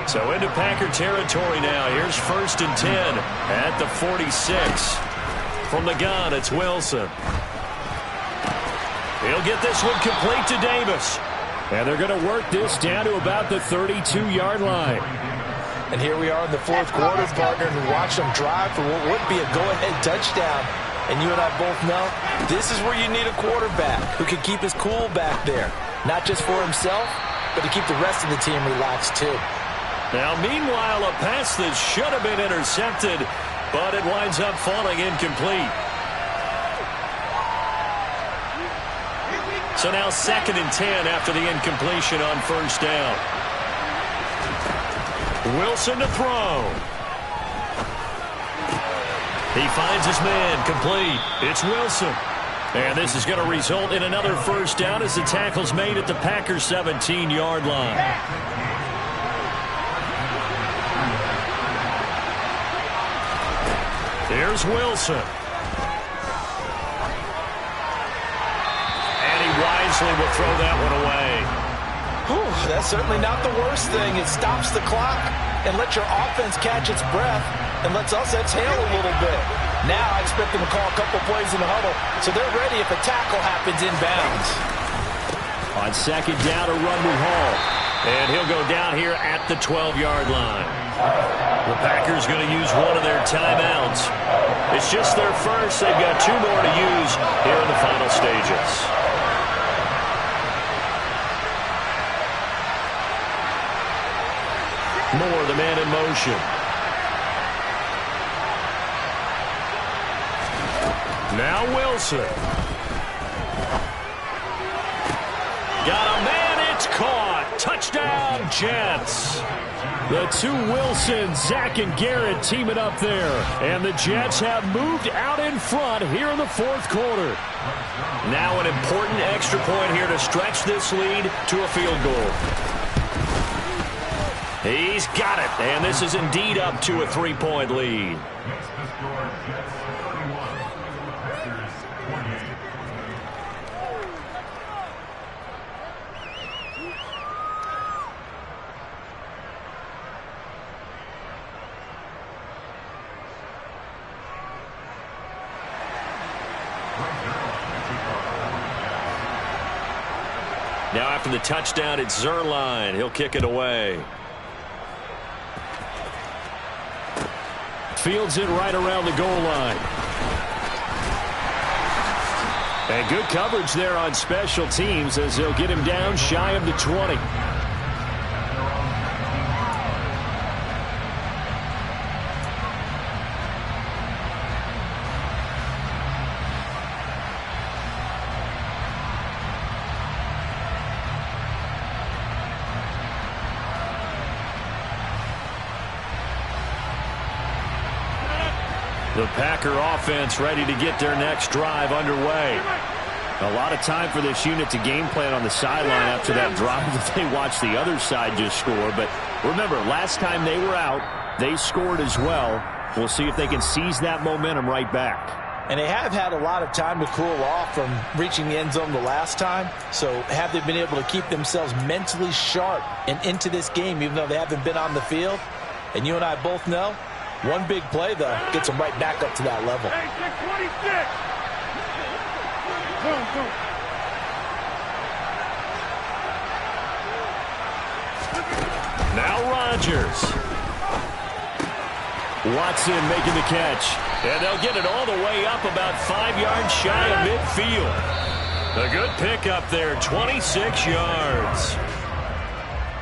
So into Packer territory now. Here's 1st and 10 at the 46. From the gun, it's Wilson. He'll get this one complete to Davis. And they're going to work this down to about the 32-yard line. And here we are in the fourth quarter, partner, and watch them drive for what would be a go-ahead touchdown. And you and I both know this is where you need a quarterback who can keep his cool back there. Not just for himself, but to keep the rest of the team relaxed too. Now, meanwhile, a pass that should have been intercepted, but it winds up falling incomplete. So now 2nd and 10 after the incompletion on first down. Wilson to throw. He finds his man, complete. It's Wilson. And this is going to result in another first down as the tackle's made at the Packers' 17-yard line. Here's Wilson. And he wisely will throw that one away. Whew, that's certainly not the worst thing. It stops the clock and lets your offense catch its breath and lets us exhale a little bit. Now I expect them to call a couple plays in the huddle, so they're ready if a tackle happens inbounds. On second down, a run with Hall. And he'll go down here at the 12-yard line. The Packers going to use one of their timeouts. It's just their first. They've got 2 more to use here in the final stages. Moore, the man in motion. Now Wilson. Got a man, it's caught. Touchdown, Jets. The two Wilsons, Zach and Garrett, teaming up there. And the Jets have moved out in front here in the fourth quarter. Now an important extra point here to stretch this lead to a field goal. He's got it, and this is indeed up to a 3-point lead. Now after the touchdown, it's Zerline. He'll kick it away. Fields it right around the goal line. And good coverage there on special teams as they'll get him down shy of the 20. The Packer offense ready to get their next drive underway. A lot of time for this unit to game plan on the sideline after that drive that they watched the other side just score. But remember, last time they were out, they scored as well. We'll see if they can seize that momentum right back. And they have had a lot of time to cool off from reaching the end zone the last time. So have they been able to keep themselves mentally sharp and into this game, even though they haven't been on the field? And you and I both know, one big play, though, gets them right back up to that level. Now Rodgers. Watson making the catch. And they'll get it all the way up about 5 yards shy of midfield. A good pickup there, 26 yards.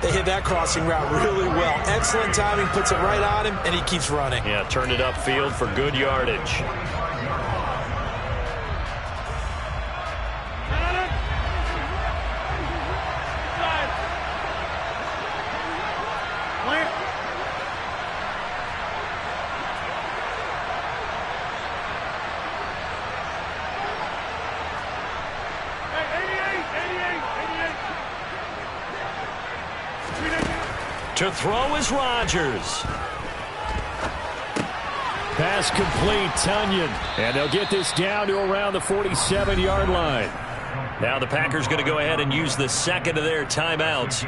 They hit that crossing route really well. Excellent timing, puts it right on him, and he keeps running. Yeah, turned it upfield for good yardage. To throw is Rodgers. Pass complete, Tunyon. And they'll get this down to around the 47-yard line. Now the Packers going to go ahead and use the second of their timeouts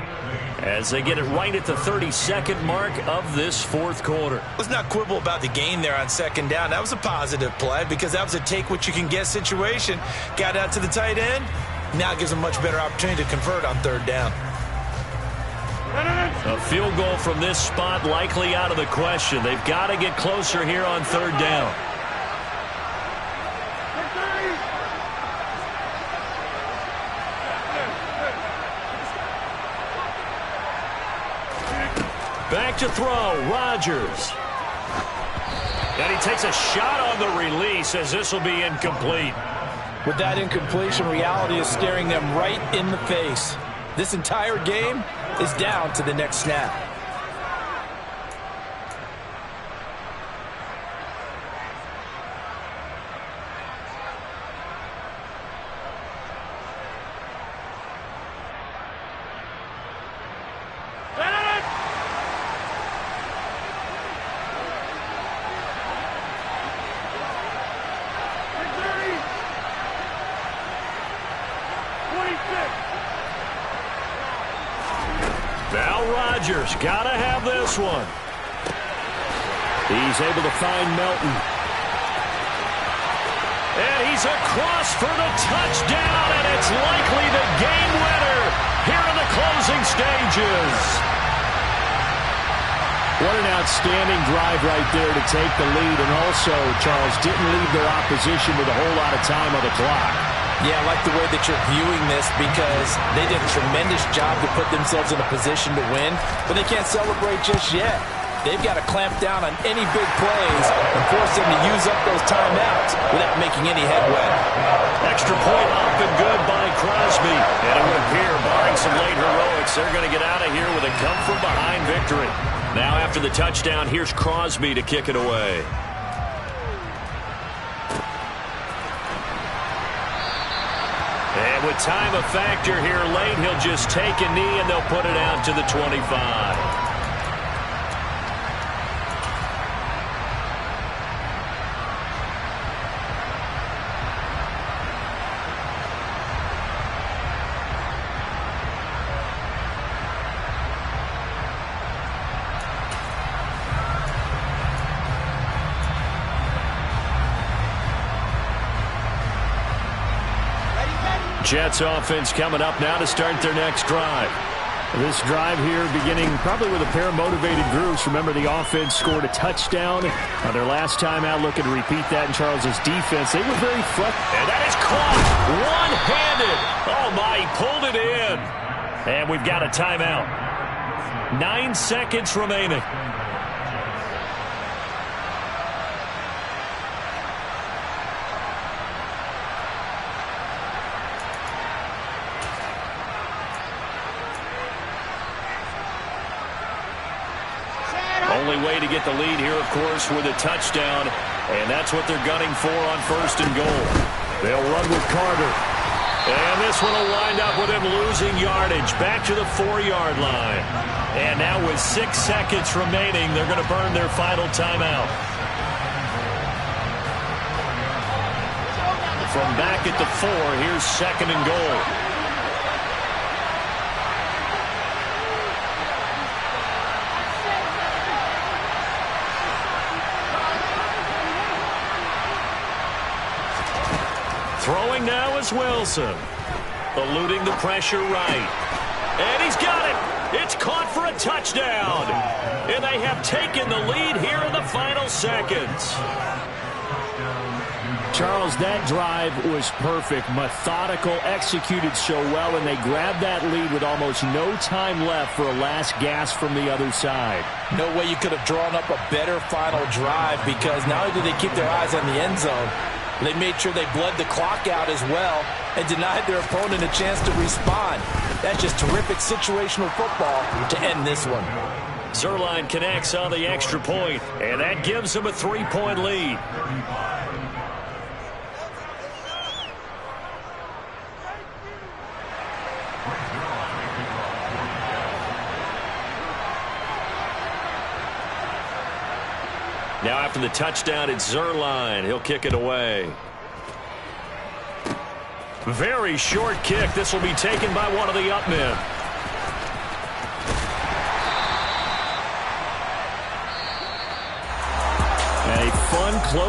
as they get it right at the 32nd mark of this fourth quarter. Let's not quibble about the gain there on second down. That was a positive play because that was a take-what-you-can-get situation. Got out to the tight end. Now it gives them a much better opportunity to convert on third down. A field goal from this spot likely out of the question. They've got to get closer here on third down. Back to throw, Rodgers. And he takes a shot on the release as this will be incomplete. With that incompletion, reality is staring them right in the face. This entire game is down to the next snap. Now Rodgers, gotta have this one. He's able to find Melton. And he's across for the touchdown, and it's likely the game winner here in the closing stages. What an outstanding drive right there to take the lead, and also, Charles, didn't leave their opposition with a whole lot of time on the clock. Yeah, I like the way that you're viewing this because they did a tremendous job to put themselves in a position to win, but they can't celebrate just yet. They've got to clamp down on any big plays and force them to use up those timeouts without making any headway. Extra point up and good by Crosby. And it would appear, barring some late heroics, they're going to get out of here with a come-from-behind victory. Now after the touchdown, here's Crosby to kick it away. And with time a factor here late, he'll just take a knee and they'll put it out to the 25. Jets offense coming up now to start their next drive. This drive here beginning probably with a pair of motivated groups. Remember, the offense scored a touchdown on their last time out. Looking to repeat that in Charles's defense. They were very flexible. And that is caught one-handed. Oh, my, he pulled it in. And we've got a timeout. 9 seconds remaining. Only way to get the lead here, of course, with a touchdown. And that's what they're gunning for on 1st and goal. They'll run with Carter. And this one will wind up with him losing yardage back to the 4-yard line. And now with 6 seconds remaining, they're going to burn their final timeout. From back at the 4, here's 2nd and goal. Throwing now is Wilson. Eluding the pressure right. And he's got it. It's caught for a touchdown. And they have taken the lead here in the final seconds. Charles, that drive was perfect. Methodical, executed so well, and they grabbed that lead with almost no time left for a last gasp from the other side. No way you could have drawn up a better final drive, because not only did they keep their eyes on the end zone, they made sure they bled the clock out as well and denied their opponent a chance to respond. That's just terrific situational football to end this one. Zuerlein connects on the extra point, and that gives them a 3-point lead. Now after the touchdown, it's Zuerlein. He'll kick it away. Very short kick. This will be taken by one of the up men. A fun, close